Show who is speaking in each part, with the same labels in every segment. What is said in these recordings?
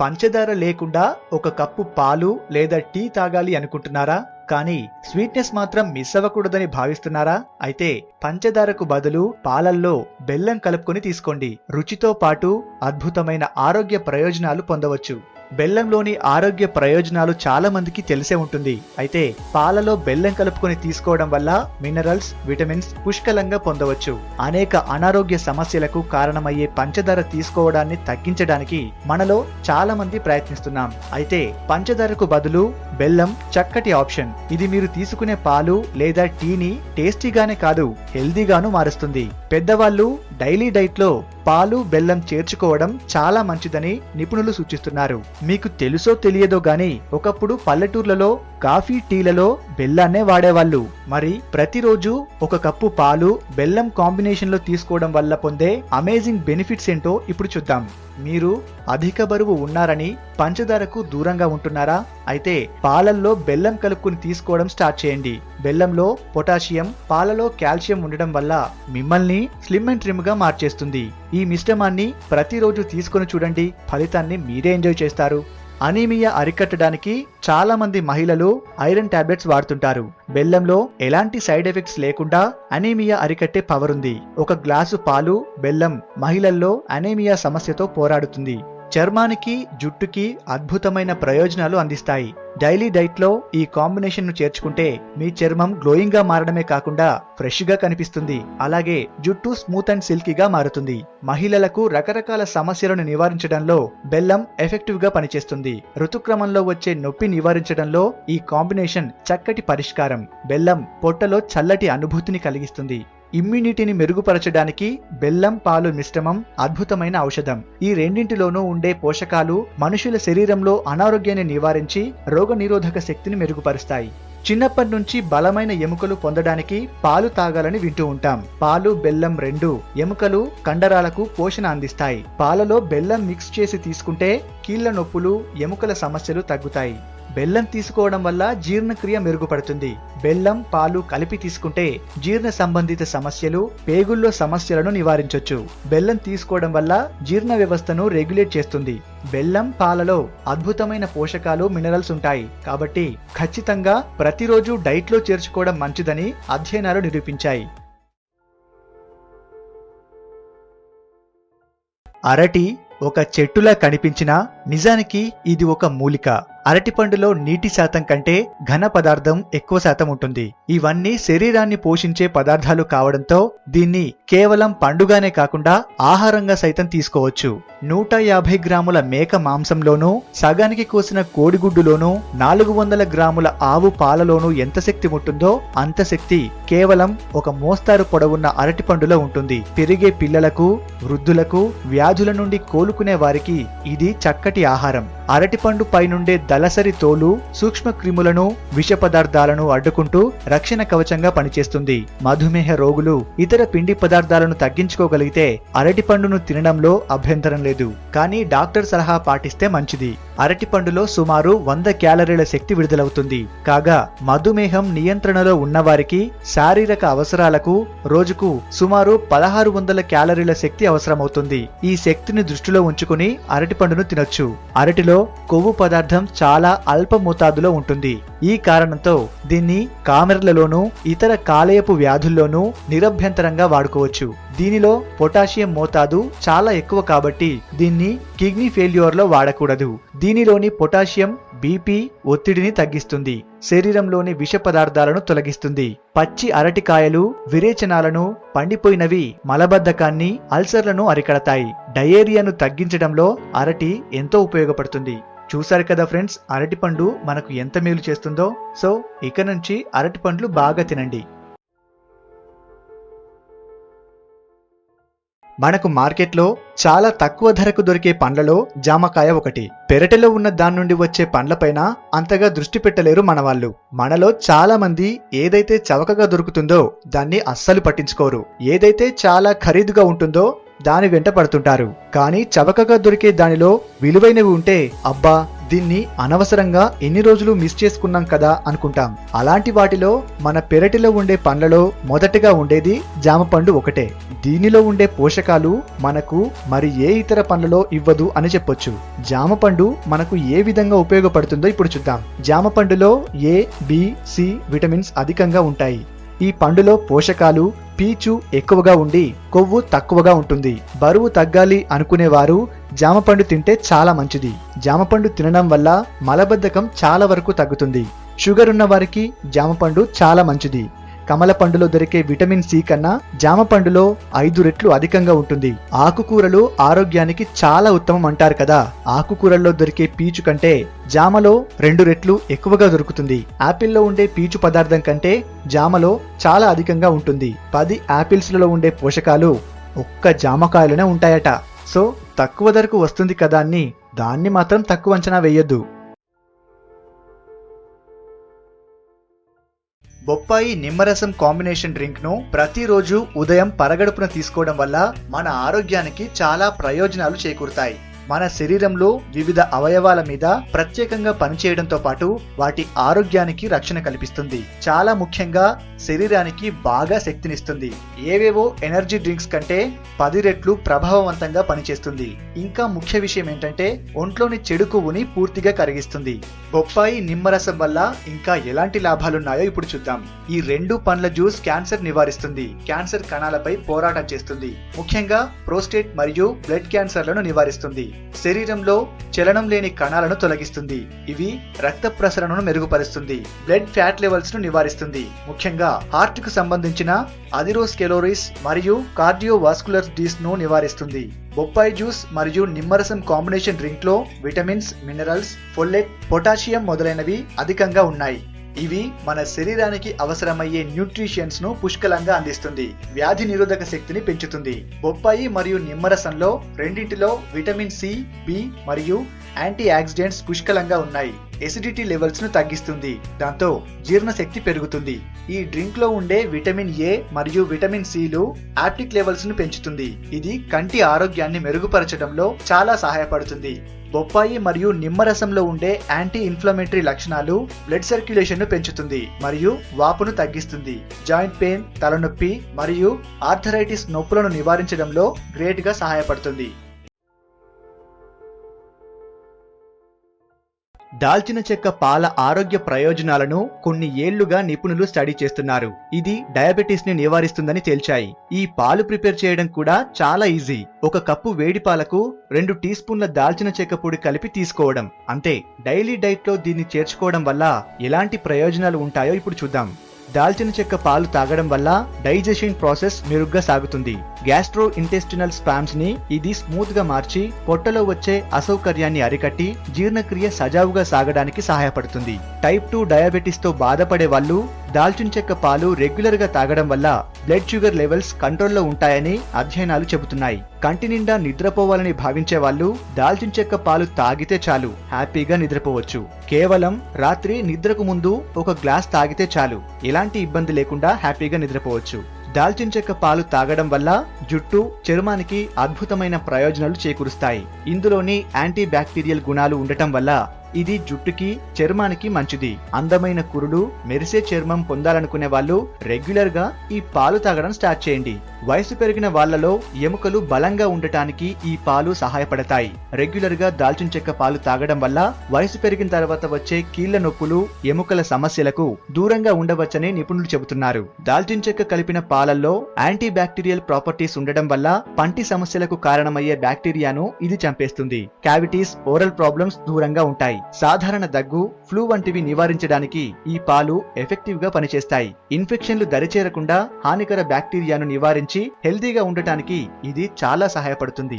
Speaker 1: పంచదార లేకుండా ఒక కప్పు పాలు లేదా టీ తాగాలి అనుకుంటున్నారా? కానీ స్వీట్నెస్ మాత్రం మిస్ అవ్వకూడదని భావిస్తున్నారా? అయితే పంచదారకు బదులు పాలల్లో బెల్లం కలుపుకొని తీసుకోండి. రుచితో పాటు అద్భుతమైన ఆరోగ్య ప్రయోజనాలు పొందవచ్చు. బెల్లంలోని ఆరోగ్య ప్రయోజనాలు చాలా మందికి తెలిసే ఉంటుంది. అయితే పాలలో బెల్లం కలుపుకొని తీసుకోవడం వల్ల మినరల్స్, విటమిన్స్ పుష్కలంగా పొందవచ్చు. అనేక అనారోగ్య సమస్యలకు కారణమయ్యే పంచదార తీసుకోవడాన్ని తగ్గించడానికి మనలో చాలా మంది ప్రయత్నిస్తున్నాం. అయితే పంచదారకు బదులు బెల్లం చక్కటి ఆప్షన్. ఇది మీరు తీసుకునే పాలు లేదా టీని టేస్టీగానే కాదు, హెల్దీగాను మారుస్తుంది. పెద్దవాళ్ళు డైలీ డైట్ లో పాలు, బెల్లం చేర్చుకోవడం చాలా మంచిదని నిపుణులు సూచిస్తున్నారు. మీకు తెలుసో తెలియదో గాని ఒకప్పుడు పల్లెటూర్లలో కాఫీ, టీలలో బెల్లాన్నే వాడేవాళ్ళు. మరి ప్రతిరోజు ఒక కప్పు పాలు, బెల్లం కాంబినేషన్ లో తీసుకోవడం వల్ల పొందే అమేజింగ్ బెనిఫిట్స్ ఏంటో ఇప్పుడు చూద్దాం. మీరు అధిక బరువు ఉన్నారని పంచదారకు దూరంగా ఉంటున్నారా? అయితే పాలల్లో బెల్లం కలుపుకుని తీసుకోవడం స్టార్ట్ చేయండి. బెల్లంలో పొటాషియం, పాలలో కాల్షియం ఉండడం వల్ల మిమ్మల్ని స్లిమ్ అండ్ ట్రిమ్ గా మార్చేస్తుంది. ఈ మిశ్రమాన్ని ప్రతిరోజు తీసుకొని చూడండి, ఫలితాన్ని మీరే ఎంజాయ్ చేస్తారు. అనీమియా అరికట్టడానికి చాలా మంది మహిళలు ఐరన్ టాబ్లెట్స్ వాడుతుంటారు. బెల్లంలో ఎలాంటి సైడ్ ఎఫెక్ట్స్ లేకుండా అనీమియా అరికట్టే పవర్ ఉంది. ఒక గ్లాసు పాలు, బెల్లం మహిళల్లో అనీమియా సమస్యతో పోరాడుతుంది. చర్మానికి, జుట్టుకి అద్భుతమైన ప్రయోజనాలు అందిస్తాయి. డైలీ డైట్ లో ఈ కాంబినేషన్ ను చేర్చుకుంటే మీ చర్మం గ్లోయింగ్ గా మారడమే కాకుండా ఫ్రెష్ గా కనిపిస్తుంది. అలాగే జుట్టు స్మూత్ అండ్ సిల్కీగా మారుతుంది. మహిళలకు రకరకాల సమస్యలను నివారించడంలో బెల్లం ఎఫెక్టివ్ గా పనిచేస్తుంది. ఋతుక్రమంలో వచ్చే నొప్పి నివారించడంలో ఈ కాంబినేషన్ చక్కటి పరిష్కారం. బెల్లం పొట్టలో చల్లటి అనుభూతిని కలిగిస్తుంది. ఇమ్యూనిటీని మెరుగుపరచడానికి బెల్లం, పాలు మిశ్రమం అద్భుతమైన ఔషధం. ఈ రెండింటిలోనూ ఉండే పోషకాలు మనుషుల శరీరంలో అనారోగ్యాన్ని నివారించి రోగనిరోధక శక్తిని మెరుగుపరుస్తాయి. చిన్నప్పటి నుంచి బలమైన ఎముకలు పొందడానికి పాలు తాగాలని వింటూ ఉంటాం. పాలు, బెల్లం రెండూ ఎముకలు, కండరాలకు పోషణ అందిస్తాయి. పాలలో బెల్లం మిక్స్ చేసి తీసుకుంటే కీళ్ల నొప్పులు, ఎముకల సమస్యలు తగ్గుతాయి. బెల్లం తీసుకోవడం వల్ల జీర్ణక్రియ మెరుగుపడుతుంది. బెల్లం, పాలు కలిపి తీసుకుంటే జీర్ణ సంబంధిత సమస్యలు, పేగుల్లో సమస్యలను నివారించొచ్చు. బెల్లం తీసుకోవడం వల్ల జీర్ణ వ్యవస్థను రెగ్యులేట్ చేస్తుంది. బెల్లం, పాలలో అద్భుతమైన పోషకాలు, మినరల్స్ ఉంటాయి. కాబట్టి ఖచ్చితంగా ప్రతిరోజు డైట్ లో చేర్చుకోవడం మంచిదని అధ్యయనాలు నిరూపించాయి. అరటి ఒక చెట్టులా కనిపించినా నిజానికి ఇది ఒక మూలిక. అరటిపండులో నీటి శాతం కంటే ఘన పదార్థం ఎక్కువ శాతం ఉంటుంది. ఇవన్నీ శరీరాన్ని పోషించే పదార్థాలు కావడంతో దీన్ని కేవలం పండుగానే కాకుండా ఆహారంగా సైతం తీసుకోవచ్చు. 150 గ్రాముల మేక మాంసంలోనూ, సగానికి కోసిన కోడిగుడ్డులోనూ, 400 గ్రాముల ఆవు పాలలోనూ ఎంత శక్తి ఉంటుందో అంత శక్తి కేవలం ఒక మోస్తారు పొడవున్న అరటిపండులో ఉంటుంది. పెరిగే పిల్లలకు, వృద్ధులకు, వ్యాధుల నుండి కోలుకునే వారికి ఇది చక్కటి ఆహారం. అరటిపండు పైనుండే దళసరి తోలు సూక్ష్మ క్రిములను, విష పదార్థాలను అడ్డుకుంటూ రక్షణ కవచంగా పనిచేస్తుంది. మధుమేహ రోగులు ఇతర పిండి పదార్థాలను తగ్గించుకోగలిగితే అరటిపండును తినడంలో అభ్యంతరం లేదు. కానీ డాక్టర్ సలహా పాటిస్తే మంచిది. అరటిపండులో సుమారు 100 క్యాలరీల శక్తి విడుదలవుతుంది. కాగా మధుమేహం నియంత్రణలో ఉన్నవారికి శారీరక అవసరాలకు రోజుకు సుమారు 1600 క్యాలరీల శక్తి అవసరమవుతుంది. ఈ శక్తిని దృష్టిలో ఉంచుకుని అరటిపండును తినొచ్చు. అరటిలో కొవ్వు పదార్థం చాలా అల్ప మోతాదులో ఉంటుంది. ఈ కారణంతో దీన్ని కామెర్లలోనూ, ఇతర కాలేయపు వ్యాధుల్లోనూ నిరభ్యంతరంగా వాడుకోవచ్చు. దీనిలో పొటాషియం మోతాదు చాలా ఎక్కువ కాబట్టి దీన్ని కిడ్నీ ఫెయిల్యూర్ లో వాడకూడదు. దీనిలోని పొటాషియం బీపీ, ఒత్తిడిని తగ్గిస్తుంది. శరీరంలోని విష పదార్థాలను తొలగిస్తుంది. పచ్చి అరటికాయలు విరేచనాలను, పండిపోయినవి మలబద్ధకాన్ని, అల్సర్లను అరికడతాయి. డయేరియాను తగ్గించడంలో అరటి ఎంతో ఉపయోగపడుతుంది. చూశారు కదా ఫ్రెండ్స్, అరటిపండు మనకు ఎంత మేలు చేస్తుందో. సో ఇక నుంచి అరటిపండ్లు బాగా తినండి. మనకు మార్కెట్లో చాలా తక్కువ ధరకు దొరికే పండ్లలో జామకాయ ఒకటి. పెరటిలో ఉన్న దాని నుండి వచ్చే పండ్లపైన అంతగా దృష్టి పెట్టలేరు మనవాళ్ళు. మనలో చాలా మంది ఏదైతే చవకగా దొరుకుతుందో దాన్ని అస్సలు పట్టించుకోరు. ఏదైతే చాలా ఖరీదుగా ఉంటుందో దాని వెంట పడుతుంటారు. కానీ చవకగా దొరికే దానిలో విలువైనవి ఉంటే అబ్బా దీన్ని అనవసరంగా ఎన్ని రోజులు మిస్ చేసుకున్నాం కదా అనుకుంటాం. అలాంటి వాటిలో మన పెరటిలో ఉండే పండ్లలో మొదటగా ఉండేది జామ పండు ఒకటే. దీనిలో ఉండే పోషకాలు మనకు మరి ఏ ఇతర పండ్లలో ఇవ్వదు అని చెప్పొచ్చు. జామ పండు మనకు ఏ విధంగా ఉపయోగపడుతుందో ఇప్పుడు చూద్దాం. జామ పండులో ఏ, బి, సి విటమిన్స్ అధికంగా ఉంటాయి. ఈ పండులో పోషకాలు, పీచు ఎక్కువగా ఉండి కొవ్వు తక్కువగా ఉంటుంది. బరువు తగ్గాలి అనుకునేవారు జామపండు తింటే చాలా మంచిది. జామపండు తినడం వల్ల మలబద్ధకం చాలా వరకు తగ్గుతుంది. షుగర్ ఉన్న వారికి జామపండు చాలా మంచిది. కమల పండులో దొరికే విటమిన్ సి కన్నా జామ పండులో 5 రెట్లు అధికంగా ఉంటుంది. ఆకుకూరలు ఆరోగ్యానికి చాలా ఉత్తమం అంటారు కదా. ఆకుకూరల్లో దొరికే పీచు కంటే జామలో 2 రెట్లు ఎక్కువగా దొరుకుతుంది. యాపిల్లో ఉండే పీచు పదార్థం కంటే జామలో చాలా అధికంగా ఉంటుంది. 10 యాపిల్స్లలో ఉండే పోషకాలు ఒక్క జామకాయలోనే ఉంటాయట. సో తక్కువ ధరకు వస్తుంది కదా అని దాన్ని మాత్రం తక్కువ అంచనా వేయొద్దు. బొప్పాయి నిమ్మరసం కాంబినేషన్ డ్రింక్ ను ప్రతిరోజు ఉదయం పరగడుపున తీసుకోవడం వల్ల మన ఆరోగ్యానికి చాలా ప్రయోజనాలు చేకూరుతాయి. మన శరీరంలో వివిధ అవయవాల మీద ప్రత్యేకంగా పనిచేయడంతో పాటు వాటి ఆరోగ్యానికి రక్షణ కల్పిస్తుంది. చాలా ముఖ్యంగా శరీరానికి బాగా శక్తినిస్తుంది. ఏవేవో ఎనర్జీ డ్రింక్స్ కంటే 10 రెట్లు ప్రభావవంతంగా పనిచేస్తుంది. ఇంకా ముఖ్య విషయం ఏంటంటే ఒంట్లోని చెడు కొవ్వుని పూర్తిగా కరిగిస్తుంది. బొప్పాయి నిమ్మరసం వల్ల ఇంకా ఎలాంటి లాభాలున్నాయో ఇప్పుడు చూద్దాం. ఈ 2 పండ్ల జ్యూస్ క్యాన్సర్ నివారిస్తుంది. క్యాన్సర్ కణాలపై పోరాటం చేస్తుంది. ముఖ్యంగా ప్రోస్టేట్ మరియు బ్లడ్ క్యాన్సర్లను నివారిస్తుంది. శరీరంలో చలనం లేని కణాలను తొలగిస్తుంది. ఇవి రక్త ప్రసరణను మెరుగుపరుస్తుంది. బ్లడ్ ఫ్యాట్ లెవెల్స్ ను నివారిస్తుంది. ముఖ్యంగా హార్ట్ కు సంబంధించిన అథెరోస్క్లెరోసిస్ మరియు కార్డియోవాస్కులర్ డిసీజ్ ను నివారిస్తుంది. బొప్పాయి జ్యూస్ మరియు నిమ్మరసం కాంబినేషన్ డ్రింక్ లో విటమిన్స్, మినరల్స్, ఫోలేట్, పొటాషియం మొదలైనవి అధికంగా ఉన్నాయి. ఇవి మన శరీరానికి అవసరమయ్యే న్యూట్రిషన్స్ ను పుష్కలంగా అందిస్తుంది. వ్యాధి నిరోధక శక్తిని పెంచుతుంది. బొప్పాయి మరియు నిమ్మరసంలో రెండింటిలో విటమిన్ సి, బి మరియు యాంటీ ఆక్సిడెంట్స్ పుష్కలంగా ఉన్నాయి. ఎసిడిటీ లెవెల్స్ ను తగ్గిస్తుంది. దాంతో జీర్ణశక్తి పెరుగుతుంది. ఈ డ్రింక్ లో ఉండే విటమిన్ ఏ మరియు విటమిన్ సిలు యాప్టిక్ లెవెల్స్ ను పెంచుతుంది. ఇది కంటి ఆరోగ్యాన్ని మెరుగుపరచడంలో చాలా సహాయపడుతుంది. బొప్పాయి మరియు నిమ్మరసంలో ఉండే యాంటీ ఇన్ఫ్లమేటరీ లక్షణాలు బ్లడ్ సర్క్యులేషన్ ను పెంచుతుంది మరియు వాపును తగ్గిస్తుంది. జాయింట్ పెయిన్, తలనొప్పి మరియు ఆర్థరైటిస్ నొప్పులను నివారించడంలో గ్రేట్ గా సహాయపడుతుంది. దాల్చిన చెక్క పాల ఆరోగ్య ప్రయోజనాలను కొన్ని ఏళ్లుగా నిపుణులు స్టడీ చేస్తున్నారు. ఇది డయాబెటీస్ ని నివారిస్తుందని తేల్చాయి. ఈ పాలు ప్రిపేర్ చేయడం కూడా చాలా ఈజీ. 1 కప్పు వేడి పాలకు 2 టీ స్పూన్ల దాల్చిన చెక్క పొడి కలిపి తీసుకోవడం అంతే. డైలీ డైట్ లో దీన్ని చేర్చుకోవడం వల్ల ఎలాంటి ప్రయోజనాలు ఉంటాయో ఇప్పుడు చూద్దాం. దాల్చిన చెక్క పాలు తాగడం వల్ల డైజెషన్ ప్రాసెస్ మెరుగ్గా సాగుతుంది. గ్యాస్ట్రో ఇంటెస్టినల్ స్పామ్స్ ని ఇది స్మూత్ గా మార్చి పొట్టలో వచ్చే అసౌకర్యాన్ని అరికట్టి జీర్ణక్రియ సజావుగా సాగడానికి సహాయపడుతుంది. టైప్ 2 డయాబెటీస్ తో బాధపడే వాళ్ళు దాల్చిన చెక్క పాలు రెగ్యులర్ గా తాగడం వల్ల బ్లడ్ షుగర్ లెవెల్స్ కంట్రోల్లో ఉంటాయని అధ్యయనాలు చెబుతున్నాయి. కంటి నిండా నిద్రపోవాలని భావించే వాళ్ళు దాల్చిన చెక్క పాలు తాగితే చాలు, హ్యాపీగా నిద్రపోవచ్చు. కేవలం రాత్రి నిద్రకు ముందు 1 గ్లాస్ తాగితే చాలు, ఎలాంటి ఇబ్బంది లేకుండా హ్యాపీగా నిద్రపోవచ్చు. దాల్చిన చెక్క పాలు తాగడం వల్ల జుట్టు, చర్మానికి అద్భుతమైన ప్రయోజనాలు చేకూరుస్తాయి. ఇందులోని యాంటీ బ్యాక్టీరియల్ గుణాలు ఉండటం వల్ల ఇది జుట్టుకి, చర్మానికి మంచిది. అందమైన కురులు, మెరిసే చర్మం పొందాలనుకునే వాళ్ళు రెగ్యులర్ గా ఈ పాలు తాగడం స్టార్ట్ చేయండి. వయసు పెరిగిన వాళ్లలో ఎముకలు బలంగా ఉండటానికి ఈ పాలు సహాయపడతాయి. రెగ్యులర్ గా దాల్చిన చెక్క పాలు తాగడం వల్ల వయసు పెరిగిన తర్వాత వచ్చే కీళ్ల నొప్పులు, ఎముకల సమస్యలకు దూరంగా ఉండవచ్చని నిపుణులు చెబుతున్నారు. దాల్చిన చెక్క కలిపిన పాలల్లో యాంటీ బ్యాక్టీరియల్ ప్రాపర్టీస్ ఉండడం వల్ల పంటి సమస్యలకు కారణమయ్యే బ్యాక్టీరియాను ఇది చంపేస్తుంది. క్యావిటీస్, ఓరల్ ప్రాబ్లమ్స్ దూరంగా ఉంటాయి. సాధారణ దగ్గు, ఫ్లూ వంటివి నివారించడానికి ఈ పాలు ఎఫెక్టివ్ గా పనిచేస్తాయి. ఇన్ఫెక్షన్లు దరిచేరకుండా హానికర బ్యాక్టీరియాను నివారించి హెల్దీగా ఉండటానికి ఇది చాలా సహాయపడుతుంది.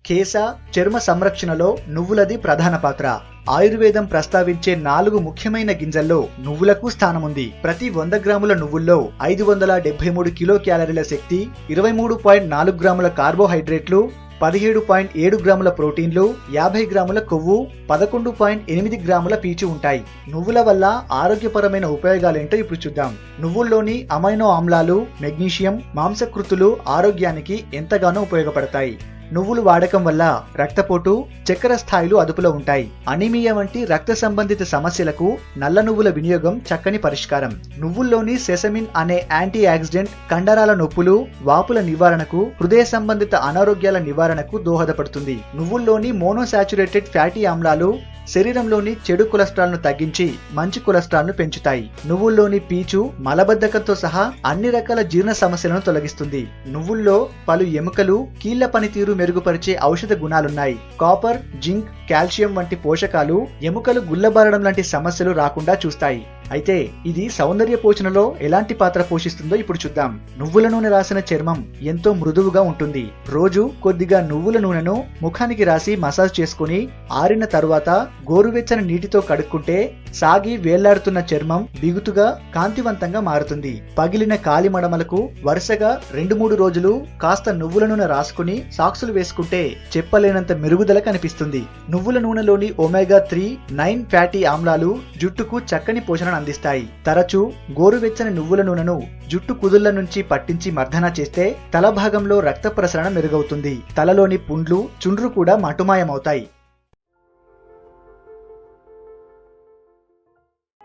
Speaker 1: కేశ, చర్మ సంరక్షణలో నువ్వులది ప్రధాన పాత్ర. ఆయుర్వేదం ప్రస్తావించే 4 ముఖ్యమైన గింజల్లో నువ్వులకు స్థానముంది. ప్రతి 100 గ్రాముల నువ్వుల్లో 573 కిలో క్యాలరీల శక్తి, 23.4 గ్రాముల కార్బోహైడ్రేట్లు, 17.7 గ్రాముల ప్రోటీన్లు, 50 గ్రాముల కొవ్వు, 11.8 గ్రాముల పీచు ఉంటాయి. నువ్వుల వల్ల ఆరోగ్యపరమైన ఉపయోగాలేంటో ఇప్పుడు చూద్దాం. నువ్వుల్లోని అమైనో ఆమ్లాలు, మెగ్నీషియం, మాంసకృతులు ఆరోగ్యానికి ఎంతగానో ఉపయోగపడతాయి. నువ్వులు వాడకం వల్ల రక్తపోటు, చక్కెర స్థాయిలు అదుపులో ఉంటాయి. అనీమియా వంటి రక్త సంబంధిత సమస్యలకు నల్ల నువ్వుల వినియోగం చక్కని పరిష్కారం. నువ్వుల్లోని సెసమిన్ అనే యాంటీ ఆక్సిడెంట్ కండరాల నొప్పులు, వాపుల నివారణకు, హృదయ సంబంధిత అనారోగ్యాల నివారణకు దోహదపడుతుంది. నువ్వుల్లోని మోనోసాచురేటెడ్ ఫ్యాటీ ఆమ్లాలు శరీరంలోని చెడు కొలెస్ట్రాల్ ను తగ్గించి మంచి కొలెస్ట్రాల్ ను పెంచుతాయి. నువ్వుల్లోని పీచు మలబద్ధకంతో సహా అన్ని రకాల జీర్ణ సమస్యలను తొలగిస్తుంది. నువ్వుల్లో పలు ఎముకలు, కీళ్ల పనితీరు మెరుగుపరిచే ఔషధ గుణాలున్నాయి. కాపర్, జింక్, కాల్షియం వంటి పోషకాలు ఎముకలు గుల్లబారడం లాంటి సమస్యలు రాకుండా చూస్తాయి. అయితే ఇది సౌందర్య పోషణలో ఎలాంటి పాత్ర పోషిస్తుందో ఇప్పుడు చూద్దాం. నువ్వుల నూనె రాసిన చర్మం ఎంతో మృదువుగా ఉంటుంది. రోజు కొద్దిగా నువ్వుల నూనెను ముఖానికి రాసి మసాజ్ చేసుకుని ఆరిన తరువాత గోరువెచ్చని నీటితో కడుక్కుంటే సాగి వేలాడుతున్న చర్మం బిగుతుగా, కాంతివంతంగా మారుతుంది. పగిలిన కాలి మడమలకు వరుసగా 2-3 రోజులు కాస్త నువ్వుల నూనె రాసుకుని సాక్సులు వేసుకుంటే చెప్పలేనంత మెరుగుదల కనిపిస్తుంది. నువ్వుల నూనెలోని ఒమేగా 3, 9 ఫ్యాటీ ఆమ్లాలు జుట్టుకు చక్కని పోషణ అందిస్తాయి. తరచూ గోరువెచ్చని నువ్వుల నూనెను జుట్టు కుదుళ్ల నుంచి పట్టించి మర్దన చేస్తే తల భాగంలో రక్త ప్రసరణ మెరుగవుతుంది. తలలోని పుండ్లు, చుండ్రు కూడా మటుమాయమవుతాయి.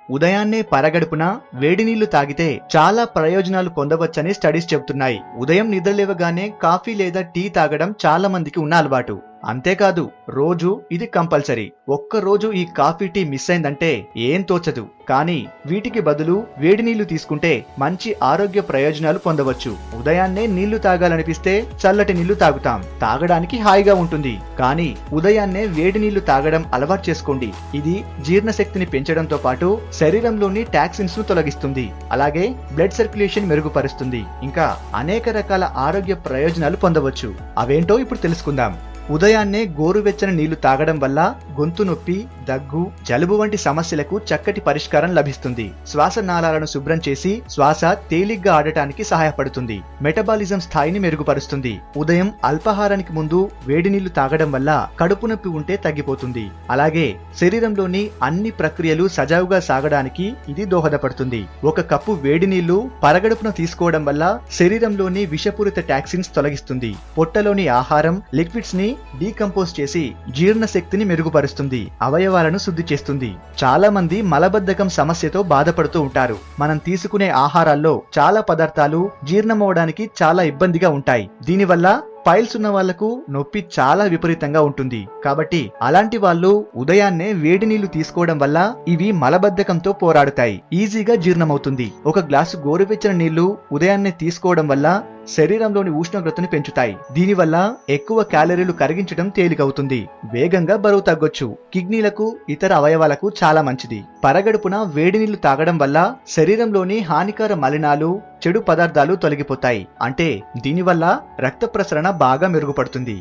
Speaker 1: ఉదయాన్నే పరగడుపున వేడి నీళ్లు తాగితే చాలా ప్రయోజనాలు పొందవచ్చని స్టడీస్ చెబుతున్నాయి. ఉదయం నిద్రలేవగానే కాఫీ లేదా టీ తాగడం చాలా మందికి ఉన్న అలవాటు. అంతేకాదు రోజు ఇది కంపల్సరీ. ఒక్కరోజు ఈ కాఫీ టీ మిస్ అయిందంటే ఏం తోచదు. కానీ వీటికి బదులు వేడి నీళ్లు తీసుకుంటే మంచి ఆరోగ్య ప్రయోజనాలు పొందవచ్చు. ఉదయాన్నే నీళ్లు తాగాలనిపిస్తే చల్లటి నీళ్లు తాగుతాం. తాగడానికి హాయిగా ఉంటుంది. కానీ ఉదయాన్నే వేడి నీళ్లు తాగడం అలవాటు చేసుకోండి. ఇది జీర్ణశక్తిని పెంచడంతో పాటు శరీరంలోని టాక్సిన్స్ ను తొలగిస్తుంది. అలాగే బ్లడ్ సర్క్యులేషన్ మెరుగుపరుస్తుంది. ఇంకా అనేక రకాల ఆరోగ్య ప్రయోజనాలు పొందవచ్చు. అవేంటో ఇప్పుడు తెలుసుకుందాం. ఉదయాన్నే గోరువెచ్చని నీళ్లు తాగడం వల్ల గొంతు నొప్పి, దగ్గు, జలుబు వంటి సమస్యలకు చక్కటి పరిష్కారం లభిస్తుంది. శ్వాసనాళాలను శుభ్రం చేసి శ్వాస తేలిగ్గా ఆడటానికి సహాయపడుతుంది. మెటబాలిజం స్థాయిని మెరుగుపరుస్తుంది. ఉదయం అల్పాహారానికి ముందు వేడి నీళ్లు తాగడం వల్ల కడుపు నొప్పి ఉంటే తగ్గిపోతుంది. అలాగే శరీరంలోని అన్ని ప్రక్రియలు సజావుగా సాగడానికి ఇది దోహదపడుతుంది. 1 కప్పు వేడి నీళ్లు పరగడుపున తీసుకోవడం వల్ల శరీరంలోని విషపూరిత టాక్సిన్స్ తొలగిస్తుంది. పొట్టలోని ఆహారం లిక్విడ్స్ ని డీకంపోజ్ చేసి జీర్ణ శక్తిని మెరుగుపరుస్తుంది. అవయవాలను శుద్ధి చేస్తుంది. చాలా మంది మలబద్ధకం సమస్యతో బాధపడుతూ ఉంటారు. మనం తీసుకునే ఆహారాల్లో చాలా పదార్థాలు జీర్ణమవడానికి చాలా ఇబ్బందిగా ఉంటాయి. దీనివల్ల పైల్స్ ఉన్న వాళ్లకు నొప్పి చాలా విపరీతంగా ఉంటుంది. కాబట్టి అలాంటి వాళ్ళు ఉదయాన్నే వేడి నీళ్లు తీసుకోవడం వల్ల ఇవి మలబద్ధకంతో పోరాడుతాయి. ఈజీగా జీర్ణమవుతుంది. 1 గ్లాసు గోరువెచ్చని నీళ్లు ఉదయాన్నే తీసుకోవడం వల్ల శరీరంలోని ఉష్ణోగ్రతను పెంచుతాయి. దీనివల్ల ఎక్కువ క్యాలరీలు కరిగించడం తేలికవుతుంది. వేగంగా బరువు తగ్గొచ్చు. కిడ్నీలకు, ఇతర అవయవాలకు చాలా మంచిది. పరగడుపున వేడి నీళ్లు తాగడం వల్ల శరీరంలోని హానికర మలినాలు, చెడు పదార్థాలు తొలగిపోతాయి. అంటే దీనివల్ల రక్త ప్రసరణ బాగా మెరుగుపడుతుంది.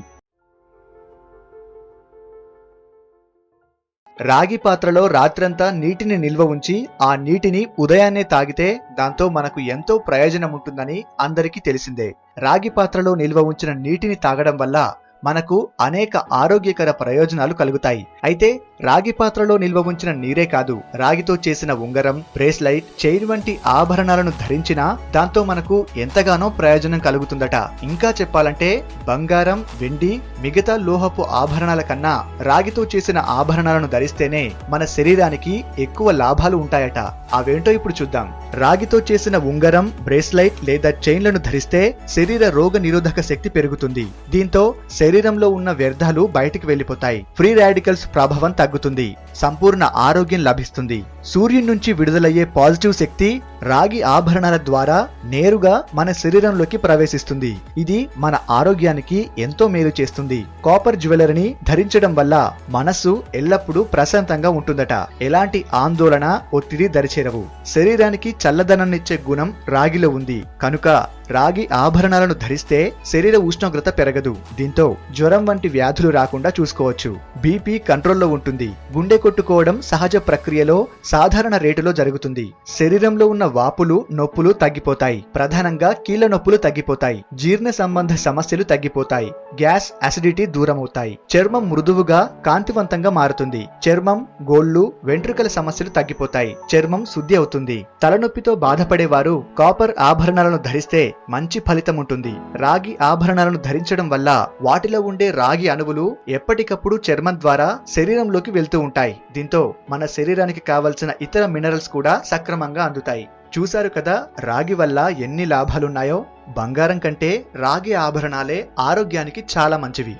Speaker 1: రాగి పాత్రలో రాత్రంతా నీటిని నిల్వ ఉంచి ఆ నీటిని ఉదయాన్నే తాగితే దాంతో మనకు ఎంతో ప్రయోజనం ఉంటుందని అందరికీ తెలిసిందే. రాగి పాత్రలో నిల్వ ఉంచిన నీటిని తాగడం వల్ల మనకు అనేక ఆరోగ్యకర ప్రయోజనాలు కలుగుతాయి. అయితే రాగి పాత్రలో నిల్వ ఉంచిన నీరే కాదు, రాగితో చేసిన ఉంగరం, బ్రేస్లైట్, చైన్ వంటి ఆభరణాలను ధరించినా దాంతో మనకు ఎంతగానో ప్రయోజనం కలుగుతుందట. ఇంకా చెప్పాలంటే బంగారం, వెండి, మిగతా లోహపు ఆభరణాల కన్నా రాగితో చేసిన ఆభరణాలను ధరిస్తేనే మన శరీరానికి ఎక్కువ లాభాలు ఉంటాయట. అవేంటో ఇప్పుడు చూద్దాం. రాగితో చేసిన ఉంగరం, బ్రేస్లైట్ లేదా చైన్లను ధరిస్తే శరీర రోగ నిరోధక శక్తి పెరుగుతుంది. దీంతో శరీరంలో ఉన్న వ్యర్థాలు బయటికి వెళ్లిపోతాయి. ఫ్రీ రాడికల్స్ ప్రభావం తగ్గుతుంది. సంపూర్ణ ఆరోగ్యం లభిస్తుంది. సూర్యుడి నుంచి విడుదలయ్యే పాజిటివ్ శక్తి రాగి ఆభరణాల ద్వారా నేరుగా మన శరీరంలోకి ప్రవేశిస్తుంది. ఇది మన ఆరోగ్యానికి ఎంతో మేలు చేస్తుంది. కాపర్ జ్యువెలరీని ధరించడం వల్ల మనస్సు ఎల్లప్పుడూ ప్రశాంతంగా ఉంటుందట. ఎలాంటి ఆందోళన, ఒత్తిడి దరిచేరవు. శరీరానికి చల్లదనాన్నిచ్చే గుణం రాగిలో ఉంది. కనుక రాగి ఆభరణాలను ధరిస్తే శరీర ఉష్ణోగ్రత పెరగదు. దీంతో జ్వరం వంటి వ్యాధులు రాకుండా చూసుకోవచ్చు. బీపీ కంట్రోల్లో ఉంటుంది. గుండె కొట్టుకోవడం సహజ ప్రక్రియలో సాధారణ రేటులో జరుగుతుంది. శరీరంలో ఉన్న వాపులు, నొప్పులు తగ్గిపోతాయి. ప్రధానంగా కీళ్ల నొప్పులు తగ్గిపోతాయి. జీర్ణ సంబంధ సమస్యలు తగ్గిపోతాయి. గ్యాస్, అసిడిటీ దూరమవుతాయి. చర్మం మృదువుగా, కాంతివంతంగా మారుతుంది. చర్మం, గోళ్లు, వెంట్రుకల సమస్యలు తగ్గిపోతాయి. చర్మం శుద్ధి అవుతుంది. తలనొప్పితో బాధపడేవారు కాపర్ ఆభరణాలను ధరిస్తే మంచి ఫలితం ఉంటుంది. రాగి ఆభరణాలను ధరించడం వల్ల వాటిలో ఉండే రాగి అణువులు ఎప్పటికప్పుడు చర్మం ద్వారా శరీరంలోకి వెళ్తూ ఉంటాయి. దీంతో మన శరీరానికి కావలసిన ఇతర మినరల్స్ కూడా సక్రమంగా అందుతాయి. చూశారు కదా రాగి వల్ల ఎన్ని లాభాలున్నాయో. బంగారం కంటే రాగి ఆభరణాలే ఆరోగ్యానికి చాలా మంచివి.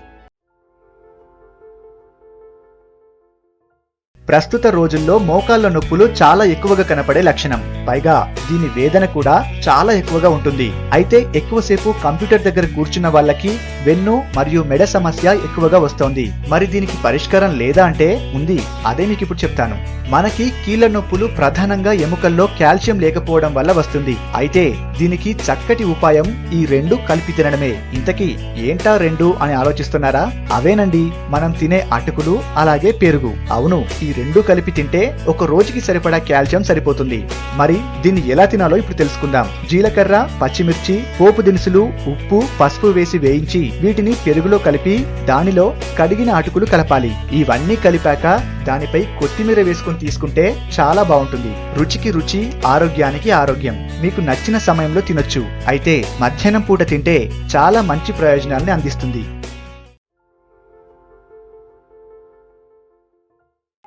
Speaker 1: ప్రస్తుత రోజుల్లో మోకాళ్ల నొప్పులు చాలా ఎక్కువగా కనపడే లక్షణం. పైగా దీని వేదన కూడా చాలా ఎక్కువగా ఉంటుంది. అయితే ఎక్కువసేపు కంప్యూటర్ దగ్గర కూర్చున్న వాళ్ళకి వెన్ను మరియు మెడ సమస్య ఎక్కువగా వస్తోంది. మరి దీనికి పరిష్కారం లేదా అంటే ఉంది. అదే మీకు ఇప్పుడు చెప్తాను. మనకి కీళ్ల నొప్పులు ప్రధానంగా ఎముకల్లో కాల్షియం లేకపోవడం వల్ల వస్తుంది. అయితే దీనికి చక్కటి ఉపాయం ఈ రెండు కలిపి తినడమే. ఇంతకీ ఏంటా రెండు అని ఆలోచిస్తున్నారా? అవేనండి, మనం తినే అటుకులు అలాగే పెరుగు. అవును, ఈ రెండు కలిపి తింటే ఒక రోజుకి సరిపడా కాల్షియం సరిపోతుంది. మరి దీన్ని ఎలా తినాలో ఇప్పుడు తెలుసుకుందాం. జీలకర్ర, పచ్చిమిర్చి, పోపు దినుసులు, ఉప్పు, పసుపు వేసి వేయించి వీటిని పెరుగులో కలిపి దానిలో కడిగిన అటుకులు కలపాలి. ఇవన్నీ కలిపాక దానిపై కొత్తిమీర వేసుకుని తీసుకుంటే చాలా బాగుంటుంది. రుచికి రుచి, ఆరోగ్యానికి ఆరోగ్యం. మీకు నచ్చిన సమయంలో తినొచ్చు. అయితే మధ్యాహ్నం పూట తింటే చాలా మంచి ప్రయోజనాల్ని అందిస్తుంది.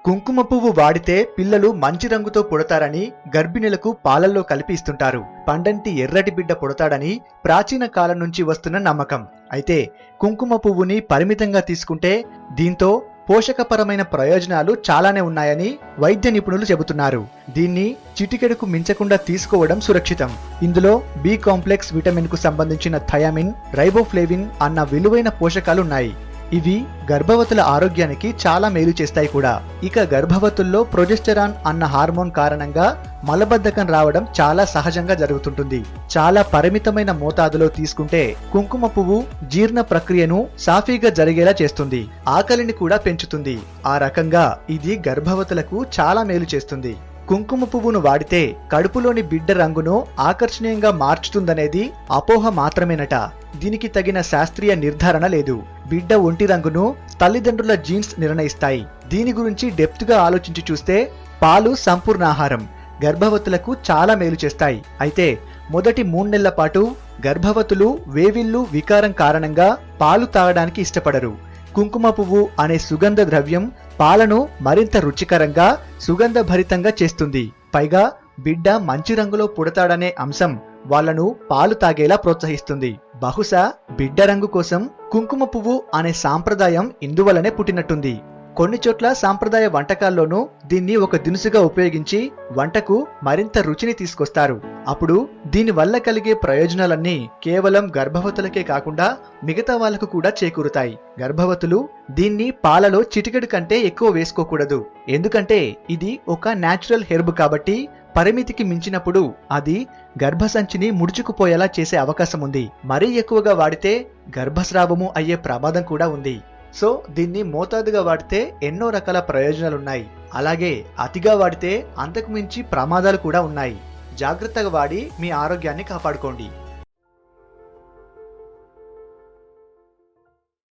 Speaker 1: కుంకుమ పువ్వు వాడితే పిల్లలు మంచి రంగుతో పుడతారని గర్భిణులకు పాలల్లో కలిపి ఇస్తుంటారు. పండంటి ఎర్రటి బిడ్డ పుడతాడని ప్రాచీన కాలం నుంచి వస్తున్న నమ్మకం. అయితే కుంకుమ పువ్వుని పరిమితంగా తీసుకుంటే దీంతో పోషకపరమైన ప్రయోజనాలు చాలానే ఉన్నాయని వైద్య నిపుణులు చెబుతున్నారు. దీన్ని చిటికెడుకు మించకుండా తీసుకోవడం సురక్షితం. ఇందులో బి కాంప్లెక్స్ విటమిన్ కు సంబంధించిన థయామిన్, రైబోఫ్లేవిన్ అన్న విలువైన పోషకాలున్నాయి. ఇవి గర్భవతుల ఆరోగ్యానికి చాలా మేలు చేస్తాయి కూడా. ఇక గర్భవతుల్లో ప్రొజెస్టెరాన్ అన్న హార్మోన్ కారణంగా మలబద్ధకం రావడం చాలా సహజంగా జరుగుతుంటుంది. చాలా పరిమితమైన మోతాదులో తీసుకుంటే కుంకుమ పువ్వు జీర్ణ ప్రక్రియను సాఫీగా జరిగేలా చేస్తుంది. ఆకలిని కూడా పెంచుతుంది. ఆ రకంగా ఇది గర్భవతులకు చాలా మేలు చేస్తుంది. కుంకుమ పువ్వును వాడితే కడుపులోని బిడ్డ రంగును ఆకర్షణీయంగా మార్చుతుందనేది అపోహ మాత్రమేనట. దీనికి తగిన శాస్త్రీయ నిర్ధారణ లేదు. బిడ్డ ఒంటి రంగును తల్లిదండ్రుల జీన్స్ నిర్ణయిస్తాయి. దీని గురించి డెప్త్ గా ఆలోచించి చూస్తే పాలు సంపూర్ణాహారం. గర్భవతులకు చాలా మేలు చేస్తాయి. అయితే మొదటి 3 నెలల పాటు గర్భవతులు వేవిల్లు వికారం కారణంగా పాలు తాగడానికి ఇష్టపడరు. కుంకుమ పువ్వు అనే సుగంధ ద్రవ్యం పాలను మరింత రుచికరంగా, సుగంధభరితంగా చేస్తుంది. పైగా బిడ్డ మంచి రంగులో పుడతాడనే అంశం వాళ్లను పాలు తాగేలా ప్రోత్సహిస్తుంది. బహుశా బిడ్డ రంగు కోసం కుంకుమ పువ్వు అనే సాంప్రదాయం ఇందువలనే పుట్టినట్టుంది. కొన్ని చోట్ల సాంప్రదాయ వంటకాల్లోనూ దీన్ని ఒక దినుసుగా ఉపయోగించి వంటకు మరింత రుచిని తీసుకొస్తారు. అప్పుడు దీని వల్ల కలిగే ప్రయోజనాలన్నీ కేవలం గర్భవతులకే కాకుండా మిగతా వాళ్లకు కూడా చేకూరుతాయి. గర్భవతులు దీన్ని పాలలో చిటికెడు కంటే ఎక్కువ వేసుకోకూడదు. ఎందుకంటే ఇది ఒక న్యాచురల్ హెర్బ్ కాబట్టి పరిమితికి మించినప్పుడు అది గర్భసంచిని ముడుచుకుపోయేలా చేసే అవకాశం ఉంది. మరీ ఎక్కువగా వాడితే గర్భస్రావము అయ్యే ప్రమాదం కూడా ఉంది. సో దీన్ని మోతాదుగా వాడితే ఎన్నో రకాల ప్రయోజనాలున్నాయి. అలాగే అతిగా వాడితే అంతకు మించి ప్రమాదాలు కూడా ఉన్నాయి. జాగ్రత్తగా వాడి మీ ఆరోగ్యాన్ని కాపాడుకోండి.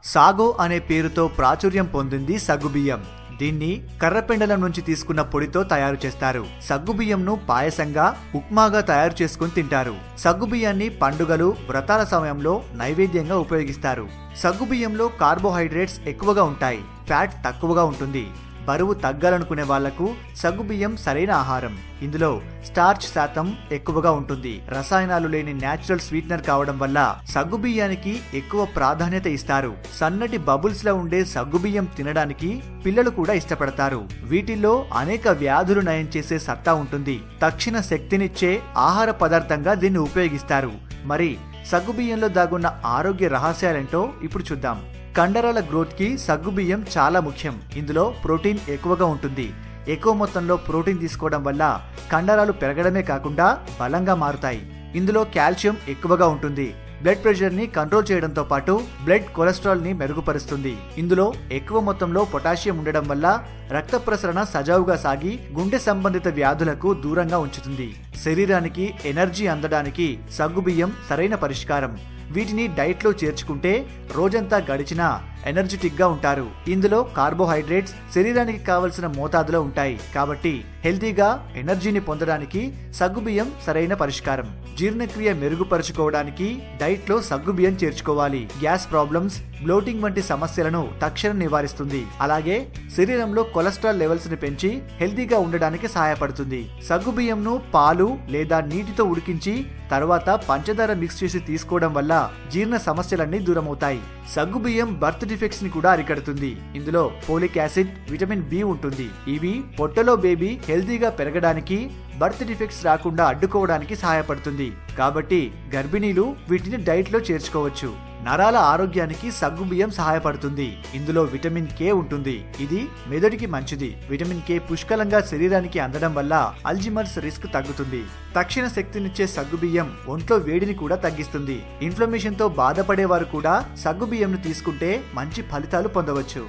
Speaker 1: సాగో అనే పేరుతో ప్రాచుర్యం పొందింది సగ్గుబియ్యం. దీన్ని కర్రపెండలం నుంచి తీసుకున్న పొడితో తయారు చేస్తారు. సగ్గుబియ్యంను పాయసంగా, ఉప్మాగా తయారు చేసుకుని తింటారు. సగ్గుబియ్యాన్ని పండుగలు, వ్రతాల సమయంలో నైవేద్యంగా ఉపయోగిస్తారు. సగ్గుబియ్యంలో కార్బోహైడ్రేట్స్ ఎక్కువగా ఉంటాయి. ఫ్యాట్ తక్కువగా ఉంటుంది. బరువు తగ్గాలనుకునే వాళ్లకు సగ్గుబియ్యం సరైన ఆహారం. ఇందులో స్టార్చ్ శాతం ఎక్కువగా ఉంటుంది. రసాయనాలు లేని న్యాచురల్ స్వీట్నర్ కావడం వల్ల సగ్గుబియ్యానికి ఎక్కువ ప్రాధాన్యత ఇస్తారు. సన్నటి బబుల్స్ లో ఉండే సగ్గుబియ్యం తినడానికి పిల్లలు కూడా ఇష్టపడతారు. వీటిల్లో అనేక వ్యాధులు నయం చేసే సత్తా ఉంటుంది. తక్షణ శక్తినిచ్చే ఆహార పదార్థంగా దీన్ని ఉపయోగిస్తారు. మరి సగ్గుబియ్యంలో దాగున్న ఆరోగ్య రహస్యాలేంటో ఇప్పుడు చూద్దాం. కండరాల గ్రోత్ కి సగ్గుబియ్యం చాలా ముఖ్యం. ఇందులో ప్రోటీన్ ఎక్కువగా ఉంటుంది. ఎక్కువ మొత్తంలో ప్రోటీన్ తీసుకోవడం వల్ల కండరాలు పెరగడమే కాకుండా బలంగా మారుతాయి. ఇందులో కాల్షియం ఎక్కువగా ఉంటుంది. బ్లడ్ ప్రెషర్ ని కంట్రోల్ చేయడంతో పాటు బ్లడ్ కొలెస్ట్రాల్ ని మెరుగుపరుస్తుంది. ఇందులో ఎక్కువ మొత్తంలో పొటాషియం ఉండడం వల్ల రక్త ప్రసరణ సజావుగా సాగి గుండె సంబంధిత వ్యాధులకు దూరంగా ఉంచుతుంది. శరీరానికి ఎనర్జీ అందడానికి సగ్గుబియ్యం సరైన పరిష్కారం. వీటిని డైట్ లో చేర్చుకుంటే రోజంతా గడిచినా ఎనర్జెటిక్ గా ఉంటారు. ఇందులో కార్బోహైడ్రేట్స్ శరీరానికి కావలసిన మోతాదులో ఉంటాయి కాబట్టి హెల్తీగా ఎనర్జీని పొందడానికి సగ్గుబియ్యం సరైన పరిష్కారం. జీర్ణక్రియ మెరుగుపరుచుకోవడానికి డైట్ లో సగ్గుబియ్యం చేర్చుకోవాలి. గ్యాస్ ప్రాబ్లమ్స్, బ్లోటింగ్ వంటి సమస్యలను తక్షణం నివారిస్తుంది. అలాగే శరీరంలో కొలెస్ట్రాల్ లెవెల్స్ ని పెంచి హెల్తీగా ఉండడానికి సహాయపడుతుంది. సగ్గుబియ్యంను పాలు లేదా నీటితో ఉడికించి తర్వాత పంచదార మిక్స్ చేసి తీసుకోవడం వల్ల జీర్ణ సమస్యలన్నీ దూరమవుతాయి. సగ్గుబియ్యం బర్త్ డిఫెక్ట్స్ ని కూడా అరికడుతుంది. ఇందులో ఫోలిక్ యాసిడ్, విటమిన్ బి ఉంటుంది. ఇవి పొట్టలో బేబీ హెల్తీగా పెరగడానికి, బర్త్ డిఫెక్ట్స్ రాకుండా అడ్డుకోవడానికి సహాయపడుతుంది. కాబట్టి గర్భిణీలు వీటిని డైట్ లో చేర్చుకోవచ్చు. నరాల ఆరోగ్యానికి సగ్గుబియ్యం సహాయపడుతుంది. ఇందులో విటమిన్ కే ఉంటుంది. ఇది మెదడుకి మంచిది. విటమిన్ కే పుష్కలంగా శరీరానికి అందడం వల్ల అల్జిమర్స్ రిస్క్ తగ్గుతుంది. తక్షణ శక్తినిచ్చే సగ్గుబియ్యం ఒంట్లో వేడిని కూడా తగ్గిస్తుంది. ఇన్ఫ్లమేషన్ తో బాధపడేవారు కూడా సగ్గుబియ్యంను తీసుకుంటే మంచి ఫలితాలు పొందవచ్చు.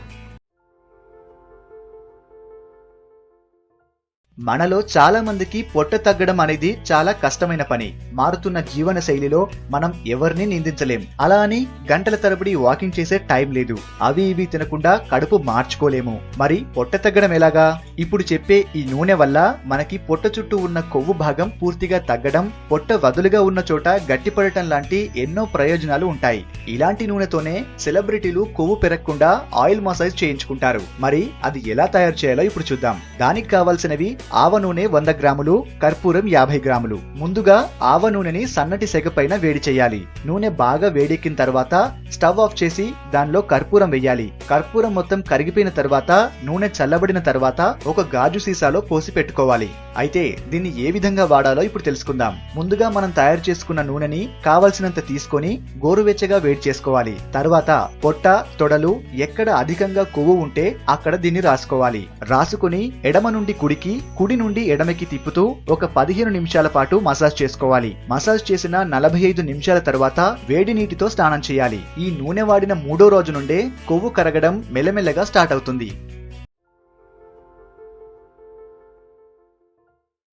Speaker 1: మనలో చాలా మందికి పొట్ట తగ్గడం అనేది చాలా కష్టమైన పని. మారుతున్న జీవన శైలిలో మనం ఎవరిని నిందించలేం. అలా అని గంటల తరబడి వాకింగ్ చేసే టైం లేదు. అవి ఇవి తినకుండా కడుపు మార్చుకోలేము. మరి పొట్ట తగ్గడం ఎలాగా? ఇప్పుడు చెప్పే ఈ నూనె వల్ల మనకి పొట్ట చుట్టూ ఉన్న కొవ్వు భాగం పూర్తిగా తగ్గడం, పొట్ట వదులుగా ఉన్న చోట గట్టిపడటం లాంటి ఎన్నో ప్రయోజనాలు ఉంటాయి. ఇలాంటి నూనెతోనే సెలబ్రిటీలు కొవ్వు పెరగకుండా ఆయిల్ మసాజ్ చేయించుకుంటారు. మరి అది ఎలా తయారు చేయాలో ఇప్పుడు చూద్దాం. దానికి కావాల్సినవి ఆవ నూనె 100 గ్రాములు, కర్పూరం 50 గ్రాములు. ముందుగా ఆవ నూనెని సన్నటి సెగ పైన వేడి చేయాలి. నూనె బాగా వేడెక్కిన తర్వాత స్టవ్ ఆఫ్ చేసి దానిలో కర్పూరం వేయాలి. కర్పూరం మొత్తం కరిగిపోయిన తర్వాత నూనె చల్లబడిన తర్వాత ఒక గాజు సీసాలో పోసి పెట్టుకోవాలి. అయితే దీన్ని ఏ విధంగా వాడాలో ఇప్పుడు తెలుసుకుందాం. ముందుగా మనం తయారు చేసుకున్న నూనెని కావలసినంత తీసుకొని గోరువెచ్చగా వేడి చేసుకోవాలి. తర్వాత పొట్ట, తొడలు ఎక్కడ అధికంగా కొవ్వు ఉంటే అక్కడ దీన్ని రాసుకోవాలి. రాసుకుని ఎడమ నుండి కుడికి, కుడి నుండి ఎడమకి తిప్పుతూ ఒక 15 నిమిషాల పాటు మసాజ్ చేసుకోవాలి. మసాజ్ చేసిన 45 నిమిషాల తర్వాత వేడి నీటితో స్నానం చేయాలి. ఈ నూనె వాడిన 3వ రోజు నుండే కొవ్వు కరగడం మెల్లమెల్లగా స్టార్ట్ అవుతుంది.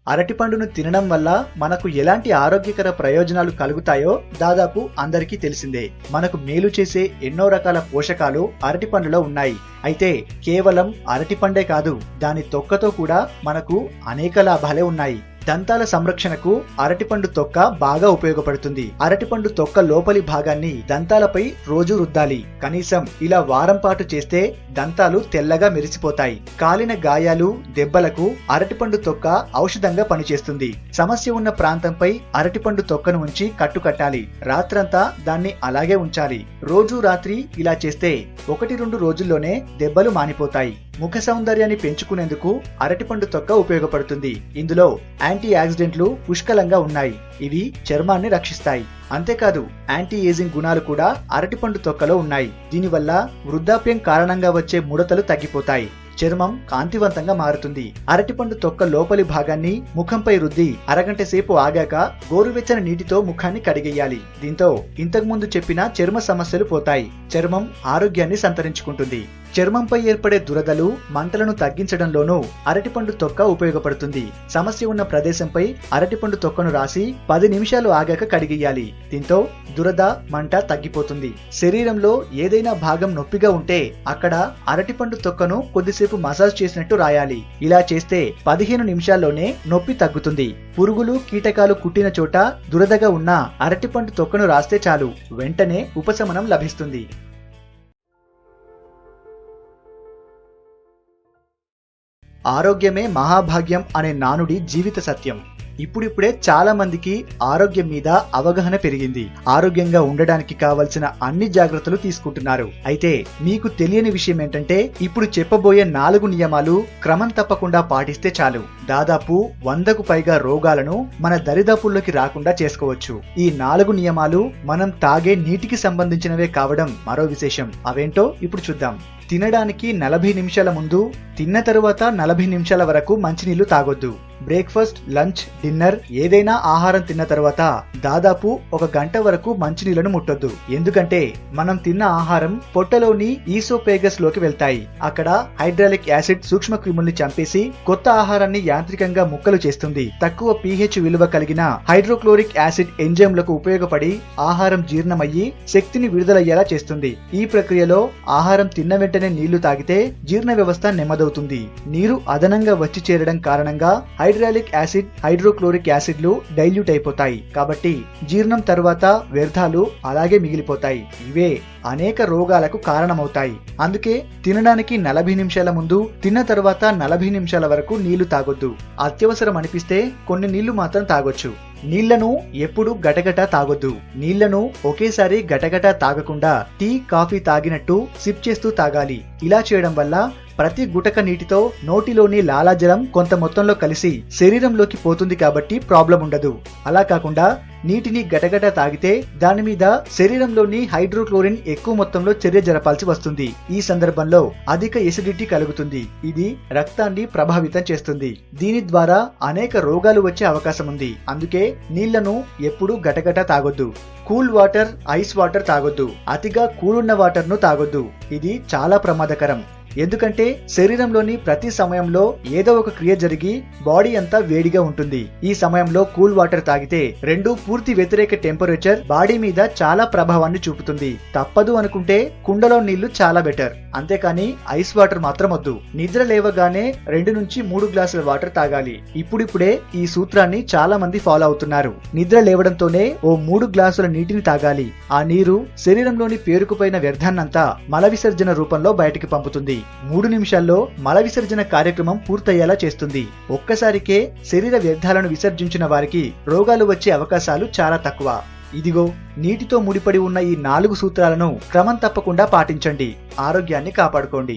Speaker 1: అరటిపండును తినడం వల్ల మనకు ఎలాంటి ఆరోగ్యకర ప్రయోజనాలు కలుగుతాయో దాదాపు అందరికీ తెలిసిందే. మనకు మేలు చేసే ఎన్నో రకాల పోషకాలు అరటిపండులో ఉన్నాయి. అయితే కేవలం అరటిపండే కాదు, దాని తొక్కతో కూడా మనకు అనేక లాభాలే ఉన్నాయి. దంతాల సంరక్షణకు అరటిపండు తొక్క బాగా ఉపయోగపడుతుంది. అరటిపండు తొక్క లోపలి భాగాన్ని దంతాలపై రోజు రుద్దాలి. కనీసం ఇలా వారం పాటు చేస్తే దంతాలు తెల్లగా మెరిసిపోతాయి. కాలిన గాయాలు, దెబ్బలకు అరటిపండు తొక్క ఔషధంగా పనిచేస్తుంది. సమస్య ఉన్న ప్రాంతంపై అరటిపండు తొక్కను ఉంచి కట్టుకట్టాలి. రాత్రంతా దాన్ని అలాగే ఉంచాలి. రోజు రాత్రి ఇలా చేస్తే 1-2 రోజుల్లోనే దెబ్బలు మానిపోతాయి. ముఖ సౌందర్యాన్ని పెంచుకునేందుకు అరటిపండు తొక్క ఉపయోగపడుతుంది. ఇందులో యాంటీ ఆక్సిడెంట్లు పుష్కలంగా ఉన్నాయి. ఇవి చర్మాన్ని రక్షిస్తాయి. అంతేకాదు యాంటీ ఏజింగ్ గుణాలు కూడా అరటిపండు తొక్కలో ఉన్నాయి. దీనివల్ల వృద్ధాప్యం కారణంగా వచ్చే ముడతలు తగ్గిపోతాయి. చర్మం కాంతివంతంగా మారుతుంది. అరటిపండు తొక్క లోపలి భాగాన్ని ముఖంపై రుద్ది అరగంట సేపు ఆగాక గోరువెచ్చని నీటితో ముఖాన్ని కడిగేయాలి. దీంతో ఇంతకుముందు చెప్పిన చర్మ సమస్యలు పోతాయి. చర్మం ఆరోగ్యాన్ని సంతరించుకుంటుంది. చర్మంపై ఏర్పడే దురదలు, మంటలను తగ్గించడంలోనూ అరటిపండు తొక్క ఉపయోగపడుతుంది. సమస్య ఉన్న ప్రదేశంపై అరటిపండు తొక్కను రాసి 10 నిమిషాలు ఆగాక కడిగేయాలి. దీంతో దురద, మంట తగ్గిపోతుంది. శరీరంలో ఏదైనా భాగం నొప్పిగా ఉంటే అక్కడ అరటిపండు తొక్కను కొద్దిసేపు మసాజ్ చేసినట్టు రాయాలి. ఇలా చేస్తే 15 నిమిషాల్లోనే నొప్పి తగ్గుతుంది. పురుగులు, కీటకాలు కుట్టిన చోట దురదగా ఉన్న అరటిపండు తొక్కను రాస్తే చాలు, వెంటనే ఉపశమనం లభిస్తుంది. ఆరోగ్యమే మహాభాగ్యం అనే నానుడి జీవిత సత్యం. ఇప్పుడిప్పుడే చాలా మందికి ఆరోగ్యం మీద అవగాహన పెరిగింది. ఆరోగ్యంగా ఉండడానికి కావలసిన అన్ని జాగ్రత్తలు తీసుకుంటున్నారు. అయితే మీకు తెలియని విషయం ఏంటంటే ఇప్పుడు చెప్పబోయే 4 నియమాలు క్రమం తప్పకుండా పాటిస్తే చాలు దాదాపు 100కు పైగా రోగాలను మన దరిదాపుల్లోకి రాకుండా చేసుకోవచ్చు. ఈ 4 నియమాలు మనం తాగే నీటికి సంబంధించినవే కావడం మరో విశేషం. అవేంటో ఇప్పుడు చూద్దాం. తినడానికి 40 నిమిషాల ముందు, తిన్న తరువాత 40 నిమిషాల వరకు మంచినీళ్లు తాగొద్దు. బ్రేక్ఫాస్ట్, లంచ్, డిన్నర్ ఏదైనా ఆహారం తిన్న తర్వాత దాదాపు 1 గంట వరకు మంచినీళ్లను ముట్టొద్దు. ఎందుకంటే మనం తిన్న ఆహారం పొట్టలోని ఈసోఫేగస్ లోకి వెళ్తాయి. అక్కడ హైడ్రాలిక్ యాసిడ్ సూక్ష్మ క్రిముల్ని చంపేసి కొత్త ఆహారాన్ని యాంత్రికంగా ముక్కలు చేస్తుంది. తక్కువ pH విలువ కలిగిన హైడ్రోక్లోరిక్ యాసిడ్ ఎంజైమ్లకు ఉపయోగపడి ఆహారం జీర్ణమయ్యి శక్తిని విడుదలయ్యేలా చేస్తుంది. ఈ ప్రక్రియలో ఆహారం తిన్న వెంటనే నీళ్లు తాగితే జీర్ణ వ్యవస్థ నెమ్మదవుతుంది. నీరు అదనంగా వచ్చి చేరడం కారణంగా హైడ్రాలిక్ యాసిడ్, హైడ్రోక్లోరిక్ యాసిడ్లు డైల్యూట్ అయిపోతాయి. కాబట్టి జీర్ణం తరువాత వ్యర్థాలు అలాగే మిగిలిపోతాయి. ఇవే అనేక రోగాలకు కారణమవుతాయి. అందుకే తినడానికి 40 నిమిషాల ముందు, తిన్న తరువాత 40 నిమిషాల వరకు నీళ్లు తాగొద్దు. అత్యవసరం అనిపిస్తే కొన్ని నీళ్లు మాత్రం తాగొచ్చు. నీళ్లను ఎప్పుడు గటగట తాగొద్దు. నీళ్లను ఒకేసారి గటగట తాగకుండా టీ, కాఫీ తాగినట్టు సిప్ చేస్తూ తాగాలి. ఇలా చేయడం వల్ల ప్రతి గుటక నీటితో నోటిలోని లాలాజలం కొంత మొత్తంలో కలిసి శరీరంలోకి పోతుంది కాబట్టి ప్రాబ్లం ఉండదు. అలా కాకుండా నీటిని గటగట తాగితే దాని మీద శరీరంలోని హైడ్రోక్లోరిన్ ఎక్కువ మొత్తంలో చర్య జరపాల్సి వస్తుంది. ఈ సందర్భంలో అధిక ఎసిడిటీ కలుగుతుంది. ఇది రక్తాన్ని ప్రభావితం చేస్తుంది. దీని ద్వారా అనేక రోగాలు వచ్చే అవకాశం ఉంది. అందుకే నీళ్లను ఎప్పుడూ గటగట తాగొద్దు. కూల్ వాటర్, ఐస్ వాటర్ తాగొద్దు. అతిగా కూలున్న వాటర్ ను తాగొద్దు. ఇది చాలా ప్రమాదకరం. ఎందుకంటే శరీరంలోని ప్రతి సమయంలో ఏదో ఒక క్రియ జరిగి బాడీ అంతా వేడిగా ఉంటుంది. ఈ సమయంలో కూల్ వాటర్ తాగితే రెండూ పూర్తి వ్యతిరేక టెంపరేచర్ బాడీ మీద చాలా ప్రభావాన్ని చూపుతుంది. తప్పదు అనుకుంటే కుండలో నీళ్లు చాలా బెటర్. అంతేకాని ఐస్ వాటర్ మాత్రం వద్దు. నిద్ర లేవగానే 2 నుంచి 3 గ్లాసుల వాటర్ తాగాలి. ఇప్పుడిప్పుడే ఈ సూత్రాన్ని చాలా మంది ఫాలో అవుతున్నారు. నిద్ర లేవడంతోనే ఓ 3 గ్లాసుల నీటిని తాగాలి. ఆ నీరు శరీరంలోని పేరుకుపోయిన వ్యర్థాన్నంతా మల విసర్జన రూపంలో బయటికి పంపుతుంది. 3 నిమిషాల్లో మల విసర్జన కార్యక్రమం పూర్తయ్యేలా చేస్తుంది. ఒక్కసారికే శరీర వ్యర్థాలను విసర్జించిన వారికి రోగాలు వచ్చే అవకాశాలు చాలా తక్కువ. ఇదిగో నీటితో ముడిపడి ఉన్న ఈ 4 సూత్రాలను క్రమం తప్పకుండా పాటించండి. ఆరోగ్యాన్ని కాపాడుకోండి.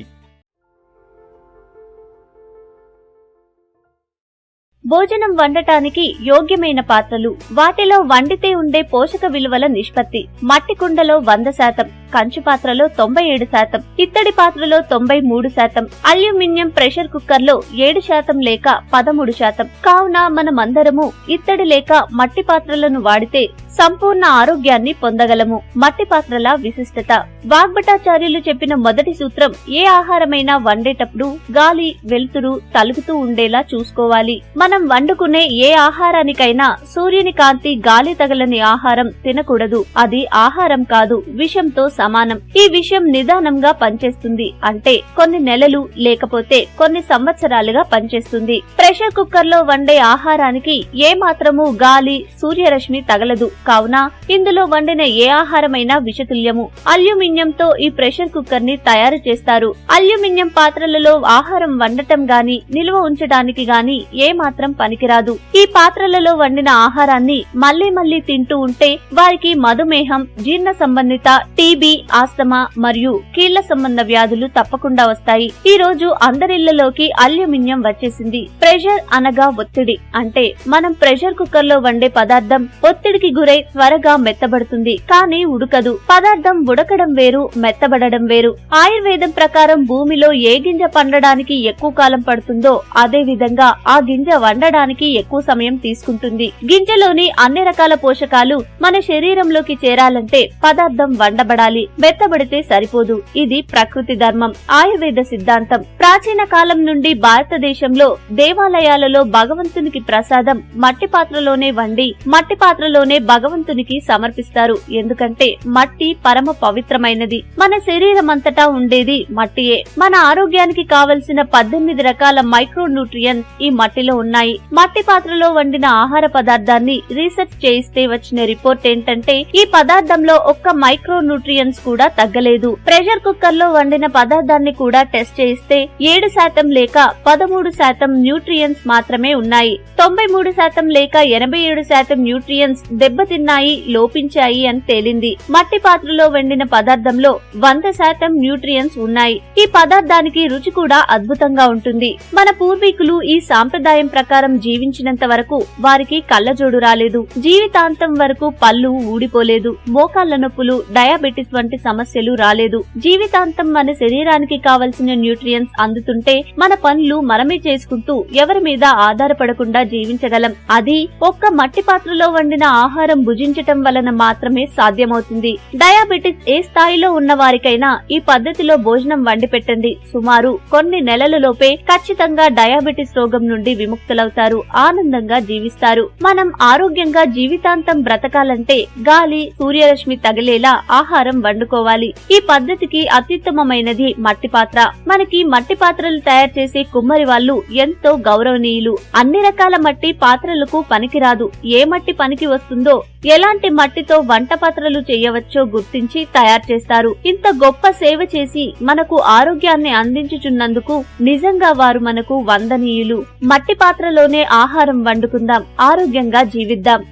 Speaker 2: భోజనం వండటానికి యోగ్యమైన పాత్రలు, వాటిలో వండితే ఉండే పోషక విలువల నిష్పత్తి. మట్టి కుండలో 100%, కంచు పాత్రలో 97%, ఇత్తడి పాత్రలో 93%, అల్యూమినియం ప్రెషర్ కుక్కర్ లో 7% లేక 13%. కావున మనమందరము ఇత్తడి లేక మట్టి పాత్రలను వాడితే సంపూర్ణ ఆరోగ్యాన్ని పొందగలము. మట్టి పాత్రల విశిష్టత. వాగ్భటాచార్యులు చెప్పిన మొదటి సూత్రం, ఏ ఆహారమైనా వండేటప్పుడు గాలి, వెలుతురు తలుగుతూ ఉండేలా చూసుకోవాలి. మనం వండుకునే ఏ ఆహారానికైనా సూర్యుని కాంతి, గాలి తగలని ఆహారం తినకూడదు. అది ఆహారం కాదు, విషంతో సమానం. ఈ విషం నిదానంగా పనిచేస్తుంది. అంటే కొన్ని నెలలు లేకపోతే కొన్ని సంవత్సరాలుగా పనిచేస్తుంది. ప్రెషర్ కుక్కర్ లో వండే ఆహారానికి ఏ మాత్రము గాలి, సూర్యరశ్మి తగలదు. కావున ఇందులో వండిన ఏ ఆహారమైనా విషతుల్యము. అల్యూమినియంతో ఈ ప్రెషర్ కుక్కర్ ని తయారు చేస్తారు. అల్యూమినియం పాత్రలలో ఆహారం వండటం గాని నిల్వ ఉంచడానికి గాని ఏ మాత్రం పనికిరాదు. ఈ పాత్రలలో వండిన ఆహారాన్ని మళ్లీ మళ్లీ తింటూ ఉంటే వారికి మధుమేహం, జీర్ణ సంబంధిత టీబీ, ఆస్తమా మరియు కీళ్ల సంబంధ వ్యాధులు తప్పకుండా వస్తాయి. ఈ రోజు అందరిళ్లలోకి అల్యూమినియం వచ్చేసింది. ప్రెషర్ అనగా ఒత్తిడి. అంటే మనం ప్రెషర్ కుక్కర్ లో వండే పదార్థం ఒత్తిడికి గురై త్వరగా మెత్తబడుతుంది, కానీ ఉడకదు. పదార్థం ఉడకడం వేరు, మెత్తబడడం వేరు. ఆయుర్వేదం ప్రకారం భూమిలో ఏ గింజ పండడానికి ఎక్కువ కాలం పడుతుందో అదే విధంగా ఆ గింజ వండడానికి ఎక్కువ సమయం తీసుకుంటుంది. గింజలోని అన్ని రకాల పోషకాలు మన శరీరంలోకి చేరాలంటే పదార్థం వండబడాలి, మెత్తబడితే సరిపోదు. ఇది ప్రకృతి ధర్మం, ఆయుర్వేద సిద్ధాంతం. ప్రాచీన కాలం నుండి భారతదేశంలో దేవాలయాలలో భగవంతునికి ప్రసాదం మట్టి పాత్రలోనే వండి మట్టి పాత్రలోనే భగవంతునికి సమర్పిస్తారు. ఎందుకంటే మట్టి పరమ పవిత్రమైనది. మన శరీరమంతటా ఉండేది మట్టియే. మన ఆరోగ్యానికి కావలసిన 18 రకాల మైక్రో న్యూట్రియన్స్ ఈ మట్టిలో ఉన్నాయి. మట్టి పాత్రలో వండిన ఆహార పదార్థాన్ని రీసెర్చ్ చేయిస్తే వచ్చిన రిపోర్ట్ ఏంటంటే ఈ పదార్థంలో ఒక్క మైక్రో న్యూట్రియన్స్ కూడా తగ్గలేదు. ప్రెషర్ కుక్కర్ లో వండిన పదార్థాన్ని కూడా టెస్ట్ చేయిస్తే 7% లేక 13% న్యూట్రియన్స్ మాత్రమే ఉన్నాయి. 93% లేక 87% న్యూట్రియన్స్ దెబ్బతిన్న దెబ్బతిన్నాయి, లోపించాయి అని తేలింది. మట్టి పాత్రలో వండిన పదార్థంలో 100% న్యూట్రియన్స్ ఉన్నాయి. ఈ పదార్థానికి రుచి కూడా అద్భుతంగా ఉంటుంది. మన పూర్వీకులు ఈ సాంప్రదాయం ప్రకారం జీవించినంత వరకు వారికి కళ్ళజోడు రాలేదు. జీవితాంతం వరకు పళ్ళు ఊడిపోలేదు. మోకాళ్ల నొప్పులు, డయాబెటిస్ వంటి సమస్యలు రాలేదు. జీవితాంతం మన శరీరానికి కావలసిన న్యూట్రియన్స్ అందుతుంటే మన పనులు మనమే చేసుకుంటూ ఎవరి మీద ఆధారపడకుండా జీవించగలం. అది ఒక్క మట్టి పాత్రలో వండిన ఆహారం భుజించటం వలన మాత్రమే సాధ్యమవుతుంది. డయాబెటిస్ ఏ స్థాయిలో ఉన్న వారికైనా ఈ పద్ధతిలో భోజనం వండి పెట్టండి. సుమారు కొన్ని నెలలలోపే ఖచ్చితంగా డయాబెటిస్ రోగం నుండి విముక్తులవుతారు, ఆనందంగా జీవిస్తారు. మనం ఆరోగ్యంగా జీవితాంతం బ్రతకాలంటే గాలి, సూర్యరశ్మి తగిలేలా ఆహారం వండుకోవాలి. ఈ పద్ధతికి అత్యుత్తమమైనది మట్టి పాత్ర. మనకి మట్టి పాత్రలు తయారు చేసే కుమ్మరి వాళ్ళు ఎంతో గౌరవనీయులు. అన్ని రకాల మట్టి పాత్రలకు పనికిరాదు. ఏ మట్టి పనికి వస్తుందో, ఎలాంటి మట్టితో వంట పాత్రలు చేయవచ్చో గుర్తించి తయారు చేస్తారు. ఇంత గొప్ప సేవ చేసి మనకు ఆరోగ్యాన్ని అందించుచున్నందుకు నిజంగా వారు మనకు వందనీయులు. మట్టి పాత్రలోనే ఆహారం వండుకుందాం, ఆరోగ్యంగా జీవిద్దాం.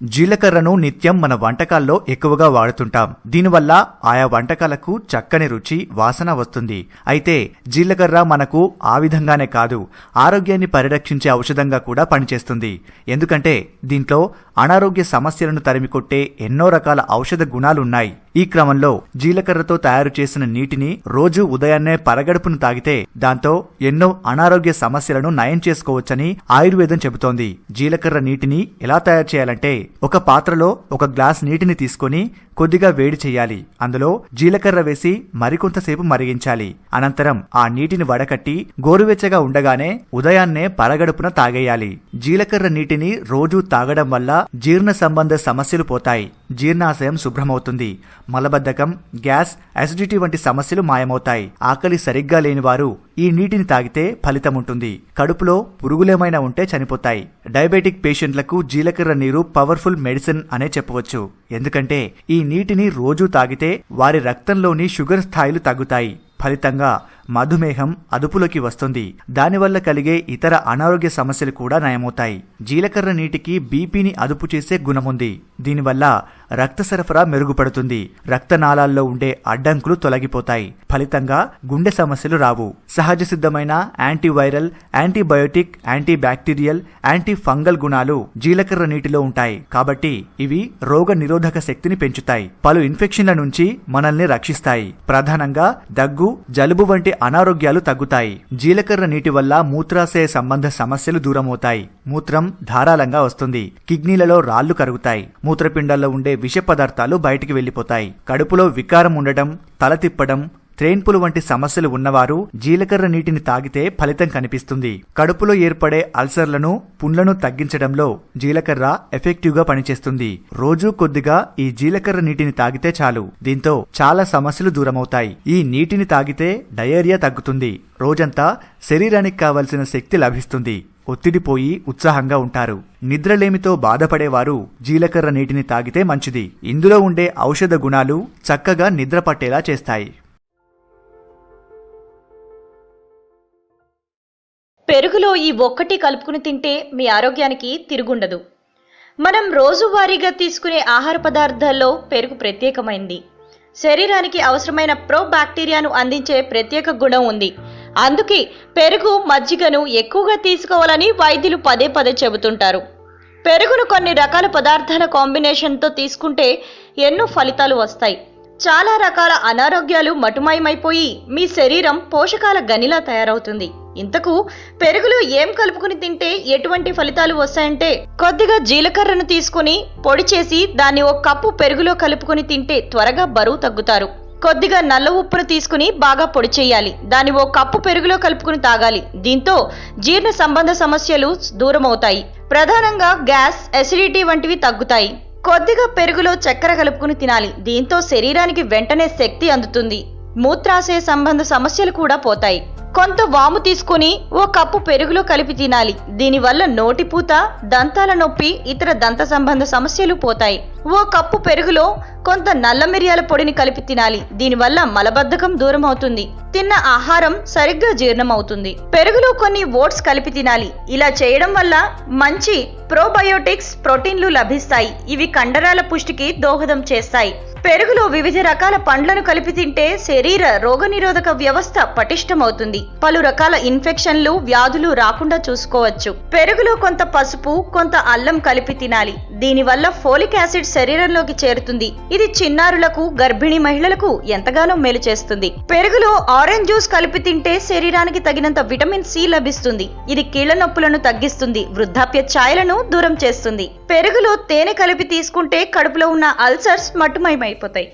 Speaker 1: జీలకర్రను నిత్యం మన వంటకాల్లో ఎక్కువగా వాడుతుంటాం. దీనివల్ల ఆయా వంటకాలకు చక్కని రుచి, వాసన వస్తుంది. అయితే జీలకర్ర మనకు ఆ విధంగానే కాదు, ఆరోగ్యాన్ని పరిరక్షించే ఔషధంగా కూడా పనిచేస్తుంది. ఎందుకంటే దీంట్లో అనారోగ్య సమస్యలను తరిమికొట్టే ఎన్నో రకాల ఔషధ గుణాలున్నాయి. ఈ క్రమంలో జీలకర్రతో తయారు చేసిన నీటిని రోజు ఉదయాన్నే పరగడుపును తాగితే దాంతో ఎన్నో అనారోగ్య సమస్యలను నయం చేసుకోవచ్చని ఆయుర్వేదం చెబుతోంది. జీలకర్ర నీటిని ఎలా తయారు చేయాలంటే, ఒక పాత్రలో ఒక గ్లాస్ నీటిని తీసుకొని కొద్దిగా వేడి చేయాలి. అందులో జీలకర్ర వేసి మరికొంతసేపు మరిగించాలి. అనంతరం ఆ నీటిని వడకట్టి గోరువెచ్చగా ఉండగానే ఉదయాన్నే పరగడుపున తాగేయాలి. జీలకర్ర నీటిని రోజూ తాగడం వల్ల జీర్ణ సంబంధ సమస్యలు పోతాయి, జీర్ణాశయం శుభ్రమవుతుంది, మలబద్ధకం, గ్యాస్, అసిడిటీ వంటి సమస్యలు మాయమవుతాయి. ఆకలి సరిగ్గా లేని వారు ఈ నీటిని తాగితే ఫలితముంటుంది. కడుపులో పురుగులేమైనా ఉంటే చనిపోతాయి. డయాబెటిక్ పేషెంట్లకు జీలకర్ర నీరు పవర్ఫుల్ మెడిసిన్ అనే చెప్పవచ్చు. ఎందుకంటే ఈ నీటిని రోజూ తాగితే వారి రక్తంలోని షుగర్ స్థాయిలు తగ్గుతాయి. ఫలితంగా మధుమేహం అదుపులోకి వస్తుంది. దానివల్ల కలిగే ఇతర అనారోగ్య సమస్యలు కూడా నయమవుతాయి. జీలకర్ర నీటికి బీపీని అదుపు చేసే గుణముంది. దీనివల్ల రక్త సరఫరా మెరుగుపడుతుంది. రక్తనాళాల్లో ఉండే అడ్డంకులు తొలగిపోతాయి. ఫలితంగా గుండె సమస్యలు రావు. సహజ సిద్ధమైన antiviral, antibiotic, antibacterial, anti fungal గుణాలు జీలకర్ర నీటిలో ఉంటాయి. కాబట్టి ఇవి రోగ నిరోధక శక్తిని పెంచుతాయి. పలు ఇన్ఫెక్షన్ల నుంచి మనల్ని రక్షిస్తాయి. ప్రధానంగా దగ్గు, జలుబు వంటి అనారోగ్యాలు తగ్గుతాయి. జీలకర్ర నీటి వల్ల మూత్రాశయ సంబంధ సమస్యలు దూరమవుతాయి. మూత్రం ధారాళంగా వస్తుంది. కిడ్నీలలో రాళ్లు కరుగుతాయి. మూత్రపిండాల్లో ఉండే విష పదార్థాలు బయటికి వెళ్లిపోతాయి. కడుపులో వికారం ఉండడం, తల తిప్పడం, త్రేన్పులు వంటి సమస్యలు ఉన్నవారు జీలకర్ర నీటిని తాగితే ఫలితం కనిపిస్తుంది. కడుపులో ఏర్పడే అల్సర్లను, పుండ్లను తగ్గించడంలో జీలకర్ర ఎఫెక్టివ్ గా పనిచేస్తుంది. రోజూ కొద్దిగా ఈ జీలకర్ర నీటిని తాగితే చాలు. దీంతో చాలా సమస్యలు దూరమవుతాయి. ఈ నీటిని తాగితే డయేరియా తగ్గుతుంది. రోజంతా శరీరానికి కావలసిన శక్తి లభిస్తుంది. ఒత్తిడి పోయి ఉత్సాహంగా ఉంటారు. నిద్రలేమితో బాధపడేవారు జీలకర్ర నీటిని తాగితే మంచిది. ఇందులో ఉండే ఔషధ గుణాలు చక్కగా నిద్ర పట్టేలా చేస్తాయి.
Speaker 3: పెరుగులో ఈ ఒక్కటి కలుపుకుని తింటే మీ ఆరోగ్యానికి తిరుగుండదు. మనం రోజువారీగా తీసుకునే ఆహార పదార్థాల్లో పెరుగు ప్రత్యేకమైంది. శరీరానికి అవసరమైన ప్రోబాక్టీరియాను అందించే ప్రత్యేక గుణం ఉంది. అందుకే పెరుగు, మజ్జిగను ఎక్కువగా తీసుకోవాలని వైద్యులు పదే పదే చెబుతుంటారు. పెరుగును కొన్ని రకాల పదార్థాల కాంబినేషన్తో తీసుకుంటే ఎన్నో ఫలితాలు వస్తాయి. చాలా రకాల అనారోగ్యాలు మటుమాయమైపోయి మీ శరీరం పోషకాల గనిలా తయారవుతుంది. ఇంతకు పెరుగులో ఏం కలుపుకుని తింటే ఎటువంటి ఫలితాలు వస్తాయంటే, కొద్దిగా జీలకర్రను తీసుకుని పొడి చేసి దాన్ని ఒక కప్పు పెరుగులో కలుపుకుని తింటే త్వరగా బరువు తగ్గుతారు. కొద్దిగా నల్ల ఉప్పును తీసుకుని బాగా పొడి చేయాలి. దాన్ని ఒక కప్పు పెరుగులో కలుపుకుని తాగాలి. దీంతో జీర్ణ సంబంధ సమస్యలు దూరమవుతాయి. ప్రధానంగా గ్యాస్, అసిడిటీ వంటివి తగ్గుతాయి. కొద్దిగా పెరుగులో చక్కెర కలుపుకుని తినాలి. దీంతో శరీరానికి వెంటనే శక్తి అందుతుంది. మూత్రాశయ సంబంధ సమస్యలు కూడా పోతాయి. కొంత వాము తీసుకుని ఓ కప్పు పెరుగులో కలిపి తినాలి. దీనివల్ల నోటిపూత, దంతాల నొప్పి, ఇతర దంత సంబంధ సమస్యలు పోతాయి. ఓ కప్పు పెరుగులో కొంత నల్ల మిరియాల పొడిని కలిపి తినాలి. దీనివల్ల మలబద్ధకం దూరం అవుతుంది. తిన్న ఆహారం సరిగ్గా జీర్ణమవుతుంది. పెరుగులో కొన్ని ఓట్స్ కలిపి తినాలి. ఇలా చేయడం వల్ల మంచి ప్రోబయోటిక్స్, ప్రోటీన్లు లభిస్తాయి. ఇవి కండరాల పుష్టికి దోహదం చేస్తాయి. పెరుగులో వివిధ రకాల పండ్లను కలిపి తింటే శరీర రోగనిరోధక వ్యవస్థ పటిష్టమవుతుంది. పలు రకాల ఇన్ఫెక్షన్లు, వ్యాధులు రాకుండా చూసుకోవచ్చు. పెరుగులో కొంత పసుపు, కొంత అల్లం కలిపి తినాలి. దీనివల్ల ఫోలిక్ యాసిడ్ శరీరంలోకి చేరుతుంది. ఇది చిన్నారులకు, గర్భిణీ మహిళలకు ఎంతగానో మేలు చేస్తుంది. పెరుగులో ఆరెంజ్ జ్యూస్ కలిపి తింటే శరీరానికి తగినంత విటమిన్ సి లభిస్తుంది. ఇది కీళ్ల నొప్పులను తగ్గిస్తుంది. వృద్ధాప్య ఛాయలను దూరం చేస్తుంది. పెరుగులో తేనె కలిపి తీసుకుంటే కడుపులో ఉన్న అల్సర్స్ మట్టుమయమైపోతాయి.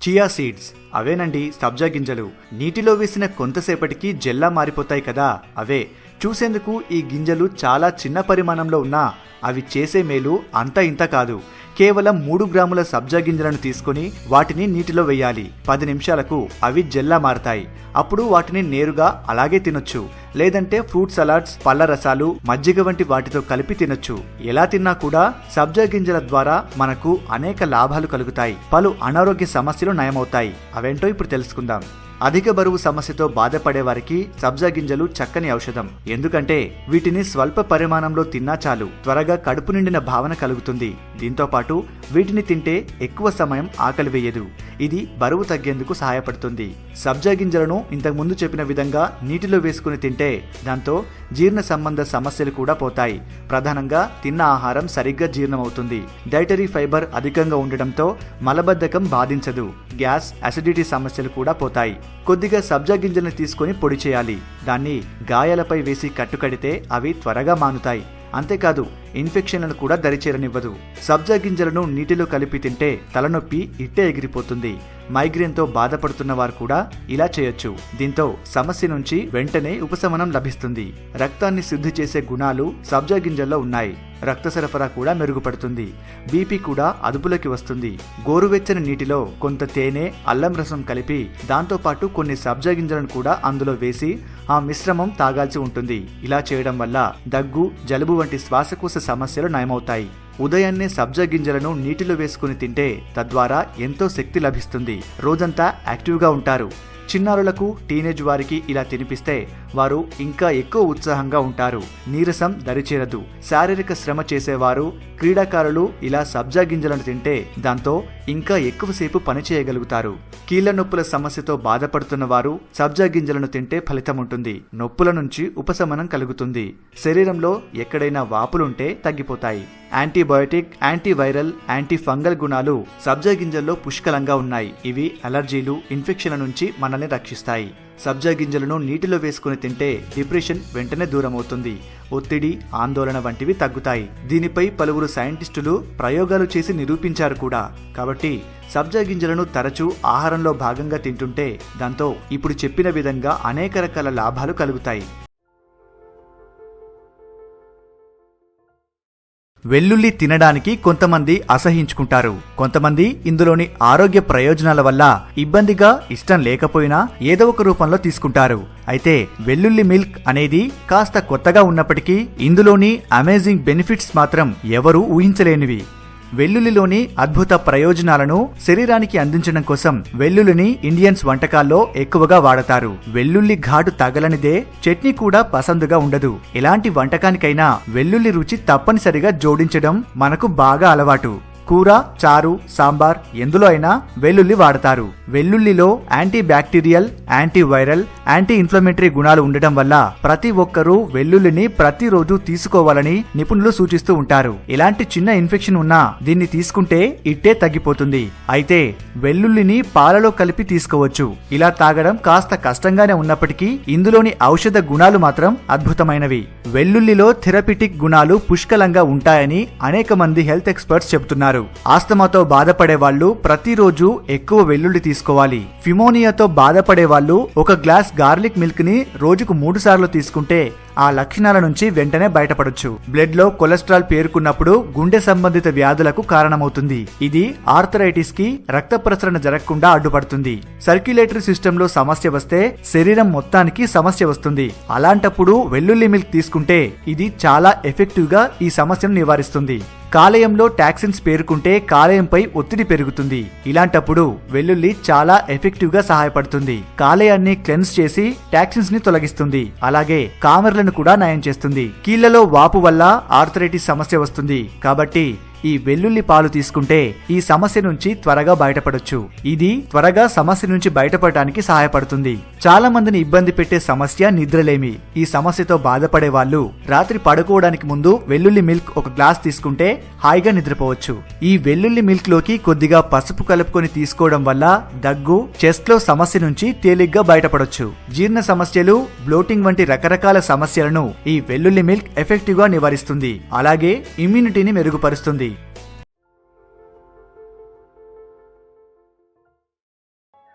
Speaker 1: చియా సీడ్స్, అవేనండి సబ్జా గింజలు. నీటిలో వేసిన కొంతసేపటికి జెల్లా మారిపోతాయి కదా, అవే. చూసేందుకు ఈ గింజలు చాలా చిన్న పరిమాణంలో ఉన్నా అవి చేసే మేలు అంత ఇంత కాదు. కేవలం 3 గ్రాముల సబ్జా గింజలను తీసుకుని వాటిని నీటిలో వేయాలి. 10 నిమిషాలకు అవి జెల్లా మారతాయి. అప్పుడు వాటిని నేరుగా అలాగే తినొచ్చు. లేదంటే ఫ్రూట్ సలాడ్స్, పళ్ళ రసాలు, మజ్జిగ వంటి వాటితో కలిపి తినొచ్చు. ఎలా తిన్నా కూడా సబ్జా గింజల ద్వారా మనకు అనేక లాభాలు కలుగుతాయి. పలు అనారోగ్య సమస్యలు నయమవుతాయి. అవేంటో ఇప్పుడు తెలుసుకుందాం. అధిక బరువు సమస్యతో బాధపడే వారికి సబ్జా గింజలు చక్కని ఔషధం. ఎందుకంటే వీటిని స్వల్ప పరిమాణంలో తిన్నా చాలు, త్వరగా కడుపు నిండిన భావన కలుగుతుంది. దీంతో పాటు వీటిని తింటే ఎక్కువ సమయం ఆకలి వేయదు. ఇది బరువు తగ్గేందుకు సహాయపడుతుంది. సబ్జా గింజలను ఇంతకు ముందు చెప్పిన విధంగా నీటిలో వేసుకుని తింటే దాంతో జీర్ణ సంబంధ సమస్యలు కూడా పోతాయి. ప్రధానంగా తిన్న ఆహారం సరిగ్గా జీర్ణమవుతుంది. డైటరీ ఫైబర్ అధికంగా ఉండడంతో మలబద్ధకం బాధించదు. గ్యాస్, అసిడిటీ సమస్యలు కూడా పోతాయి. కొద్దిగా సబ్జా గింజలను తీసుకొని పొడి చేయాలి. దాన్ని గాయాలపై వేసి కట్టుకడితే అవి త్వరగా మానుతాయి. అంతేకాదు ఇన్ఫెక్షన్లను కూడా దరిచేరనివ్వదు. సబ్జా గింజలను నీటిలో కలిపి తింటే తలనొప్పి ఇట్టే ఎగిరిపోతుంది. మైగ్రేన్తో బాధపడుతున్న వారు కూడా ఇలా చేయొచ్చు. దీంతో సమస్య నుంచి వెంటనే ఉపశమనం లభిస్తుంది. రక్తాన్ని శుద్ధి చేసే గుణాలు సబ్జా గింజల్లో ఉన్నాయి. రక్త సరఫరా కూడా మెరుగుపడుతుంది. బీపీ కూడా అదుపులోకి వస్తుంది. గోరువెచ్చని నీటిలో కొంత తేనె, అల్లం రసం కలిపి దాంతోపాటు కొన్ని సబ్జా గింజలను కూడా అందులో వేసి ఆ మిశ్రమం తాగాల్సి ఉంటుంది. ఇలా చేయడం వల్ల దగ్గు, జలుబు వంటి శ్వాసకోశ సమస్యలు నయమవుతాయి. ఉదయాన్నే సబ్జా గింజలను నీటిలో వేసుకుని తింటే తద్వారా ఎంతో శక్తి లభిస్తుంది. రోజంతా యాక్టివ్గా ఉంటారు. చిన్నారులకు, టీనేజ్ వారికి ఇలా తినిపిస్తే వారు ఇంకా ఎక్కువ ఉత్సాహంగా ఉంటారు. నీరసం దరిచేరదు. శారీరక శ్రమ చేసేవారు, క్రీడాకారులు ఇలా సబ్జా గింజలను తింటే దాంతో ఇంకా ఎక్కువసేపు పనిచేయగలుగుతారు. కీళ్ల నొప్పుల సమస్యతో బాధపడుతున్న వారు సబ్జా గింజలను తింటే ఫలితం ఉంటుంది. నొప్పుల నుంచి ఉపశమనం కలుగుతుంది. శరీరంలో ఎక్కడైనా వాపులుంటే తగ్గిపోతాయి. యాంటీబయోటిక్, యాంటీవైరల్, యాంటీ ఫంగల్ గుణాలు సబ్జా గింజల్లో పుష్కలంగా ఉన్నాయి. ఇవి అలర్జీలు, ఇన్ఫెక్షన్ల నుంచి మనల్ని రక్షిస్తాయి. సబ్జా గింజలను నీటిలో వేసుకుని తింటే డిప్రెషన్ వెంటనే దూరమవుతుంది. ఒత్తిడి, ఆందోళన వంటివి తగ్గుతాయి. దీనిపై పలువురు సైంటిస్టులు ప్రయోగాలు చేసి నిరూపించారు కూడా. కాబట్టి సబ్జా గింజలను తరచూ ఆహారంలో భాగంగా తింటుంటే దాంతో ఇప్పుడు చెప్పిన విధంగా అనేక రకాల లాభాలు కలుగుతాయి. వెల్లుల్లి తినడానికి కొంతమంది అసహించుకుంటారు. కొంతమంది ఇందులోని ఆరోగ్య ప్రయోజనాల వల్ల ఇబ్బందిగా, ఇష్టం లేకపోయినా ఏదో ఒక రూపంలో తీసుకుంటారు. అయితే వెల్లుల్లి మిల్క్ అనేది కాస్త కొత్తగా ఉన్నప్పటికీ ఇందులోని అమేజింగ్ బెనిఫిట్స్ మాత్రం ఎవరూ ఊహించలేనివి. వెల్లుల్లిలోని అద్భుత ప్రయోజనాలను శరీరానికి అందించడం కోసం వెల్లుల్లిని ఇండియన్స్ వంటకాల్లో ఎక్కువగా వాడతారు. వెల్లుల్లి ఘాటు తగలనిదే చట్నీ కూడా పసందుగా ఉండదు. ఎలాంటి వంటకానికైనా వెల్లుల్లి రుచి తప్పనిసరిగా జోడించడం మనకు బాగా అలవాటు. కూర, చారు, సాంబార్ ఎందులో అయినా వెల్లుల్లి వాడతారు. వెల్లుల్లిలో anti bacterial, anti viral, anti inflammatory గుణాలు ఉండటం వల్ల ప్రతి ఒక్కరూ వెల్లుల్లిని ప్రతిరోజు తీసుకోవాలని నిపుణులు సూచిస్తూ ఉంటారు. ఎలాంటి చిన్న ఇన్ఫెక్షన్ ఉన్నా దీన్ని తీసుకుంటే ఇట్టే తగ్గిపోతుంది. అయితే వెల్లుల్లిని పాలలో కలిపి తీసుకోవచ్చు. ఇలా తాగడం కాస్త కష్టంగానే ఉన్నప్పటికీ ఇందులోని ఔషధ గుణాలు మాత్రం అద్భుతమైనవి. వెల్లుల్లిలో థెరపిటిక్ గుణాలు పుష్కలంగా ఉంటాయని అనేక మంది హెల్త్ ఎక్స్పర్ట్స్ చెబుతున్నారు. ఆస్తమాతో బాధపడే వాళ్ళు ప్రతిరోజు ఎక్కువ వెల్లుల్లి తీసుకోవాలి. ఫిమోనియాతో బాధపడే వాళ్ళు 1 గ్లాస్ గార్లిక్ మిల్క్ ని రోజుకు 3 సార్లు తీసుకుంటే ఆ లక్షణాల నుంచి వెంటనే బయటపడొచ్చు. బ్లడ్ లో కొలెస్ట్రాల్ పేరుకున్నప్పుడు గుండె సంబంధిత వ్యాధులకు కారణమవుతుంది. ఇది ఆర్థరైటిస్ కి రక్త ప్రసరణ జరగకుండా అడ్డుపడుతుంది. సర్క్యులేటరీ సిస్టమ్ లో సమస్య వస్తే శరీరం మొత్తానికి సమస్య వస్తుంది. అలాంటప్పుడు వెల్లుల్లి మిల్క్ తీసుకుంటే ఇది చాలా ఎఫెక్టివ్ గా ఈ సమస్యను నివారిస్తుంది. కాలేయంలో టాక్సిన్స్ పేరుకుంటే కాలేయంపై ఒత్తిడి పెరుగుతుంది. ఇలాంటప్పుడు వెల్లుల్లి చాలా ఎఫెక్టివ్ గా సహాయపడుతుంది. కాలేయాన్ని క్లెన్స్ చేసి టాక్సిన్స్ ని తొలగిస్తుంది. అలాగే కామెర్లను కూడా నయం చేస్తుంది. కీళ్లలో వాపు వల్ల ఆర్థరైటిస్ సమస్య వస్తుంది. కాబట్టి ఈ వెల్లుల్లి పాలు తీసుకుంటే ఈ సమస్య నుంచి త్వరగా బయటపడొచ్చు. ఇది త్వరగా సమస్య నుంచి బయటపడటానికి సహాయపడుతుంది. చాలా మందిని ఇబ్బంది పెట్టే సమస్య నిద్రలేమి. ఈ సమస్యతో బాధపడే వాళ్ళు రాత్రి పడుకోవడానికి ముందు వెల్లుల్లి మిల్క్ ఒక గ్లాస్ తీసుకుంటే హాయిగా నిద్రపోవచ్చు. ఈ వెల్లుల్లి మిల్క్ లోకి కొద్దిగా పసుపు కలుపుకొని తీసుకోవడం వల్ల దగ్గు, చెస్ట్ లో సమస్య నుంచి తేలిగ్గా బయటపడొచ్చు. జీర్ణ సమస్యలు, బ్లోటింగ్ వంటి రకరకాల సమస్యలను ఈ వెల్లుల్లి మిల్క్ ఎఫెక్టివ్ గా నివారిస్తుంది. అలాగే ఇమ్యూనిటీని మెరుగుపరుస్తుంది.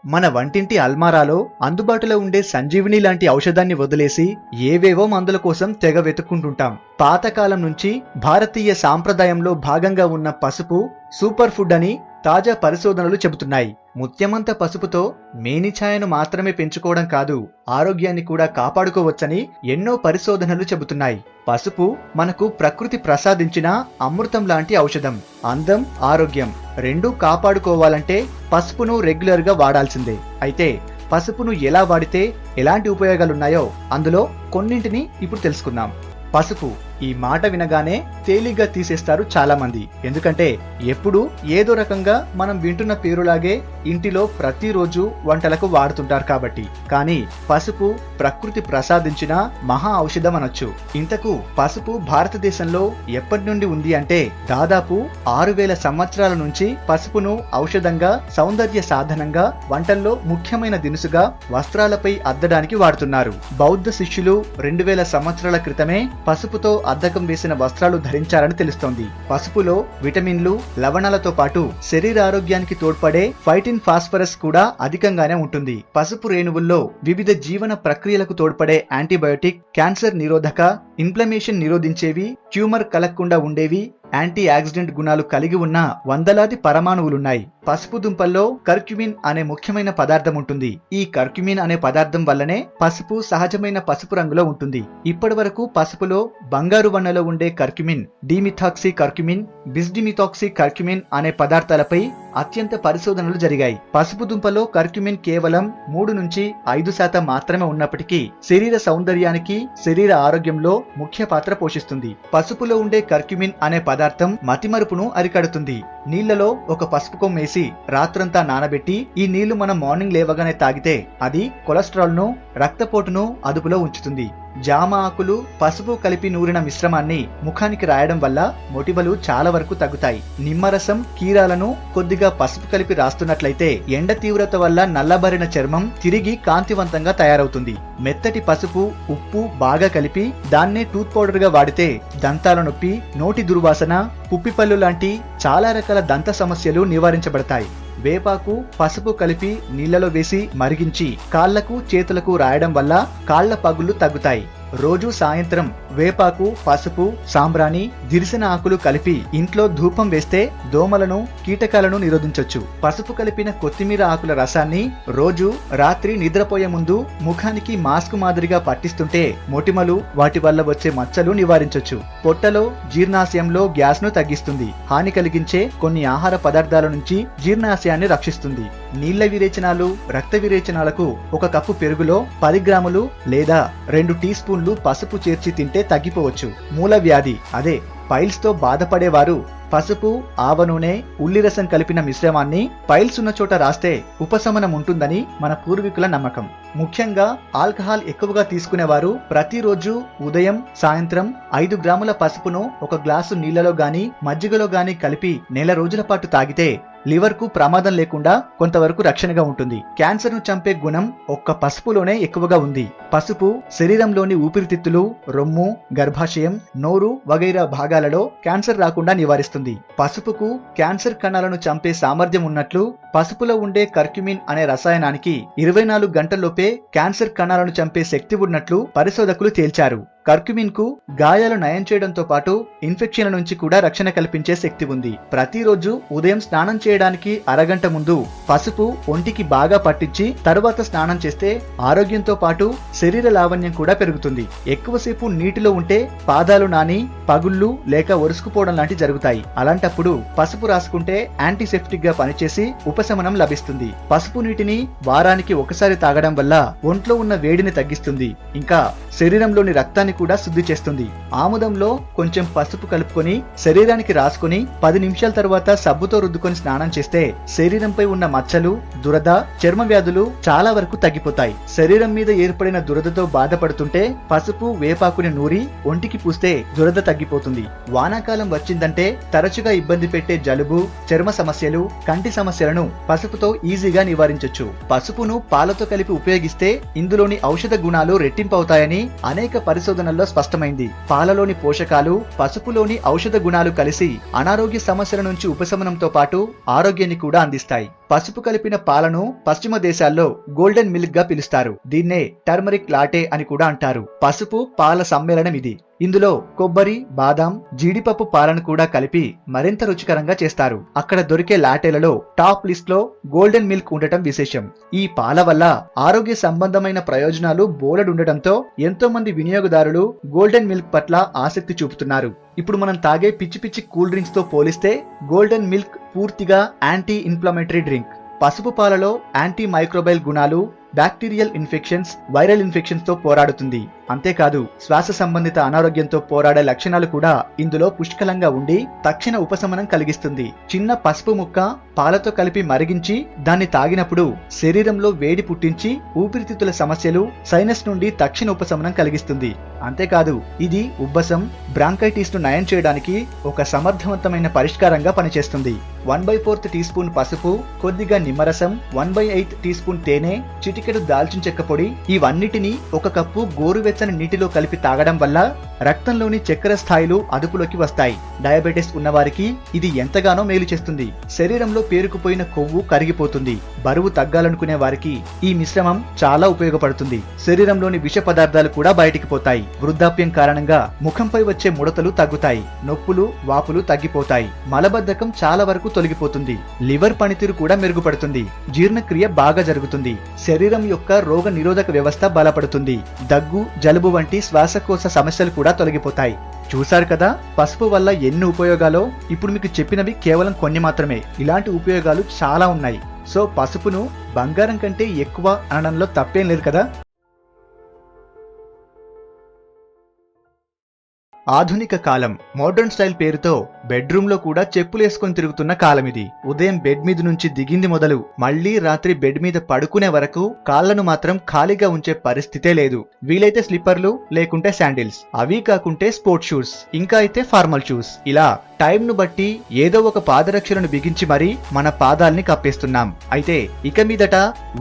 Speaker 1: మన వంటింటి అల్మారాలో అందుబాటులో ఉండే సంజీవిని లాంటి ఔషధాన్ని వదిలేసి ఏవేవో మందుల కోసం తెగ వెతుక్కుంటుంటాం. పాతకాలం నుంచి భారతీయ సాంప్రదాయంలో భాగంగా ఉన్న పసుపు సూపర్ ఫుడ్ అని తాజా పరిశోధనలు చెబుతున్నాయి. ముత్యమంత పసుపుతో మేనిఛాయను మాత్రమే పెంచుకోవడం కాదు, ఆరోగ్యాన్ని కూడా కాపాడుకోవచ్చని ఎన్నో పరిశోధనలు చెబుతున్నాయి. పసుపు మనకు ప్రకృతి ప్రసాదించిన అమృతం లాంటి ఔషధం. అందం, ఆరోగ్యం రెండూ కాపాడుకోవాలంటే పసుపును రెగ్యులర్ గా వాడాల్సిందే. అయితే పసుపును ఎలా వాడితే ఎలాంటి ఉపయోగాలున్నాయో అందులో కొన్నింటిని ఇప్పుడు తెలుసుకుందాం. పసుపు ఈ మాట వినగానే తేలిగ్గా తీసేస్తారు చాలా మంది. ఎందుకంటే ఎప్పుడు ఏదో రకంగా మనం వింటున్న పేరులాగే ఇంటిలో ప్రతిరోజు వంటలకు వాడుతుంటారు కాబట్టి. కానీ పసుపు ప్రకృతి ప్రసాదించిన మహా ఔషధం అనొచ్చు. ఇంతకు పసుపు భారతదేశంలో ఎప్పటి నుండి ఉంది అంటే దాదాపు 6000 సంవత్సరాల నుంచి పసుపును ఔషధంగా, సౌందర్య సాధనంగా, వంటల్లో ముఖ్యమైన దినుసుగా, వస్త్రాలపై అద్దడానికి వాడుతున్నారు. బౌద్ధ శిష్యులు 2000 సంవత్సరాల క్రితమే పసుపుతో అద్దకం వేసిన వస్త్రాలు ధరించారని తెలుస్తోంది. పసుపులో విటమిన్లు, లవణాలతో పాటు శరీర ఆరోగ్యానికి తోడ్పడే ఫైటిన్ ఫాస్ఫరస్ కూడా అధికంగానే ఉంటుంది. పసుపు రేణువుల్లో వివిధ జీవన ప్రక్రియలకు తోడ్పడే యాంటీబయోటిక్, క్యాన్సర్ నిరోధక, ఇన్ఫ్లమేషన్ నిరోధించేవి, ట్యూమర్ కలగకుండా ఉండేవి, యాంటీ ఆక్సిడెంట్ గుణాలు కలిగి ఉన్న వందలాది పరమాణువులున్నాయి. పసుపు దుంపల్లో కర్క్యుమిన్ అనే ముఖ్యమైన పదార్థం ఉంటుంది. ఈ కర్క్యుమిన్ అనే పదార్థం వల్లనే పసుపు సహజమైన పసుపు రంగులో ఉంటుంది. ఇప్పటి వరకు పసుపులో బంగారు వన్నెలో ఉండే కర్క్యుమిన్, డిమిథాక్సీ కర్క్యుమిన్, బిస్డిమిథాక్సీ కర్క్యుమిన్ అనే పదార్థాలపై అత్యంత పరిశోధనలు జరిగాయి. పసుపు దుంపలో కర్క్యుమిన్ కేవలం 3 నుంచి 5% మాత్రమే ఉన్నప్పటికీ శరీర సౌందర్యానికి, శరీర ఆరోగ్యంలో ముఖ్య పాత్ర పోషిస్తుంది. పసుపులో ఉండే కర్క్యుమిన్ అనే పదార్థం మతిమరుపును అరికడుతుంది. నీళ్లలో ఒక పసుపు కొమ్మేసి రాత్రంతా నానబెట్టి ఈ నీళ్లు మనం మార్నింగ్ లేవగానే తాగితే అది కొలెస్ట్రాల్ ను, రక్తపోటును అదుపులో ఉంచుతుంది. జామ ఆకులు, పసుపు కలిపి నూరిన మిశ్రమాన్ని ముఖానికి రాయడం వల్ల మొటిమలు చాలా వరకు తగ్గుతాయి. నిమ్మరసం, కీరాలను కొద్దిగా పసుపు కలిపి రాస్తున్నట్లయితే ఎండ తీవ్రత వల్ల నల్లబరిన చర్మం తిరిగి కాంతివంతంగా తయారవుతుంది. మెత్తటి పసుపు, ఉప్పు బాగా కలిపి దాన్నే టూత్ పౌడర్ గా వాడితే దంతాల నొప్పి, నోటి దుర్వాసన, పుప్పిపళ్ళు లాంటి చాలా రకాల దంత సమస్యలు నివారించబడతాయి. వేపాకు, పసుపు కలిపి నీళ్లలో వేసి మరిగించి కాళ్లకు, చేతులకు రాయడం వల్ల కాళ్ల పగుళ్లు తగ్గుతాయి. రోజు సాయంత్రం వేపాకు, పసుపు, సాంబ్రాణి, దిరిసిన ఆకులు కలిపి ఇంట్లో ధూపం వేస్తే దోమలను, కీటకాలను నిరోధించొచ్చు. పసుపు కలిపిన కొత్తిమీర ఆకుల రసాన్ని రోజు రాత్రి నిద్రపోయే ముందు ముఖానికి మాస్క్ మాదిరిగా పట్టిస్తుంటే మొటిమలు, వాటి వల్ల వచ్చే మచ్చలు నివారించొచ్చు. పొట్టలో, జీర్ణాశయంలో గ్యాస్ ను తగ్గిస్తుంది. హాని కలిగించే కొన్ని ఆహార పదార్థాల నుంచి జీర్ణాశయాన్ని రక్షిస్తుంది. నీళ్ల విరేచనాలు, రక్త విరేచనాలకు 1 కప్పు పెరుగులో 10 గ్రాములు లేదా 2 టీ స్పూన్లు పసుపు చేర్చి తింటే తగ్గిపోవచ్చు. మూల వ్యాధి అదే పైల్స్ తో బాధపడేవారు పసుపు, ఆవ నూనె, ఉల్లి రసం కలిపిన మిశ్రమాన్ని పైల్స్ ఉన్న చోట రాస్తే ఉపశమనం ఉంటుందని మన పూర్వీకుల నమ్మకం. ముఖ్యంగా ఆల్కహాల్ ఎక్కువగా తీసుకునేవారు ప్రతిరోజు ఉదయం, సాయంత్రం 5 గ్రాముల పసుపును 1 గ్లాసు నీళ్లలో గాని, మజ్జిగలో గాని కలిపి నెల రోజుల పాటు తాగితే లివర్ కు ప్రమాదం లేకుండా కొంతవరకు రక్షణగా ఉంటుంది. క్యాన్సర్ ను చంపే గుణం ఒక్క పసుపులోనే ఎక్కువగా ఉంది. పసుపు శరీరంలోని ఊపిరితిత్తులు, రొమ్ము, గర్భాశయం, నోరు వగైరా భాగాలలో క్యాన్సర్ రాకుండా నివారిస్తుంది. పసుపుకు క్యాన్సర్ కణాలను చంపే సామర్థ్యం ఉన్నట్లు పసుపులో ఉండే కర్క్యుమిన్ అనే రసాయనానికి 24 గంటల్లోపే పంపే క్యాన్సర్ కణాలను చంపే శక్తి ఉన్నట్లు పరిశోధకులు తేల్చారు. కర్క్యుమిన్ కు గాయాలు నయం చేయడంతో పాటు ఇన్ఫెక్షన్ల నుంచి కూడా రక్షణ కల్పించే శక్తి ఉంది. ప్రతిరోజు ఉదయం స్నానం చేయడానికి అరగంట ముందు పసుపు ఒంటికి బాగా పట్టించి తరువాత స్నానం చేస్తే ఆరోగ్యంతో పాటు శరీర లావణ్యం కూడా పెరుగుతుంది. ఎక్కువసేపు నీటిలో ఉంటే పాదాలు నాని పగుళ్ళు లేక ఒరుసుకుపోవడం లాంటి జరుగుతాయి. అలాంటప్పుడు పసుపు రాసుకుంటే యాంటీసెప్టిక్ గా పనిచేసి ఉపశమనం లభిస్తుంది. పసుపు నీటిని వారానికి ఒకసారి తాగడం వల్ల ఒంట్లో ఉన్న వేడిని తగ్గిస్తుంది. ఇంకా శరీరంలోని రక్తాన్ని కూడా శుద్ధి చేస్తుంది. ఆముదంలో కొంచెం పసుపు కలుపుకొని శరీరానికి రాసుకొని 10 నిమిషాల తర్వాత సబ్బుతో రుద్దుకొని స్నానం చేస్తే శరీరంపై ఉన్న మచ్చలు, దురద, చర్మ వ్యాధులు చాలా వరకు తగ్గిపోతాయి. శరీరం మీద ఏర్పడిన దురదతో బాధపడుతుంటే పసుపు వేపాకుని నూరి ఒంటికి పూస్తే దురద తగ్గిపోతుంది. వానాకాలం వచ్చిందంటే తరచుగా ఇబ్బంది పెట్టే జలుబు, చర్మ సమస్యలు, కంటి సమస్యలను పసుపుతో ఈజీగా నివారించొచ్చు. పసుపును పాలతో కలిపి ఉపయోగిస్తే ఇందులోని ఔషధ గుణాలు రెట్టింపవుతాయని అనేక పరిశోధనల్లో స్పష్టమైంది. పాలలోని పోషకాలు, పసుపులోని ఔషధ గుణాలు కలిసి అనారోగ్య సమస్యల నుంచి ఉపశమనంతో పాటు ఆరోగ్యాన్ని కూడా అందిస్తాయి. పసుపు కలిపిన పాలను పశ్చిమ దేశాల్లో గోల్డెన్ మిల్క్ గా పిలుస్తారు. దీన్నే టర్మరిక్ లాటే అని కూడా అంటారు. పసుపు పాల సమ్మేళనం ఇది. ఇందులో కొబ్బరి, బాదాం, జీడిపప్పు పాలను కూడా కలిపి మరింత రుచికరంగా చేస్తారు. అక్కడ దొరికే లాటేలలో టాప్ లిస్ట్ లో గోల్డెన్ మిల్క్ ఉండటం విశేషం. ఈ పాల వల్ల ఆరోగ్య సంబంధమైన ప్రయోజనాలు బోలెడుండటంతో ఎంతో మంది వినియోగదారులు గోల్డెన్ మిల్క్ పట్ల ఆసక్తి చూపుతున్నారు. ఇప్పుడు మనం తాగే పిచ్చి పిచ్చి కూల్ డ్రింక్స్ తో పోలిస్తే గోల్డెన్ మిల్క్ పూర్తిగా యాంటీ ఇన్ఫ్లమేటరీ డ్రింక్. పసుపు పాలలో యాంటీ మైక్రోబైల్ గుణాలు, బ్యాక్టీరియల్ ఇన్ఫెక్షన్స్, వైరల్ ఇన్ఫెక్షన్స్ తో పోరాడుతుంది. అంతేకాదు శ్వాస సంబంధిత అనారోగ్యంతో పోరాడే లక్షణాలు కూడా ఇందులో పుష్కలంగా ఉండి తక్షణ ఉపశమనం కలిగిస్తుంది. చిన్న పసుపు ముక్క పాలతో కలిపి మరిగించి దాన్ని తాగినప్పుడు శరీరంలో వేడి పుట్టించి ఊపిరితిత్తుల సమస్యలు, సైనస్ నుండి తక్షణ ఉపశమనం కలిగిస్తుంది. అంతేకాదు ఇది ఉబ్బసం, బ్రాంకైటిస్ ను నయం చేయడానికి ఒక సమర్థవంతమైన పరిష్కారంగా పనిచేస్తుంది. 1/4 టీ స్పూన్ పసుపు, కొద్దిగా నిమ్మరసం, 1/8 టీ స్పూన్ తేనె, చిటికెడు దాల్చిన చెక్క పొడి, ఇవన్నిటిని 1 కప్పు గోరువెచ్చని నీటిలో కలిపి తాగడం వల్ల రక్తంలోని చక్కెర స్థాయిలు అదుపులోకి వస్తాయి. డయాబెటిస్ ఉన్నవారికి ఇది ఎంతగానో మేలు చేస్తుంది. శరీరంలో పేరుకుపోయిన కొవ్వు కరిగిపోతుంది. బరువు తగ్గాలనుకునే వారికి ఈ మిశ్రమం చాలా ఉపయోగపడుతుంది. శరీరంలోని విష పదార్థాలు కూడా బయటికి పోతాయి. వృద్ధాప్యం కారణంగా ముఖంపై వచ్చే ముడతలు తగ్గుతాయి. నొప్పులు, వాపులు తగ్గిపోతాయి. మలబద్ధకం చాలా వరకు తొలగిపోతుంది. లివర్ పనితీరు కూడా మెరుగుపడుతుంది. జీర్ణక్రియ బాగా జరుగుతుంది. శరీరం యొక్క రోగ నిరోధక వ్యవస్థ బలపడుతుంది. దగ్గు, జలుబు వంటి శ్వాసకోశ సమస్యలు కూడా తొలగిపోతాయి. చూశారు కదా పసుపు వల్ల ఎన్ని ఉపయోగాలో. ఇప్పుడు మీకు చెప్పినవి కేవలం కొన్ని మాత్రమే. ఇలాంటి ఉపయోగాలు చాలా ఉన్నాయి. సో పసుపును బంగారం కంటే ఎక్కువ అనడంలో తప్పేం లేదు కదా. ఆధునిక కాలం, మోడర్న్ స్టైల్ పేరుతో బెడ్రూమ్ లో కూడా చెప్పులేసుకొని తిరుగుతున్న కాలం ఇది. ఉదయం బెడ్ మీద నుంచి దిగింది మొదలు మళ్లీ రాత్రి బెడ్ మీద పడుకునే వరకు కాళ్లను మాత్రం ఖాళీగా ఉంచే పరిస్థితే లేదు. వీలైతే స్లిప్పర్లు, లేకుంటే శాండిల్స్, అవి కాకుంటే స్పోర్ట్స్ షూస్, ఇంకా అయితే ఫార్మల్ షూస్. ఇలా టైం ను బట్టి ఏదో ఒక పాదరక్షలను బిగించి మరీ మన పాదాల్ని కప్పేస్తున్నాం. అయితే ఇక మీదట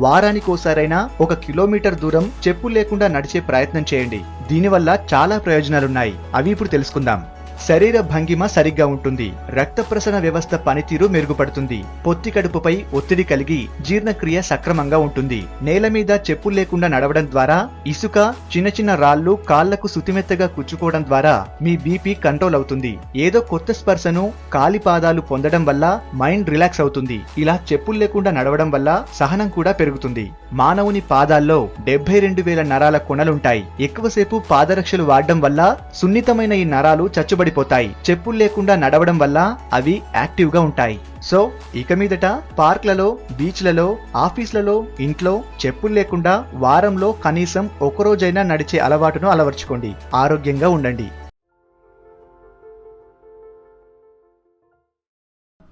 Speaker 1: వారానికోసారైనా 1 కిలోమీటర్ దూరం చెప్పులు లేకుండా నడిచే ప్రయత్నం చేయండి. దీనివల్ల చాలా ప్రయోజనాలున్నాయి. అవి ఇప్పుడు తెలుసుకుందాం. శరీర భంగిమ సరిగ్గా ఉంటుంది. రక్త ప్రసరణ వ్యవస్థ పనితీరు మెరుగుపడుతుంది. పొత్తి కడుపుపై ఒత్తిడి కలిగి జీర్ణక్రియ సక్రమంగా ఉంటుంది. నేల మీద చెప్పులు లేకుండా నడవడం ద్వారా ఇసుక, చిన్న చిన్న రాళ్లు కాళ్లకు సుతిమెత్తగా కుచ్చుకోవడం ద్వారా మీ బీపీ కంట్రోల్ అవుతుంది. ఏదో కొత్త స్పర్శను కాలి పాదాలు పొందడం వల్ల మైండ్ రిలాక్స్ అవుతుంది. ఇలా చెప్పులు లేకుండా నడవడం వల్ల సహనం కూడా పెరుగుతుంది. మానవుని పాదాల్లో 72,000 నరాల కొనలుంటాయి. ఎక్కువసేపు పాదరక్షలు వాడడం వల్ల సున్నితమైన ఈ నరాలు చచ్చుబడిపోతాయి. చెప్పులు లేకుండా నడవడం వల్ల అవి యాక్టివ్ గా ఉంటాయి. సో ఇక మీదట పార్క్లలో, బీచ్లలో, ఆఫీసులలో, ఇంట్లో చెప్పులు లేకుండా వారంలో కనీసం 1 రోజైనా నడిచే అలవాటును అలవర్చుకోండి. ఆరోగ్యంగా ఉండండి.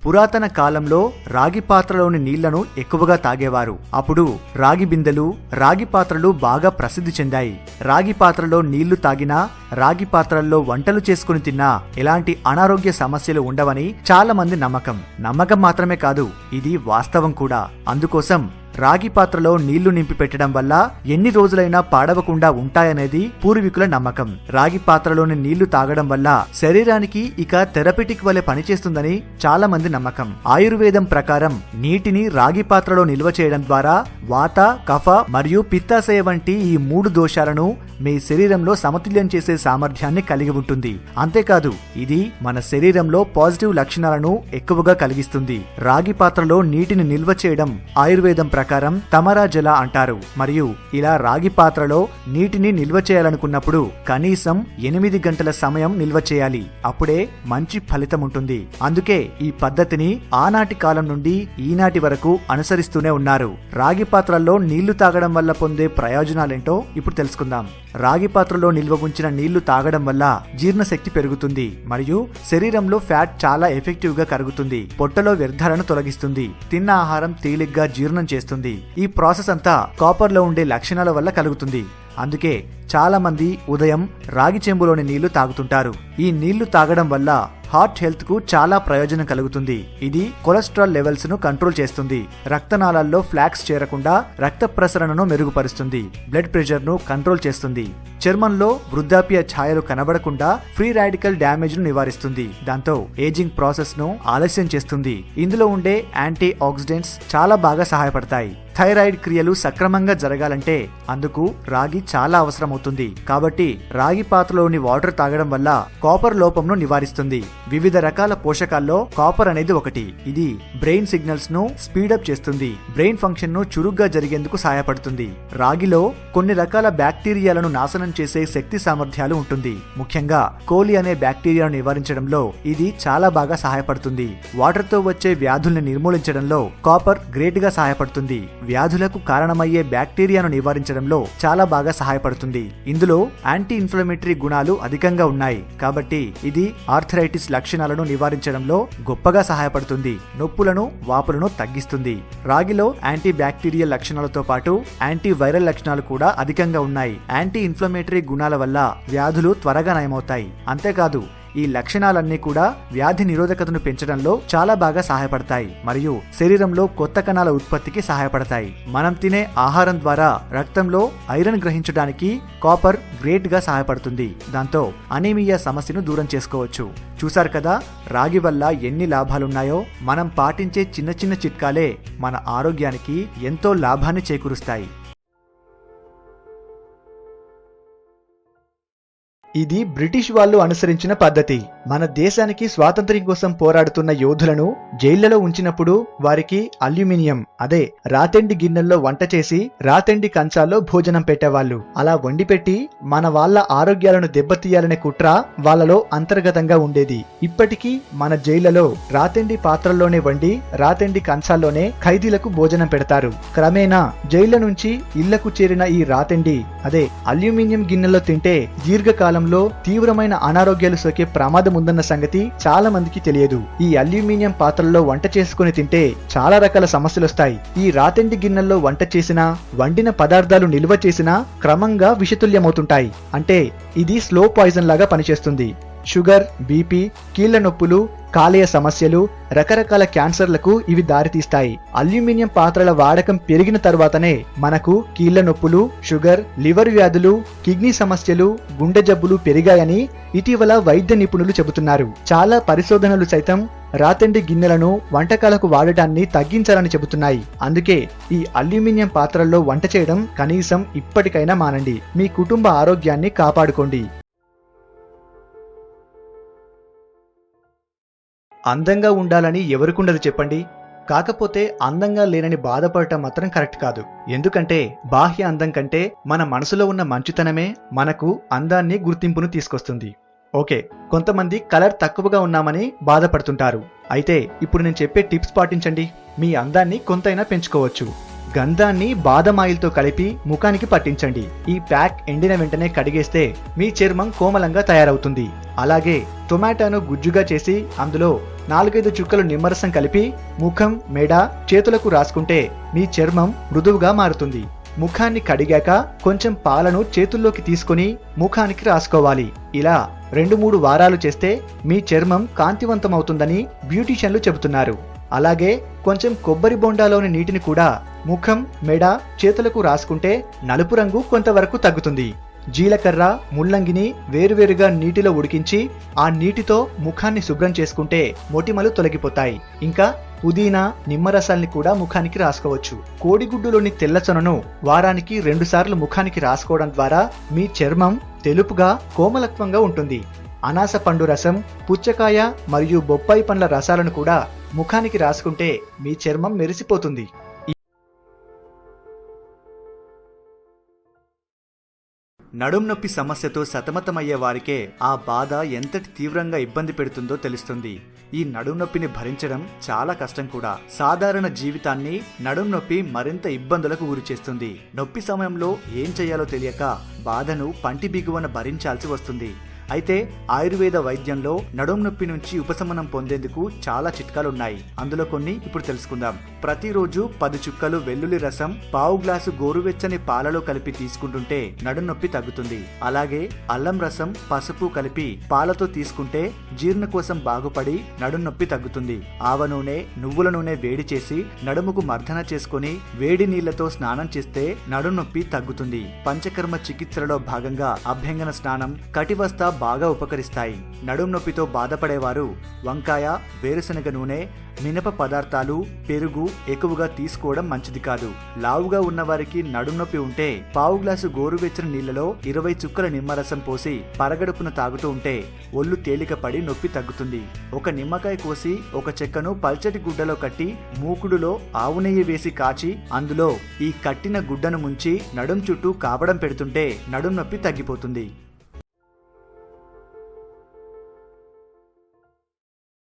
Speaker 1: పురాతన కాలంలో రాగి పాత్రలోని నీళ్లను ఎక్కువగా తాగేవారు. అప్పుడు రాగి బిందెలు, రాగి పాత్రలు బాగా ప్రసిద్ధి చెందాయి. రాగి పాత్రలో నీళ్లు తాగినా, రాగి పాత్రల్లో వంటలు చేసుకుని తిన్నా ఎలాంటి అనారోగ్య సమస్యలు ఉండవని చాలా మంది నమ్మకం. నమ్మకం మాత్రమే కాదు, ఇది వాస్తవం కూడా. అందుకోసం రాగి పాత్రలో నీళ్లు నింపి పెట్టడం వల్ల ఎన్ని రోజులైనా పాడవకుండా ఉంటాయనేది పూర్వీకుల నమ్మకం. రాగి పాత్రలోని నీళ్లు తాగడం వల్ల శరీరానికి ఇక థెరపిటిక్ వలె పనిచేస్తుందని చాలా మంది నమ్మకం. ఆయుర్వేదం ప్రకారం నీటిని రాగి పాత్రలో నిల్వ చేయడం ద్వారా వాత, కఫ మరియు పిత్తాశయ వంటి ఈ 3 దోషాలను మీ శరీరంలో సమతుల్యం చేసే సామర్థ్యాన్ని కలిగి ఉంటుంది. అంతేకాదు ఇది మన శరీరంలో పాజిటివ్ లక్షణాలను ఎక్కువగా కలిగిస్తుంది. రాగి పాత్రలో నీటిని నిల్వ చేయడం ఆయుర్వేదం ప్రకారం తమరా జల అంటారు. మరియు ఇలా రాగి పాత్రలో నీటిని నిల్వ చేయాలనుకున్నప్పుడు కనీసం 8 గంటల సమయం నిల్వ చేయాలి. అప్పుడే మంచి ఫలితం ఉంటుంది. అందుకే ఈ పద్ధతిని ఆనాటి కాలం నుండి ఈనాటి వరకు అనుసరిస్తూనే ఉన్నారు. రాగి పాత్రల్లో నీళ్లు తాగడం వల్ల పొందే ప్రయోజనాలేంటో ఇప్పుడు తెలుసుకుందాం. రాగి పాత్రలో నిల్వ ఉంచిన నీళ్లు తాగడం వల్ల జీర్ణశక్తి పెరుగుతుంది మరియు శరీరంలో ఫ్యాట్ చాలా ఎఫెక్టివ్ గా కరుగుతుంది. పొట్టలో వ్యర్థాలను తొలగిస్తుంది. తిన్న ఆహారం తేలిగ్గా జీర్ణం చేస్తుంది. ఈ ప్రాసెస్ అంతా కాపర్ లో ఉండే లక్షణాల వల్ల కలుగుతుంది. అందుకే చాలా మంది ఉదయం రాగి చెంబులోని నీళ్లు తాగుతుంటారు. ఈ నీళ్లు తాగడం వల్ల హార్ట్ హెల్త్ కు చాలా ప్రయోజనం కలుగుతుంది. ఇది కొలెస్ట్రాల్ లెవెల్స్ ను కంట్రోల్ చేస్తుంది. రక్తనాళాల్లో ఫ్లాక్స్ చేరకుండా రక్త ప్రసరణను మెరుగుపరుస్తుంది. బ్లడ్ ప్రెషర్ ను కంట్రోల్ చేస్తుంది. చర్మంలో వృద్ధాప్య ఛాయలు కనబడకుండా ఫ్రీ రాడికల్ డ్యామేజ్ ను నివారిస్తుంది. దాంతో ఏజింగ్ ప్రాసెస్ ను ఆలస్యం చేస్తుంది. ఇందులో ఉండే యాంటీ ఆక్సిడెంట్స్ చాలా బాగా సహాయపడతాయి. థైరాయిడ్ క్రియలు సక్రమంగా జరగాలంటే అందుకు రాగి చాలా అవసరం అవుతుంది. కాబట్టి రాగి పాత్రలోని వాటర్ తాగడం వల్ల కాపర్ లోపంను నివారిస్తుంది. వివిధ రకాల పోషకాల్లో కాపర్ అనేది ఒకటి. ఇది బ్రెయిన్ సిగ్నల్స్ ను స్పీడప్ చేస్తుంది. బ్రెయిన్ ఫంక్షన్ ను చురుగ్గా జరిగేందుకు సహాయపడుతుంది. రాగిలో కొన్ని రకాల బ్యాక్టీరియాలను నాశనం చేసే శక్తి సామర్థ్యాలు ఉంటుంది. ముఖ్యంగా కోలి అనే బ్యాక్టీరియాను నివారించడంలో ఇది చాలా బాగా సహాయపడుతుంది. వాటర్ తో వచ్చే వ్యాధుల్ని నిర్మూలించడంలో కాపర్ గ్రేట్ గా సహాయపడుతుంది. వ్యాధులకు కారణమయ్యే బ్యాక్టీరియాను నివారించడంలో చాలా బాగా సహాయపడుతుంది. ఇందులో యాంటీ ఇన్ఫ్లమేటరీ గుణాలు అధికంగా ఉన్నాయి. కాబట్టి ఇది ఆర్థరైటిస్ లక్షణాలను నివారించడంలో గొప్పగా సహాయపడుతుంది. నొప్పులను, వాపులను తగ్గిస్తుంది. రాగిలో యాంటీ బ్యాక్టీరియల్ లక్షణాలతో పాటు యాంటీ వైరల్ లక్షణాలు కూడా అధికంగా ఉన్నాయి. యాంటీ ఇన్ఫ్లమేటరీ గుణాల వల్ల వ్యాధులు త్వరగా నయమవుతాయి. అంతేకాదు ఈ లక్షణాలన్నీ కూడా వ్యాధి నిరోధకతను పెంచడంలో చాలా బాగా సహాయపడతాయి మరియు శరీరంలో కొత్త కణాల ఉత్పత్తికి సహాయపడతాయి. మనం తినే ఆహారం ద్వారా రక్తంలో ఐరన్ గ్రహించడానికి కాపర్ గ్రేట్ గా సహాయపడుతుంది. దాంతో అనీమియా సమస్యను దూరం చేసుకోవచ్చు. చూసారు కదా రాగి వల్ల ఎన్ని లాభాలున్నాయో. మనం పాటించే చిన్న చిన్న చిట్కాలే మన ఆరోగ్యానికి ఎంతో లాభాన్ని చేకూరుస్తాయి. ఇది బ్రిటిష్ వాళ్ళు అనుసరించిన పద్ధతి. మన దేశానికి స్వాతంత్ర్యం కోసం పోరాడుతున్న యోధులను జైళ్లలో ఉంచినప్పుడు వారికి అల్యూమినియం అదే రాతెండి గిన్నెల్లో వంట చేసి రాతెండి కంచాల్లో భోజనం పెట్టేవాళ్ళు. అలా వండిపెట్టి మన వాళ్ళ ఆరోగ్యాలను దెబ్బతీయాలనే కుట్ర వాళ్ళలో అంతర్గతంగా ఉండేది. ఇప్పటికీ మన జైళ్లలో రాతెండి పాత్రల్లోనే వండి రాతెండి కంచాల్లోనే ఖైదీలకు భోజనం పెడతారు. క్రమేణా జైళ్ల నుంచి ఇళ్లకు చేరిన ఈ రాతెండి అదే అల్యూమినియం గిన్నెల్లో తింటే దీర్ఘకాలం తీవ్రమైన అనారోగ్యాలు సోకే ప్రమాదం ఉందన్న సంగతి చాలా మందికి తెలియదు. ఈ అల్యూమినియం పాత్రల్లో వంట చేసుకుని తింటే చాలా రకాల సమస్యలు వస్తాయి. ఈ రాతెండి గిన్నెల్లో వంట చేసినా వండిన పదార్థాలు నిల్వ చేసినా క్రమంగా విషతుల్యమవుతుంటాయి. అంటే ఇది స్లో పాయిజన్ లాగా పనిచేస్తుంది. షుగర్, బీపీ, కీళ్ల నొప్పులు, కాలేయ సమస్యలు, రకరకాల క్యాన్సర్లకు ఇవి దారితీస్తాయి. అల్యూమినియం పాత్రల వాడకం పెరిగిన తర్వాతనే మనకు కీళ్ల నొప్పులు, షుగర్, లివర్ వ్యాధులు, కిడ్నీ సమస్యలు, గుండె జబ్బులు పెరిగాయని ఇటీవల వైద్య నిపుణులు చెబుతున్నారు. చాలా పరిశోధనలు సైతం రాతెండి గిన్నెలను వంటకాలకు వాడటాన్ని తగ్గించాలని చెబుతున్నాయి. అందుకే ఈ అల్యూమినియం పాత్రల్లో వంట చేయడం కనీసం ఇప్పటికైనా మానండి. మీ కుటుంబ ఆరోగ్యాన్ని కాపాడుకోండి. అందంగా ఉండాలని ఎవరికుండదు చెప్పండి. కాకపోతే అందంగా లేనని బాధపడటం మాత్రం కరెక్ట్ కాదు. ఎందుకంటే బాహ్య అందం కంటే మన మనసులో ఉన్న మంచితనమే మనకు అందాన్ని, గుర్తింపును తీసుకొస్తుంది. ఓకే, కొంతమంది కలర్ తక్కువగా ఉన్నామని బాధపడుతుంటారు. అయితే ఇప్పుడు నేను చెప్పే టిప్స్ పాటించండి. మీ అందాన్ని కొంతైనా పెంచుకోవచ్చు. గంధాన్ని బాదం ఆయిల్తో కలిపి ముఖానికి పట్టించండి. ఈ ప్యాక్ ఎండిన వెంటనే కడిగేస్తే మీ చర్మం కోమలంగా తయారవుతుంది. అలాగే టొమాటోను గుజ్జుగా చేసి అందులో 4-5 చుక్కలు నిమ్మరసం కలిపి ముఖం, మెడ, చేతులకు రాసుకుంటే మీ చర్మం మృదువుగా మారుతుంది. ముఖాన్ని కడిగాక కొంచెం పాలను చేతుల్లోకి తీసుకుని ముఖానికి రాసుకోవాలి. ఇలా 2-3 వారాలు చేస్తే మీ చర్మం కాంతివంతమవుతుందని బ్యూటీషియన్లు చెబుతున్నారు. అలాగే కొంచెం కొబ్బరి బొండాలోని నీటిని కూడా ముఖం, మెడ, చేతులకు రాసుకుంటే నలుపు రంగు కొంతవరకు తగ్గుతుంది. జీలకర్ర, ముల్లంగిని వేరువేరుగా నీటిలో ఉడికించి ఆ నీటితో ముఖాన్ని శుభ్రం చేసుకుంటే మొటిమలు తొలగిపోతాయి. ఇంకా పుదీనా, నిమ్మరసాల్ని కూడా ముఖానికి రాసుకోవచ్చు. కోడిగుడ్డులోని తెల్లచొనను వారానికి 2 సార్లు ముఖానికి రాసుకోవడం ద్వారా మీ చర్మం తెలుపుగా, కోమలత్వంగా ఉంటుంది. అనాస పండు రసం, పుచ్చకాయ మరియు బొప్పాయి పండ్ల రసాలను కూడా ముఖానికి రాసుకుంటే మీ చర్మం మెరిసిపోతుంది. నడుం నొప్పి సమస్యతో సతమతమయ్యే వారికే ఆ బాధ ఎంతటి తీవ్రంగా ఇబ్బంది పెడుతుందో తెలుస్తుంది. ఈ నడుం నొప్పిని భరించడం చాలా కష్టం కూడా. సాధారణ జీవితాన్ని నడుం నొప్పి మరింత ఇబ్బందులకు గురిచేస్తుంది. నొప్పి సమయంలో ఏం చేయాలో తెలియక బాధను పంటి బిగువన భరించాల్సి వస్తుంది. అయితే ఆయుర్వేద వైద్యంలో నడుం నొప్పి నుంచి ఉపశమనం పొందేందుకు చాలా చిట్కాలున్నాయి. అందులో కొన్ని ఇప్పుడు తెలుసుకుందాం. ప్రతిరోజు 10 చుక్కలు వెల్లుల్లి రసం పావు గ్లాసు గోరువెచ్చని పాలలో కలిపి తీసుకుంటుంటే నడుం నొప్పి తగ్గుతుంది. అలాగే అల్లం రసం, పసుపు కలిపి పాలతో తీసుకుంటే జీర్ణకోశం బాగుపడి నడుం నొప్పి తగ్గుతుంది. ఆవ నూనె, నువ్వుల నూనె వేడి చేసి నడుముకు మర్దన చేసుకుని వేడి నీళ్లతో స్నానం చేస్తే నడుం నొప్పి తగ్గుతుంది. పంచకర్మ చికిత్సలలో భాగంగా అభ్యంగన స్నానం, కటివస్త బాగా ఉపకరిస్తాయి. నడుం నొప్పితో బాధపడేవారు వంకాయ, వేరుశనగ నూనె, మినప పదార్థాలు, పెరుగు ఎక్కువగా తీసుకోవడం మంచిది కాదు. లావుగా ఉన్నవారికి నడుం నొప్పి ఉంటే పావు గ్లాసు గోరువెచ్చని నీళ్లలో 20 చుక్కల నిమ్మరసం పోసి పరగడుపున తాగుతూ ఉంటే ఒళ్ళు తేలిక పడి నొప్పి తగ్గుతుంది. ఒక నిమ్మకాయ కోసి ఒక చెక్కను పల్చటి గుడ్డలో కట్టి మూకుడులో ఆవు నెయ్యి వేసి కాచి అందులో ఈ కట్టిన గుడ్డను ముంచి నడుం చుట్టూ కాపడం పెడుతుంటే నడుం నొప్పి తగ్గిపోతుంది.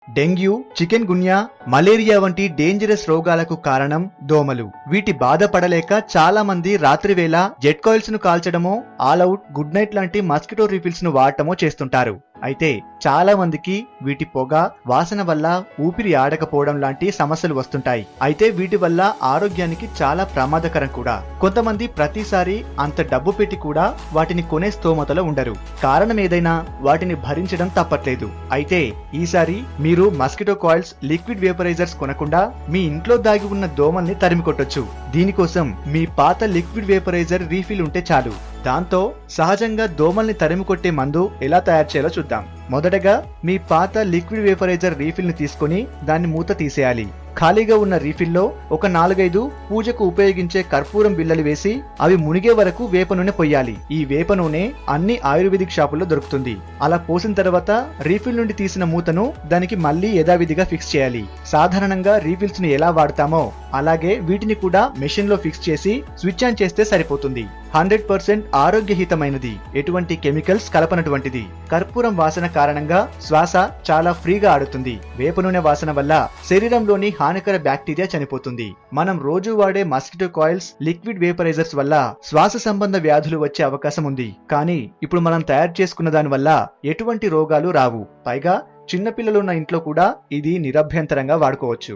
Speaker 1: డెంగ్యూ, చికెన్ గున్యా, మలేరియా వంటి డేంజరస్ రోగాలకు కారణం దోమలు. వీటి బాధపడలేక చాలా మంది రాత్రివేళ జెట్ కాయిల్స్ ను కాల్చడమో, ఆల్ అవుట్, గుడ్ నైట్ లాంటి మస్కిటో రిఫిల్స్ ను వాడటమో చేస్తుంటారు. అయితే చాలా మందికి వీటి పొగ, వాసన వల్ల ఊపిరి ఆడకపోవడం లాంటి సమస్యలు వస్తుంటాయి. అయితే వీటి వల్ల ఆరోగ్యానికి చాలా ప్రమాదకరం కూడా. కొంతమంది ప్రతిసారి అంత డబ్బు పెట్టి కూడా వాటిని కొనే స్తోమతలో ఉండరు. కారణం ఏదైనా వాటిని భరించడం తప్పట్లేదు. అయితే ఈసారి మీరు మస్కిటో కాయిల్స్, లిక్విడ్ వేపరైజర్స్ కొనకుండా మీ ఇంట్లో దాగి ఉన్న దోమల్ని తరిమి కొట్టొచ్చు. దీనికోసం మీ పాత లిక్విడ్ వేపరైజర్ రీఫిల్ ఉంటే చాలు. దాంతో సహజంగా దోమల్ని తరిమి కొట్టే మందు ఎలా తయారు చేయాలో చూద్దాం. మొదటగా మీ పాత లిక్విడ్ వేపరైజర్ రీఫిల్ ని తీసుకుని దాన్ని మూత తీసేయాలి. ఖాళీగా ఉన్న రీఫిల్లో ఒక 4-5 పూజకు ఉపయోగించే కర్పూరం బిళ్ళలు వేసి అవి మునిగే వరకు వేప నూనె పొయ్యాలి. ఈ వేప నూనె అన్ని ఆయుర్వేదిక్ షాపుల్లో దొరుకుతుంది. అలా పోసిన తర్వాత రీఫిల్ నుండి తీసిన మూతను దానికి మళ్లీ యథావిధిగా ఫిక్స్ చేయాలి. సాధారణంగా రీఫిల్స్ ని ఎలా వాడతామో అలాగే వీటిని కూడా మెషిన్ లో ఫిక్స్ చేసి స్విచ్ ఆన్ చేస్తే సరిపోతుంది. 100% ఆరోగ్యహితమైనది, ఎటువంటి కెమికల్స్ కలపనటువంటిది. కర్పూరం వాసన కారణంగా శ్వాస చాలా ఫ్రీగా ఆడుతుంది. వేప నూనె వాసన వల్ల శరీరంలోని హానికర బ్యాక్టీరియా చనిపోతుంది. మనం రోజు వాడే మస్కిటో కాయిల్స్, లిక్విడ్ వేపరైజర్స్ వల్ల శ్వాస సంబంధ వ్యాధులు వచ్చే అవకాశం ఉంది. కానీ ఇప్పుడు మనం తయారు చేసుకున్న దాని వల్ల ఎటువంటి రోగాలు రావు. పైగా చిన్నపిల్లలున్న ఇంట్లో కూడా ఇది నిరభ్యంతరంగా వాడుకోవచ్చు.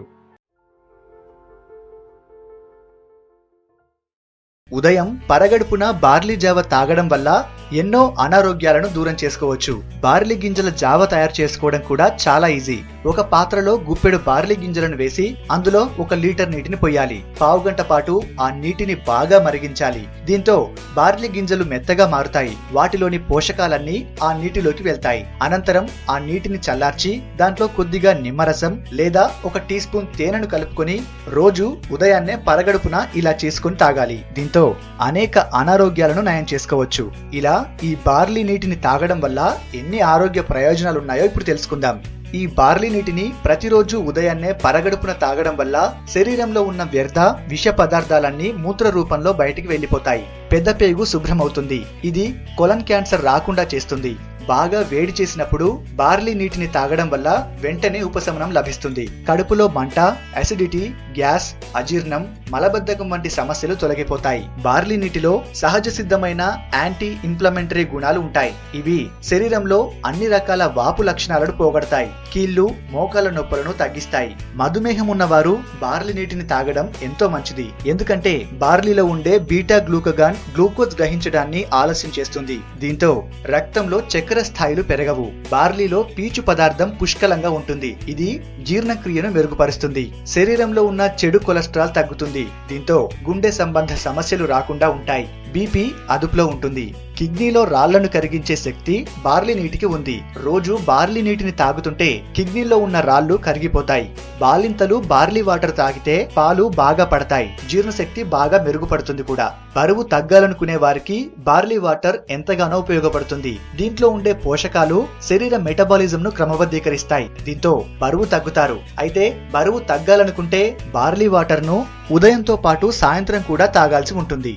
Speaker 1: ఉదయం పరగడుపున బార్లీ జావ తాగడం వల్ల ఎన్నో అనారోగ్యాలను దూరం చేసుకోవచ్చు. బార్లీ గింజల జావ తయారు చేసుకోవడం కూడా చాలా ఈజీ. ఒక పాత్రలో గుప్పెడు బార్లీ గింజలను వేసి అందులో 1 లీటర్ నీటిని పొయ్యాలి. పావు గంట పాటు ఆ నీటిని బాగా మరిగించాలి. దీంతో బార్లీ గింజలు మెత్తగా మారుతాయి. వాటిలోని పోషకాలన్నీ ఆ నీటిలోకి వెళ్తాయి. అనంతరం ఆ నీటిని చల్లార్చి దాంట్లో కొద్దిగా నిమ్మరసం లేదా 1 టీ స్పూన్ తేనెను కలుపుకొని రోజు ఉదయాన్నే పరగడుపున ఇలా చేసుకుని తాగాలి. దీంతో అనేక అనారోగ్యాలను నయం చేసుకోవచ్చు. ఇలా ఈ బార్లీ నీటిని తాగడం వల్ల ఎన్ని ఆరోగ్య ప్రయోజనాలున్నాయో ఇప్పుడు తెలుసుకుందాం. ఈ బార్లీ నీటిని ప్రతిరోజు ఉదయాన్నే పరగడుపున తాగడం వల్ల శరీరంలో ఉన్న వ్యర్థ, విష పదార్థాలన్నీ మూత్ర రూపంలో బయటికి వెళ్లిపోతాయి. పెద్ద పేగు శుభ్రమవుతుంది. ఇది కొలన్ క్యాన్సర్ రాకుండా చేస్తుంది. బాగా వేడి చేసినప్పుడు బార్లీ నీటిని తాగడం వల్ల వెంటనే ఉపశమనం లభిస్తుంది. కడుపులో మంట, అసిడిటీ, గ్యాస్, అజీర్ణం, మలబద్ధకం వంటి సమస్యలు తొలగిపోతాయి. బార్లీ నీటిలో సహజ సిద్ధమైన యాంటీ ఇన్ఫ్లమేటరీ గుణాలు ఉంటాయి. ఇవి శరీరంలో అన్ని రకాల వాపు లక్షణాలను పోగొడతాయి. కీళ్లు, మోకాల నొప్పులను తగ్గిస్తాయి. మధుమేహం ఉన్నవారు బార్లీ నీటిని తాగడం ఎంతో మంచిది. ఎందుకంటే బార్లీలో ఉండే బీటా గ్లూకగాన్ గ్లూకోజ్ గ్రహించడాన్ని ఆలస్యం చేస్తుంది. దీంతో రక్తంలో చక్కెర స్థాయిలు పెరగవు. బార్లీలో పీచు పదార్థం పుష్కలంగా ఉంటుంది. ఇది జీర్ణక్రియను మెరుగుపరుస్తుంది. శరీరంలో ఉన్న చెడు కొలెస్ట్రాల్ తగ్గుతుంది. దీంతో గుండె సంబంధ సమస్యలు రాకుండా ఉంటాయి. బీపీ అదుపులో ఉంటుంది. కిడ్నీలో రాళ్లను కరిగించే శక్తి బార్లీ నీటికి ఉంది. రోజు బార్లీ నీటిని తాగుతుంటే కిడ్నీలో ఉన్న రాళ్లు కరిగిపోతాయి. బాలింతలు బార్లీ వాటర్ తాగితే పాలు బాగా పడతాయి. జీర్ణశక్తి బాగా మెరుగుపడుతుంది కూడా. బరువు తగ్గాలనుకునే వారికి బార్లీ వాటర్ ఎంతగానో ఉపయోగపడుతుంది. దీంట్లో ఉండే పోషకాలు శరీర మెటబాలిజం ను క్రమబద్ధీకరిస్తాయి. దీంతో బరువు తగ్గుతారు. అయితే బరువు తగ్గాలనుకుంటే బార్లీ వాటర్ ను ఉదయంతో పాటు సాయంత్రం కూడా తాగాల్సి ఉంటుంది.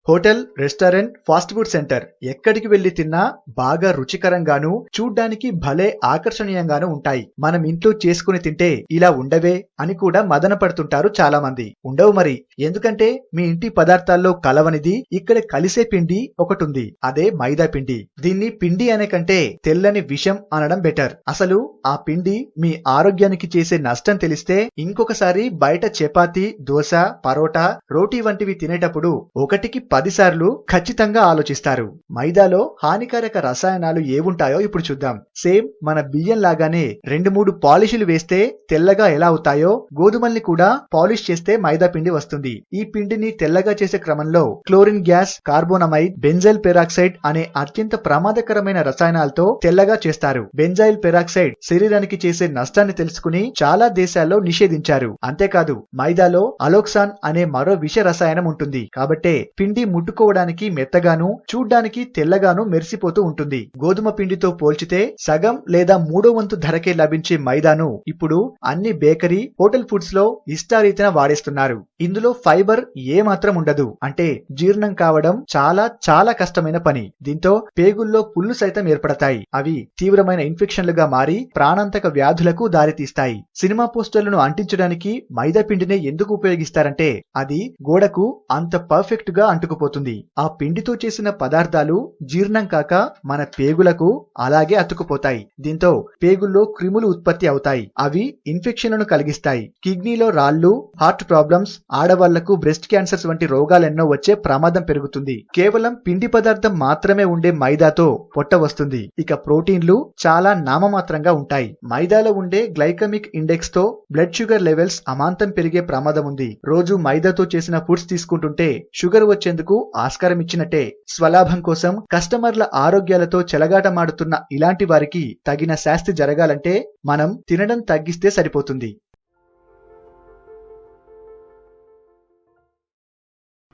Speaker 1: Hotel, restaurant, fast food centre ఎక్కడికి వెళ్లి తిన్నా బాగా రుచికరంగాను, చూడ్డానికి భలే ఆకర్షణీయంగాను ఉంటాయి. మనం ఇంట్లో చేసుకుని తింటే ఇలా ఉండవే అని కూడా మదన పడుతుంటారు చాలా మంది. ఉండవు మరి. ఎందుకంటే మీ ఇంటి పదార్థాల్లో కలవనిది ఇక్కడ కలిసే పిండి ఒకటుంది. అదే మైదా పిండి. దీన్ని పిండి అనే కంటే తెల్లని విషం అనడం బెటర్. అసలు ఆ పిండి మీ ఆరోగ్యానికి చేసే నష్టం తెలిస్తే ఇంకొకసారి బయట చపాతీ, దోశ, పరోటా, రోటీ వంటివి తినేటప్పుడు ఒకటికి 10 సార్లు ఖచ్చితంగా ఆలోచిస్తారు. మైదాలో హానికారక రసాయనాలు ఏవుంటాయో ఇప్పుడు చూద్దాం. సేమ్ మన బియ్యం లాగానే 2-3 పాలిషులు వేస్తే తెల్లగా ఎలా అవుతాయో గోధుమల్ని కూడా పాలిష్ చేస్తే మైదా పిండి వస్తుంది. ఈ పిండిని తెల్లగా చేసే క్రమంలో chlorine gas, carbonamide, benzyl peroxide అనే అత్యంత ప్రమాదకరమైన రసాయనాలతో తెల్లగా చేస్తారు. బెంజైల్ పెరాక్సైడ్ శరీరానికి చేసే నష్టాన్ని తెలుసుకుని చాలా దేశాల్లో నిషేధించారు. అంతేకాదు మైదాలో అలోక్సాన్ అనే మరో విష రసాయనం ఉంటుంది. కాబట్టే పిండి ముట్టుకోవడానికి మెత్తగాను, చూడ్డానికి తెల్లగాను మెరిసిపోతూ ఉంటుంది. గోధుమ పిండితో పోల్చితే సగం లేదా 3వ వంతు ధరకే లభించే మైదాను ఇప్పుడు అన్ని బేకరీ, హోటల్ ఫుడ్స్ లో ఇష్టారీతిన వాడేస్తున్నారు. ఇందులో ఫైబర్ ఏమాత్రం ఉండదు. అంటే జీర్ణం కావడం చాలా చాలా కష్టమైన పని. దీంతో పేగుల్లో పుళ్ళు సైతం ఏర్పడతాయి. అవి తీవ్రమైన ఇన్ఫెక్షన్లుగా మారి ప్రాణాంతక వ్యాధులకు దారితీస్తాయి. సినిమా పోస్టర్లను అంటించడానికి మైదా పిండినే ఎందుకు ఉపయోగిస్తారంటే అది గోడకు అంత పర్ఫెక్ట్ గా అంటుకుపోతుంది. ఆ పిండితో చేసిన పదార్థాలు జీర్ణం కాక మన పేగులకు అలాగే అతుకుపోతాయి. దీంతో పేగుల్లో క్రిములు ఉత్పత్తి అవుతాయి. అవి ఇన్ఫెక్షన్లను కలిగిస్తాయి. కిడ్నీలో రాళ్లు, హార్ట్ ప్రాబ్లమ్స్, ఆడవాళ్లకు బ్రెస్ట్ క్యాన్సర్స్ వంటి రోగాలెన్నో వచ్చే ప్రమాదం పెరుగుతుంది. కేవలం పిండి పదార్థం మాత్రమే ఉండే మైదాతో పొట్ట వస్తుంది. ఇక ప్రోటీన్లు చాలా నామమాత్రంగా ఉంటాయి. మైదాలో ఉండే గ్లైకమిక్ ఇండెక్స్ తో బ్లడ్ షుగర్ లెవెల్స్ అమాంతం పెరిగే ప్రమాదం ఉంది. రోజు మైదాతో చేసిన ఫుడ్స్ తీసుకుంటుంటే షుగర్ వచ్చేందుకు ఆస్కారం ఇచ్చినట్టే. స్వలాభం కోసం కస్టమర్ల ఆరోగ్యాలతో చెలగాటమాడుతున్న ఇలాంటి వారికి తగిన శాస్తి జరగాలంటే మనం తినడం తగ్గిస్తే సరిపోతుంది.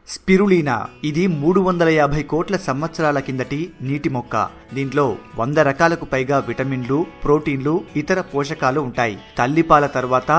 Speaker 1: స్పిరులీనా ఇది 350 కోట్ల సంవత్సరాల కిందటి నీటి మొక్క. దీంట్లో 100 రకాలకు పైగా విటమిన్లు, ప్రోటీన్లు, ఇతర పోషకాలు ఉంటాయి. తల్లిపాల తర్వాత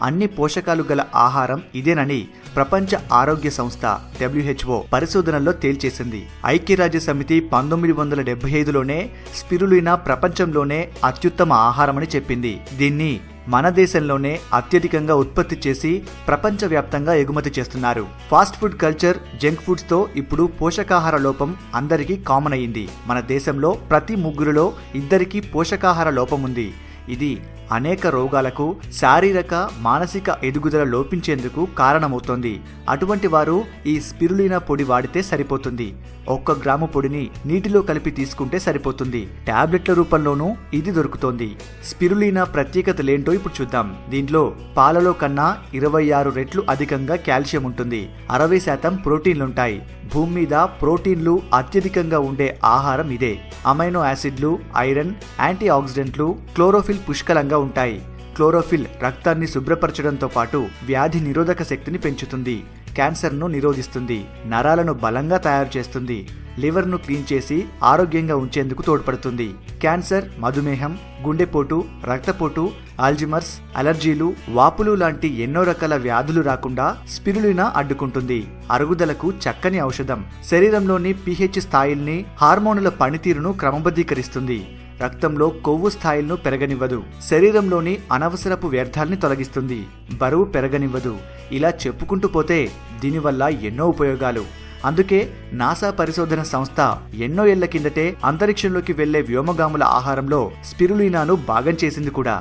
Speaker 1: అన్ని పోషకాలు గల ఆహారం ఇదేనని ప్రపంచ ఆరోగ్య సంస్థ WHO పరిశోధనల్లో తేల్చేసింది. ఐక్యరాజ్య సమితి 1975లోనే స్పిరులీనా ప్రపంచంలోనే అత్యుత్తమ ఆహారమని చెప్పింది. దీన్ని మన దేశంలోనే అత్యధికంగా ఉత్పత్తి చేసి ప్రపంచవ్యాప్తంగా ఎగుమతి చేస్తున్నారు. Fast food culture, junk foods తో ఇప్పుడు పోషకాహార లోపం అందరికీ కామన్ అయ్యింది. మన దేశంలో ప్రతి 3 2 పోషకాహార లోపం ఉంది. ఇది అనేక రోగాలకు, శారీరక, మానసిక ఎదుగుదల లోపించేందుకు కారణమవుతోంది. అటువంటి వారు ఈ స్పిరులీనా పొడి వాడితే సరిపోతుంది. 1 గ్రాము పొడిని నీటిలో కలిపి తీసుకుంటే సరిపోతుంది. టాబ్లెట్ల రూపంలోనూ ఇది దొరుకుతోంది. స్పిరులీనా ప్రత్యేకతలేంటో ఇప్పుడు చూద్దాం. దీంట్లో పాలలో కన్నా 26 రెట్లు అధికంగా కాల్షియం ఉంటుంది. 60% ప్రోటీన్లుంటాయి. భూమి మీద ప్రోటీన్లు అత్యధికంగా ఉండే ఆహారం ఇదే. అమైనో యాసిడ్లు, ఐరన్, యాంటీ ఆక్సిడెంట్లు, క్లోరోఫిల్ పుష్కలంగా ఉంటాయి. క్లోరోఫిల్ రక్తాన్ని శుభ్రపరచడంతో పాటు వ్యాధి నిరోధక శక్తిని పెంచుతుంది. క్యాన్సర్ను నిరోధిస్తుంది, నరాలను బలంగా తయారు చేస్తుంది, లివర్ను క్లీన్ చేసి ఆరోగ్యంగా ఉంచేందుకు తోడ్పడుతుంది. క్యాన్సర్, మధుమేహం, గుండెపోటు, రక్తపోటు, ఆల్జిమర్స్, అలర్జీలు, వాపులు లాంటి ఎన్నో రకాల వ్యాధులు రాకుండా స్పిరులినా అడ్డుకుంటుంది. అరుగుదలకు చక్కని ఔషధం. శరీరంలోని pH స్థాయిల్ని, హార్మోనుల పనితీరును క్రమబద్ధీకరిస్తుంది. రక్తంలో కొవ్వు స్థాయిలను పెరగనివ్వదు. శరీరంలోని అనవసరపు వ్యర్థాల్ని తొలగిస్తుంది. బరువు పెరగనివ్వదు. ఇలా చెప్పుకుంటూ పోతే దీనివల్ల ఎన్నో ఉపయోగాలు. అందుకే నాసా పరిశోధన సంస్థ ఎన్నో ఏళ్ల కిందటే అంతరిక్షంలోకి వెళ్లే వ్యోమగాముల ఆహారంలో స్పిరులినాను భాగం చేసింది కూడా.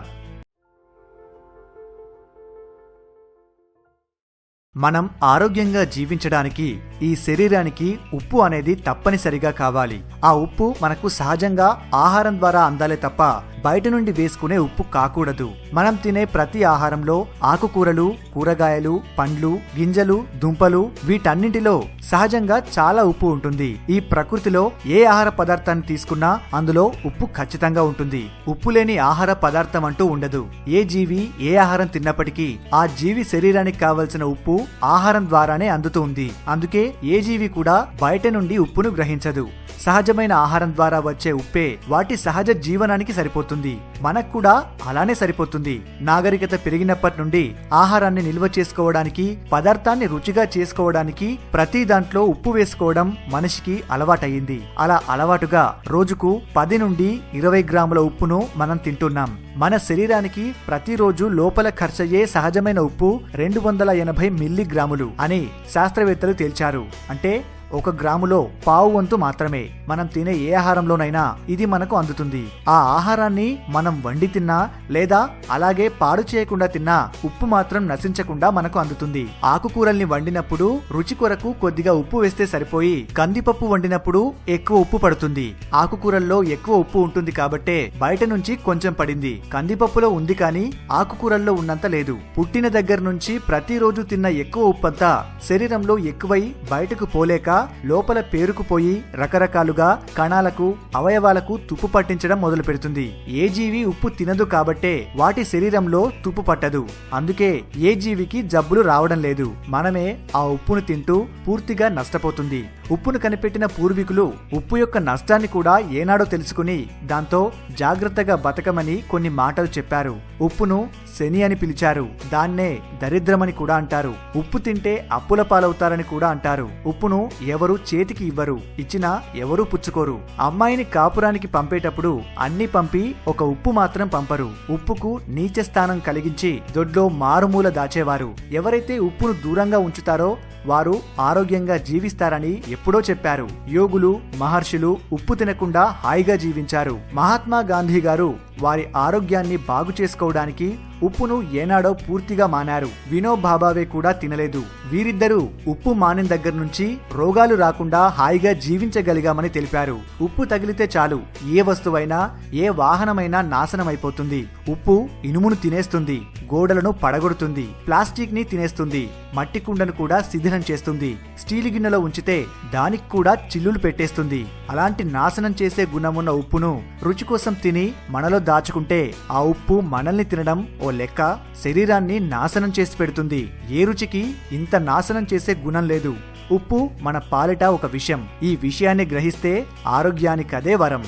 Speaker 1: మనం ఆరోగ్యంగా జీవించడానికి ఈ శరీరానికి ఉప్పు అనేది తప్పనిసరిగా కావాలి. ఆ ఉప్పు మనకు సహజంగా ఆహారం ద్వారా అందాలే తప్ప బయట నుండి వేసుకునే ఉప్పు కాకూడదు. మనం తినే ప్రతి ఆహారంలో ఆకుకూరలు, కూరగాయలు, పండ్లు, గింజలు, దుంపలు వీటన్నింటిలో సహజంగా చాలా ఉప్పు ఉంటుంది. ఈ ప్రకృతిలో ఏ ఆహార పదార్థాన్ని తీసుకున్నా అందులో ఉప్పు ఖచ్చితంగా ఉంటుంది. ఉప్పు లేని ఆహార పదార్థం అంటూ ఉండదు. ఏ జీవి ఏ ఆహారం తిన్నప్పటికీ ఆ జీవి శరీరానికి కావలసిన ఉప్పు ఆహారం ద్వారానే అందుతుంది. అందుకే ఏ జీవి కూడా బయట నుండి ఉప్పును గ్రహించదు. సహజమైన ఆహారం ద్వారా వచ్చే ఉప్పే వాటి సహజ జీవనానికి సరిపోతుంది. మనకు కూడా అలానే సరిపోతుంది. నాగరికత పెరిగినప్పటి నుండి ఆహారాన్ని నిల్వ చేసుకోవడానికి, పదార్థాన్ని రుచిగా చేసుకోవడానికి ప్రతి దాంట్లో ఉప్పు వేసుకోవడం మనిషికి అలవాటయ్యింది. అలా అలవాటుగా రోజుకు 10 నుండి 20 గ్రాముల ఉప్పును మనం తింటున్నాం. మన శరీరానికి ప్రతిరోజు లోపల ఖర్చయ్యే సహజమైన ఉప్పు 280 మిల్లీగ్రాములు అని శాస్త్రవేత్తలు తేల్చారు. అంటే 1 గ్రాములో పావు వంతు మాత్రమే. మనం తినే ఏ ఆహారంలోనైనా ఇది మనకు అందుతుంది. ఆ ఆహారాన్ని మనం వండి తిన్నా లేదా అలాగే పాడు చేయకుండా తిన్నా ఉప్పు మాత్రం నశించకుండా మనకు అందుతుంది. ఆకుకూరల్ని వండినప్పుడు రుచి కొరకు కొద్దిగా ఉప్పు వేస్తే సరిపోయి, కందిపప్పు వండినప్పుడు ఎక్కువ ఉప్పు పడుతుంది. ఆకుకూరల్లో ఎక్కువ ఉప్పు ఉంటుంది కాబట్టే బయట నుంచి కొంచెం పడింది. కందిపప్పులో ఉంది కానీ ఆకుకూరల్లో ఉన్నంత లేదు. పుట్టిన దగ్గర నుంచి ప్రతిరోజు తిన్న ఎక్కువ ఉప్పంతా శరీరంలో ఎక్కువై బయటకు పోలేక లోపల పేరుకుపోయి రకరకాలుగా కణాలకు, అవయవాలకు తుప్పు పట్టించడం మొదలు పెడుతుంది. ఏ జీవి ఉప్పు తినదు కాబట్టే వాటి శరీరంలో తుప్పు పట్టదు. అందుకే ఏ జీవికి జబ్బులు రావడం లేదు. మనమే ఆ ఉప్పును తింటూ పూర్తిగా నష్టపోతుంది. ఉప్పును కనిపెట్టిన పూర్వీకులు ఉప్పు యొక్క నష్టాన్ని కూడా ఏనాడో తెలుసుకుని దాంతో జాగ్రత్తగా బతకమని కొన్ని మాటలు చెప్పారు. ఉప్పును శని అని పిలిచారు. దాన్నే దరిద్రమని కూడా అంటారు. ఉప్పు తింటే అప్పుల పాలవుతారని కూడా అంటారు. ఉప్పును ఎవరు చేతికి ఇవ్వరు, ఇచ్చినా ఎవరూ పుచ్చుకోరు. అమ్మాయిని కాపురానికి పంపేటప్పుడు అన్ని పంపి ఒక ఉప్పు మాత్రం పంపరు. ఉప్పుకు నీచ స్థానం కలిగించి దొడ్లో మారుమూల దాచేవారు. ఎవరైతే ఉప్పును దూరంగా ఉంచుతారో వారు ఆరోగ్యంగా జీవిస్తారని ఎప్పుడో చెప్పారు. యోగులు, మహర్షులు ఉప్పు తినకుండా హాయిగా జీవించారు. మహాత్మా గాంధీ గారు వారి ఆరోగ్యాన్ని బాగు చేసుకోవడానికి ఉప్పును ఏనాడో పూర్తిగా మానారు. వినోబా భావే కూడా తినలేదు. వీరిద్దరూ ఉప్పు మానిన దగ్గర నుంచి రోగాలు రాకుండా హాయిగా జీవించగలిగామని తెలిపారు. ఉప్పు తగిలితే చాలు ఏ వస్తువైనా, ఏ వాహనమైనా నాశనమైపోతుంది. ఉప్పు ఇనుమును తినేస్తుంది, గోడలను పడగొడుతుంది, ప్లాస్టిక్ ని తినేస్తుంది, మట్టి కుండను కూడా శిథిలం చేస్తుంది. స్టీల్ గిన్నెలో ఉంచితే దానికి కూడా చిల్లులు పెట్టేస్తుంది. అలాంటి నాశనం చేసే గుణమున్న ఉప్పును రుచి కోసం తిని మనలో దాచుకుంటే ఆ ఉప్పు మనల్ని తినడం ఓ లెక్క. శరీరాన్ని నాశనం చేసి పెడుతుంది. ఏ రుచికి ఇంత నాశనం చేసే గుణం లేదు. ఉప్పు మన పాలిట ఒక విషయం. ఈ విషయాన్ని గ్రహిస్తే ఆరోగ్యానికదే వరం.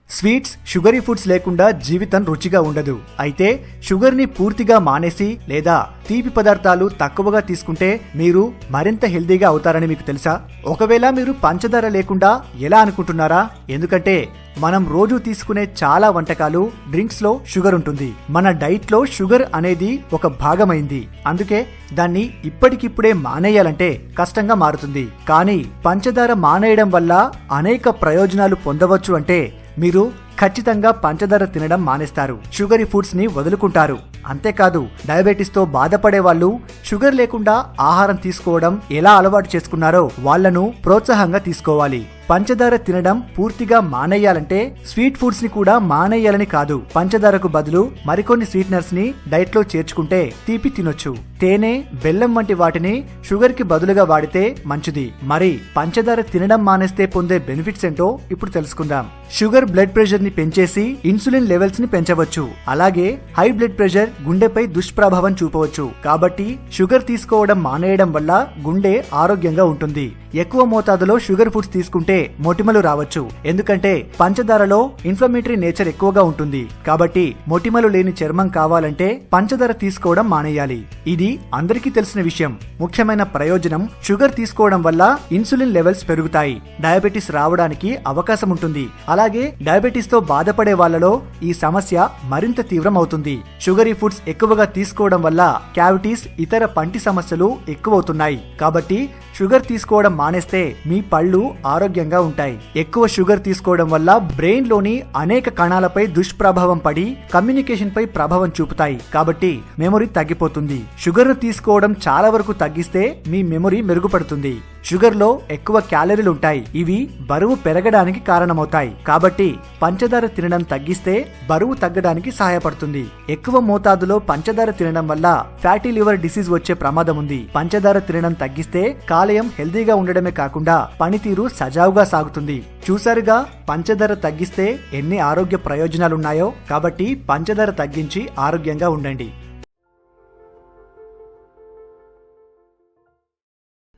Speaker 1: స్వీట్స్, షుగరీ ఫుడ్స్ లేకుండా జీవితం రుచిగా ఉండదు. అయితే షుగర్ని పూర్తిగా మానేసి లేదా తీపి పదార్థాలు తక్కువగా తీసుకుంటే మీరు మరింత హెల్దీగా అవుతారని మీకు తెలుసా? ఒకవేళ మీరు పంచదార లేకుండా ఎలా అనుకుంటున్నారా? ఎందుకంటే మనం రోజు తీసుకునే చాలా వంటకాలు, డ్రింక్స్ లో షుగర్ ఉంటుంది. మన డైట్ లో షుగర్ అనేది ఒక భాగమైంది. అందుకే దాన్ని ఇప్పటికిప్పుడే మానేయాలంటే కష్టంగా మారుతుంది. కానీ పంచదార మానేయడం వల్ల అనేక ప్రయోజనాలు పొందవచ్చు. అంటే మీరు ఖచ్చితంగా పంచదార తినడం మానేస్తారు, షుగరీ ఫుడ్స్ ని వదులుకుంటారు. అంతేకాదు డయాబెటీస్ తో బాధపడే వాళ్ళు షుగర్ లేకుండా ఆహారం తీసుకోవడం ఎలా అలవాటు చేసుకున్నారో వాళ్లను ప్రోత్సాహంగా తీసుకోవాలి. పంచదార తినడం పూర్తిగా మానేయాలంటే స్వీట్ ఫుడ్స్ ని కూడా మానేయాలని కాదు. పంచదారకు బదులు మరికొన్ని స్వీట్నర్స్ ని డైట్ లో చేర్చుకుంటే తీపి తినొచ్చు. తేనె, బెల్లం వంటి వాటిని షుగర్ కి బదులుగా వాడితే మంచిది. మరి పంచదార తినడం మానేస్తే పొందే బెనిఫిట్స్ ఏంటో ఇప్పుడు తెలుసుకుందాం. షుగర్ బ్లడ్ ప్రెషర్ ని పెంచేసి ఇన్సులిన్ లెవెల్స్ ని పెంచవచ్చు. అలాగే హై బ్లడ్ ప్రెషర్,
Speaker 4: గుండెపై దుష్ప్రభావం చూపవచ్చు. కాబట్టి షుగర్ తీసుకోవడం మానేయడం వల్ల గుండె ఆరోగ్యంగా ఉంటుంది. ఎక్కువ మోతాదులో షుగర్ ఫుడ్స్ తీసుకుంటే మొటిమలు రావచ్చు. ఎందుకంటే పంచదారలో ఇన్ఫ్లమేటరీ నేచర్ ఎక్కువగా ఉంటుంది. కాబట్టి మొటిమలు లేని చర్మం కావాలంటే పంచదార తీసుకోవడం మానేయాలి. ఇది అందరికీ తెలిసిన విషయం. ముఖ్యమైన ప్రయోజనం షుగర్ తీసుకోవడం వల్ల ఇన్సులిన్ లెవెల్స్ పెరుగుతాయి. డయాబెటిస్ రావడానికి అవకాశం ఉంటుంది. అలాగే డయాబెటిస్ తో బాధపడే వాళ్ళలో ఈ సమస్య మరింత తీవ్రం అవుతుంది. షుగరీ ఫుడ్స్ ఎక్కువగా తీసుకోవడం వల్ల క్యావిటీస్, ఇతర పంటి సమస్యలు ఎక్కువవుతున్నాయి. కాబట్టి షుగర్ తీసుకోవడం మానేస్తే మీ పళ్ళు ఆరోగ్యంగా ఉంటాయి. ఎక్కువ షుగర్ తీసుకోవడం వల్ల బ్రెయిన్ లోని అనేక కణాలపై దుష్ప్రభావం పడి కమ్యూనికేషన్ పై ప్రభావం చూపుతాయి. కాబట్టి మెమొరీ తగ్గిపోతుంది. షుగర్ ను తీసుకోవడం చాలా వరకు తగ్గిస్తే మీ మెమొరీ మెరుగుపడుతుంది. షుగర్ లో ఎక్కువ క్యాలరీలు ఉంటాయి. ఇవి బరువు పెరగడానికి కారణమవుతాయి. కాబట్టి పంచదార తినడం తగ్గిస్తే బరువు తగ్గడానికి సహాయపడుతుంది. ఎక్కువ మోతాదులో పంచదార తినడం వల్ల ఫ్యాటీ లివర్ డిసీజ్ వచ్చే ప్రమాదం ఉంది. పంచదార తినడం తగ్గిస్తే కాలేయం హెల్దీగా ఉండడమే కాకుండా పనితీరు సజావుగా సాగుతుంది. చూసారుగా పంచదార తగ్గిస్తే ఎన్ని ఆరోగ్య ప్రయోజనాలున్నాయో. కాబట్టి పంచదార తగ్గించి ఆరోగ్యంగా ఉండండి.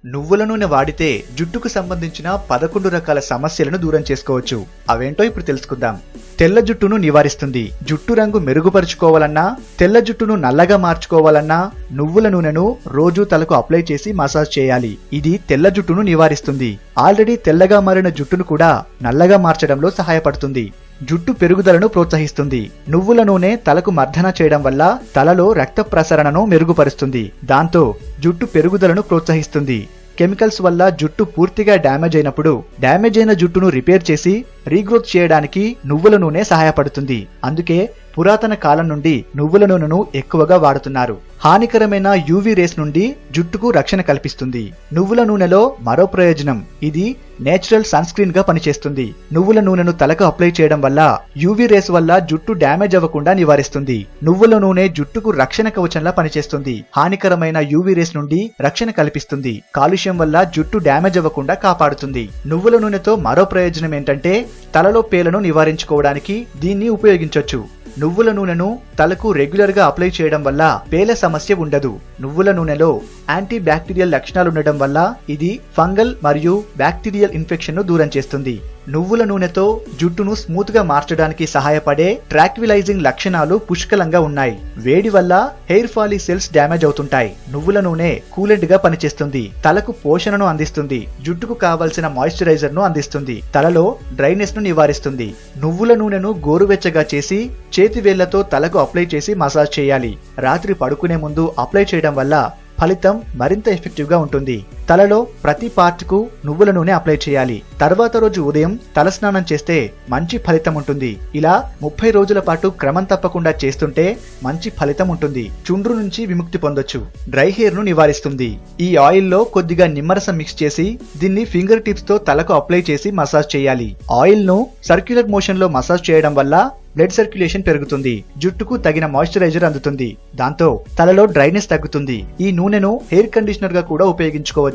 Speaker 1: నువ్వుల నూనె వాడితే జుట్టుకు సంబంధించిన 11 రకాల సమస్యలను దూరం చేసుకోవచ్చు. అవేంటో ఇప్పుడు తెలుసుకుందాం. తెల్ల జుట్టును నివారిస్తుంది. జుట్టు రంగు మెరుగుపరుచుకోవాలన్నా, తెల్ల జుట్టును నల్లగా మార్చుకోవాలన్నా నువ్వుల నూనెను రోజు తలకు అప్లై చేసి మసాజ్ చేయాలి. ఇది తెల్ల జుట్టును నివారిస్తుంది. ఆల్రెడీ తెల్లగా మారిన జుట్టును కూడా నల్లగా మార్చడంలో సహాయపడుతుంది. జుట్టు పెరుగుదలను ప్రోత్సహిస్తుంది. నువ్వుల నూనె తలకు మర్దన చేయడం వల్ల తలలో రక్త ప్రసరణను మెరుగుపరుస్తుంది. దాంతో జుట్టు పెరుగుదలను ప్రోత్సహిస్తుంది. కెమికల్స్ వల్ల జుట్టు పూర్తిగా డ్యామేజ్ అయినప్పుడు డ్యామేజ్ అయిన జుట్టును రిపేర్ చేసి రీగ్రోత్ చేయడానికి నువ్వుల నూనె సహాయపడుతుంది. అందుకే పురాతన కాలం నుండి నువ్వుల నూనెను ఎక్కువగా వాడుతున్నారు. హానికరమైన యూవీ రేస్ నుండి జుట్టుకు రక్షణ కల్పిస్తుంది. నువ్వుల నూనెలో మరో ప్రయోజనం, ఇది నేచురల్ సన్ స్క్రీన్ గా పనిచేస్తుంది. నువ్వుల నూనెను తలకు అప్లై చేయడం వల్ల యూవీ రేస్ వల్ల జుట్టు డ్యామేజ్ అవ్వకుండా నివారిస్తుంది. నువ్వుల నూనె జుట్టుకు రక్షణ కవచంలా పనిచేస్తుంది. హానికరమైన యూవీ రేస్ నుండి రక్షణ కల్పిస్తుంది. కాలుష్యం వల్ల జుట్టు డ్యామేజ్ అవ్వకుండా కాపాడుతుంది. నువ్వుల నూనెతో మరో ప్రయోజనం ఏంటంటే తలలో పేలను నివారించుకోవడానికి దీన్ని ఉపయోగించొచ్చు. నువ్వుల నూనెను తలకు రెగ్యులర్ గా అప్లై చేయడం వల్ల పేల సమస్య ఉండదు. నువ్వుల నూనెలో యాంటీ బ్యాక్టీరియల్ లక్షణాలుండడం వల్ల ఇది ఫంగల్ మరియు బ్యాక్టీరియల్ ఇన్ఫెక్షన్ ను దూరం చేస్తుంది. నువ్వుల నూనెతో జుట్టును స్మూత్ గా మార్చడానికి సహాయపడే ట్రాక్విలైజింగ్ లక్షణాలు పుష్కలంగా ఉన్నాయి. వేడి వల్ల హెయిర్ ఫాలీ సెల్స్ డ్యామేజ్ అవుతుంటాయి. నువ్వుల నూనె కూలెంట్ గా పనిచేస్తుంది. తలకు పోషణను అందిస్తుంది. జుట్టుకు కావలసిన మాయిశ్చరైజర్ ను అందిస్తుంది. తలలో డ్రైనెస్ ను నివారిస్తుంది. నువ్వుల నూనెను గోరువెచ్చగా చేసి చేతి వేళ్లతో తలకు అప్లై చేసి మసాజ్ చేయాలి. రాత్రి పడుకునే ముందు అప్లై చేయడం వల్ల ఫలితం మరింత ఎఫెక్టివ్ గా ఉంటుంది. తలలో ప్రతి పార్ట్ కు నువ్వుల నూనె అప్లై చేయాలి. తర్వాత రోజు ఉదయం తలస్నానం చేస్తే మంచి ఫలితం ఉంటుంది. ఇలా 30 రోజుల పాటు క్రమం తప్పకుండా చేస్తుంటే మంచి ఫలితం ఉంటుంది. చుండ్రు నుంచి విముక్తి పొందొచ్చు. డ్రై హెయిర్ ను నివారిస్తుంది. ఈ ఆయిల్ లో కొద్దిగా నిమ్మరసం మిక్స్ చేసి దీన్ని ఫింగర్ టిప్స్ తో తలకు అప్లై చేసి మసాజ్ చేయాలి. ఆయిల్ ను సర్క్యులర్ మోషన్ లో మసాజ్ చేయడం వల్ల బ్లడ్ సర్క్యులేషన్ పెరుగుతుంది. జుట్టుకు తగిన మాయిశ్చరైజర్ అందుతుంది. దాంతో తలలో డ్రైనెస్ తగ్గుతుంది. ఈ నూనెను హెయిర్ కండిషనర్ గా కూడా ఉపయోగించుకోవచ్చు.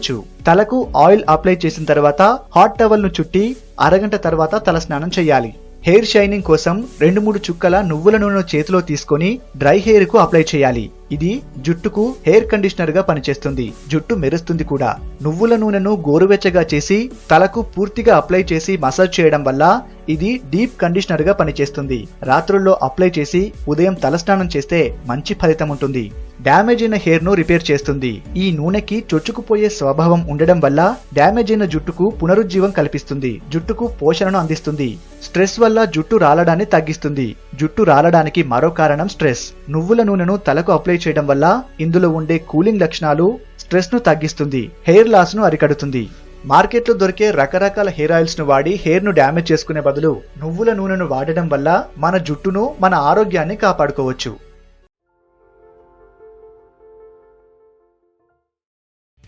Speaker 1: తలకు ఆయిల్ అప్లై చేసిన తర్వాత హాట్ టవల్ ను చుట్టి అరగంట తర్వాత తల స్నానం చేయాలి. హెయిర్ షైనింగ్ కోసం 2-3 చుక్కల నువ్వుల నూనెను చేతిలో తీసుకొని డ్రై హెయిర్ కు అప్లై చేయాలి. ఇది జుట్టుకు హెయిర్ కండిషనర్ గా పనిచేస్తుంది. జుట్టు మెరుస్తుంది కూడా. నువ్వుల నూనెను గోరువెచ్చగా చేసి తలకు పూర్తిగా అప్లై చేసి మసాజ్ చేయడం వల్ల ఇది డీప్ కండిషనర్ గా పనిచేస్తుంది. రాత్రుల్లో అప్లై చేసి ఉదయం తలస్నానం చేస్తే మంచి ఫలితం ఉంటుంది. డ్యామేజ్ అయిన హెయిర్ ను రిపేర్ చేస్తుంది. ఈ నూనెకి చొచ్చుకుపోయే స్వభావం ఉండడం వల్ల డ్యామేజ్ అయిన జుట్టుకు పునరుజ్జీవం కల్పిస్తుంది. జుట్టుకు పోషణను అందిస్తుంది. స్ట్రెస్ వల్ల జుట్టు రాలడాన్ని తగ్గిస్తుంది. జుట్టు రాలడానికి మరో కారణం స్ట్రెస్. నువ్వుల నూనెను తలకు అప్లై చేయడం వల్ల ఇందులో ఉండే కూలింగ్ లక్షణాలు స్ట్రెస్ ను తగ్గిస్తుంది. హెయిర్ లాస్ ను అరికడుతుంది. మార్కెట్లో దొరికే రకరకాల హెయిర్ ఆయిల్స్ ను వాడి హెయిర్ ను డ్యామేజ్ చేసుకునే బదులు నువ్వుల నూనెను వాడడం వల్ల మన జుట్టును, మన ఆరోగ్యాన్ని కాపాడుకోవచ్చు.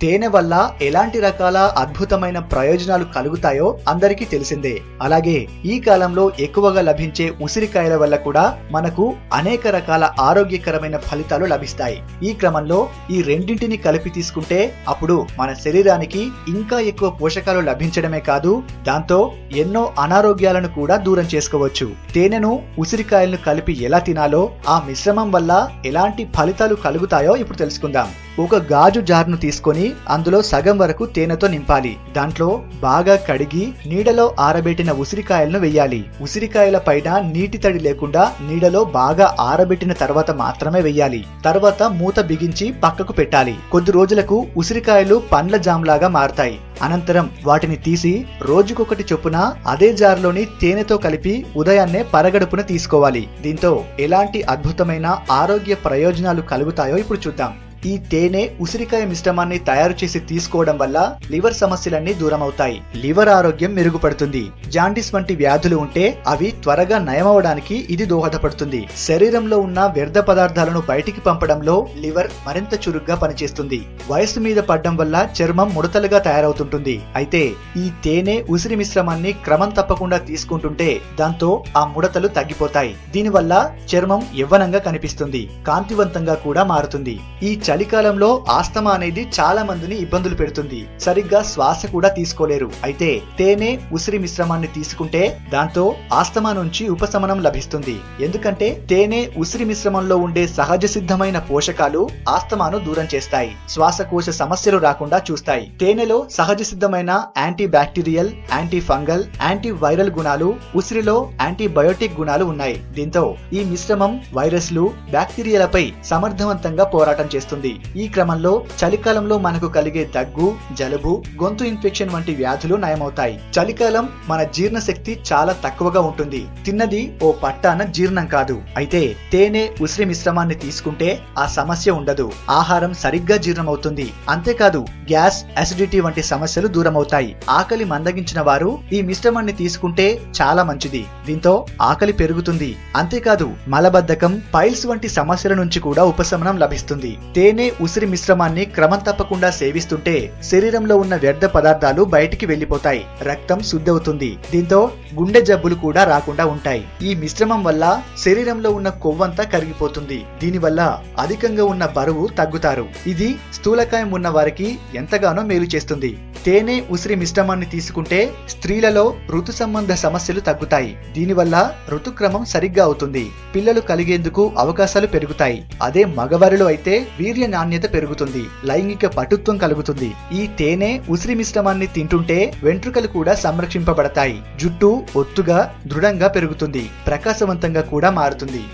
Speaker 1: తేనె వల్ల ఎలాంటి రకాల అద్భుతమైన ప్రయోజనాలు కలుగుతాయో అందరికీ తెలిసిందే. అలాగే ఈ కాలంలో ఎక్కువగా లభించే ఉసిరికాయల వల్ల కూడా మనకు అనేక రకాల ఆరోగ్యకరమైన ఫలితాలు లభిస్తాయి. ఈ క్రమంలో ఈ రెండింటిని కలిపి తీసుకుంటే అప్పుడు మన శరీరానికి ఇంకా ఎక్కువ పోషకాలు లభించడమే కాదు, దాంతో ఎన్నో అనారోగ్యాలను కూడా దూరం చేసుకోవచ్చు. తేనెను ఉసిరికాయలను కలిపి ఎలా తినాలో, ఆ మిశ్రమం వల్ల ఎలాంటి ఫలితాలు కలుగుతాయో ఇప్పుడు తెలుసుకుందాం. ఒక గాజు జార్ను తీసుకొని అందులో సగం వరకు తేనెతో నింపాలి. దాంట్లో బాగా కడిగి నీడలో ఆరబెట్టిన ఉసిరికాయలను వెయ్యాలి. ఉసిరికాయల పైన నీటి తడి లేకుండా నీడలో బాగా ఆరబెట్టిన తర్వాత మాత్రమే వెయ్యాలి. తర్వాత మూత బిగించి పక్కకు పెట్టాలి. కొద్ది రోజులకు ఉసిరికాయలు పండ్ల జామ్ లాగా మారతాయి. అనంతరం వాటిని తీసి రోజుకొకటి చొప్పున అదే జార్లోని తేనెతో కలిపి ఉదయాన్నే పరగడుపున తీసుకోవాలి. దీంతో ఎలాంటి అద్భుతమైన ఆరోగ్య ప్రయోజనాలు కలుగుతాయో ఇప్పుడు చూద్దాం. ఈ తేనె ఉసిరికాయ మిశ్రమాన్ని తయారు చేసి తీసుకోవడం వల్ల లివర్ సమస్యలన్నీ దూరం అవుతాయి. లివర్ ఆరోగ్యం మెరుగుపడుతుంది. జాండీస్ వంటి వ్యాధులు ఉంటే అవి త్వరగా నయమవడానికి ఇది దోహదపడుతుంది. శరీరంలో ఉన్న వ్యర్థ పదార్థాలను బయటికి పంపడంలో లివర్ మరింత చురుగ్గా పనిచేస్తుంది. వయస్సు మీద పడ్డం వల్ల చర్మం ముడతలుగా తయారవుతుంటుంది. అయితే ఈ తేనె ఉసిరి మిశ్రమాన్ని క్రమం తప్పకుండా తీసుకుంటుంటే దాంతో ఆ ముడతలు తగ్గిపోతాయి. దీనివల్ల చర్మం యవ్వనంగా కనిపిస్తుంది, కాంతివంతంగా కూడా మారుతుంది. ఈ చలికాలంలో ఆస్తమా అనేది చాలా మందిని ఇబ్బందులు పెడుతుంది. సరిగ్గా శ్వాస కూడా తీసుకోలేరు. అయితే తేనె ఉసిరి మిశ్రమాన్ని తీసుకుంటే దాంతో ఆస్తమా నుంచి ఉపశమనం లభిస్తుంది. ఎందుకంటే తేనె ఉసిరి మిశ్రమంలో ఉండే సహజ సిద్ధమైన పోషకాలు ఆస్తమాను దూరం చేస్తాయి, శ్వాసకోశ సమస్యలు రాకుండా చూస్తాయి. తేనెలో సహజ సిద్ధమైన anti bacterial, anti fungal, anti viral గుణాలు, ఉసిరిలో యాంటీబయోటిక్ గుణాలు ఉన్నాయి. దీంతో ఈ మిశ్రమం వైరస్లు, బ్యాక్టీరియాలపై సమర్థవంతంగా పోరాటం చేస్తుంది. ఈ క్రమంలో చలికాలంలో మనకు కలిగే దగ్గు, జలుబు, గొంతు ఇన్ఫెక్షన్ వంటి వ్యాధులు నయమవుతాయి. చలికాలం మన జీర్ణ శక్తి చాలా తక్కువగా ఉంటుంది. తిన్నది ఓ పట్టాన జీర్ణం కాదు. అయితే తేనె ఉసిరి మిశ్రమాన్ని తీసుకుంటే ఆ సమస్య ఉండదు. ఆహారం సరిగ్గా జీర్ణమవుతుంది. అంతేకాదు గ్యాస్, అసిడిటీ వంటి సమస్యలు దూరమవుతాయి. ఆకలి మందగించిన వారు ఈ మిశ్రమాన్ని తీసుకుంటే చాలా మంచిది. దీంతో ఆకలి పెరుగుతుంది. అంతేకాదు మలబద్ధకం, పైల్స్ వంటి సమస్యల నుంచి కూడా ఉపశమనం లభిస్తుంది. తేనె ఉసిరి మిశ్రమాన్ని క్రమం తప్పకుండా సేవిస్తుంటే శరీరంలో ఉన్న వ్యర్థ పదార్థాలు బయటికి వెళ్లిపోతాయి, రక్తం శుద్ధవుతుంది. దీంతో గుండె జబ్బులు కూడా రాకుండా ఉంటాయి. ఈ మిశ్రమం వల్ల శరీరంలో ఉన్న కొవ్వంతా కరిగిపోతుంది. దీనివల్ల అధికంగా ఉన్న బరువు తగ్గుతారు. ఇది స్థూలకాయం ఉన్న వారికి ఎంతగానో మేలు చేస్తుంది. తేనె ఉసిరి మిశ్రమాన్ని తీసుకుంటే స్త్రీలలో ఋతు సంబంధ సమస్యలు తగ్గుతాయి. దీనివల్ల ఋతుక్రమం సరిగ్గా అవుతుంది. పిల్లలు కలిగేందుకు అవకాశాలు పెరుగుతాయి. అదే మగవారిలో అయితే వీర్య నాణ్యత పెరుగుతుంది, లైంగిక పటుత్వం కలుగుతుంది. ఈ తేనె ఉసిరి మిశ్రమాన్ని తింటుంటే వెంట్రుకలు కూడా సంరక్షింపబడతాయి. జుట్టు ఒత్తుగా దృఢంగా పెరుగుతుంది, ప్రకాశవంతంగా కూడా మారుతుంది.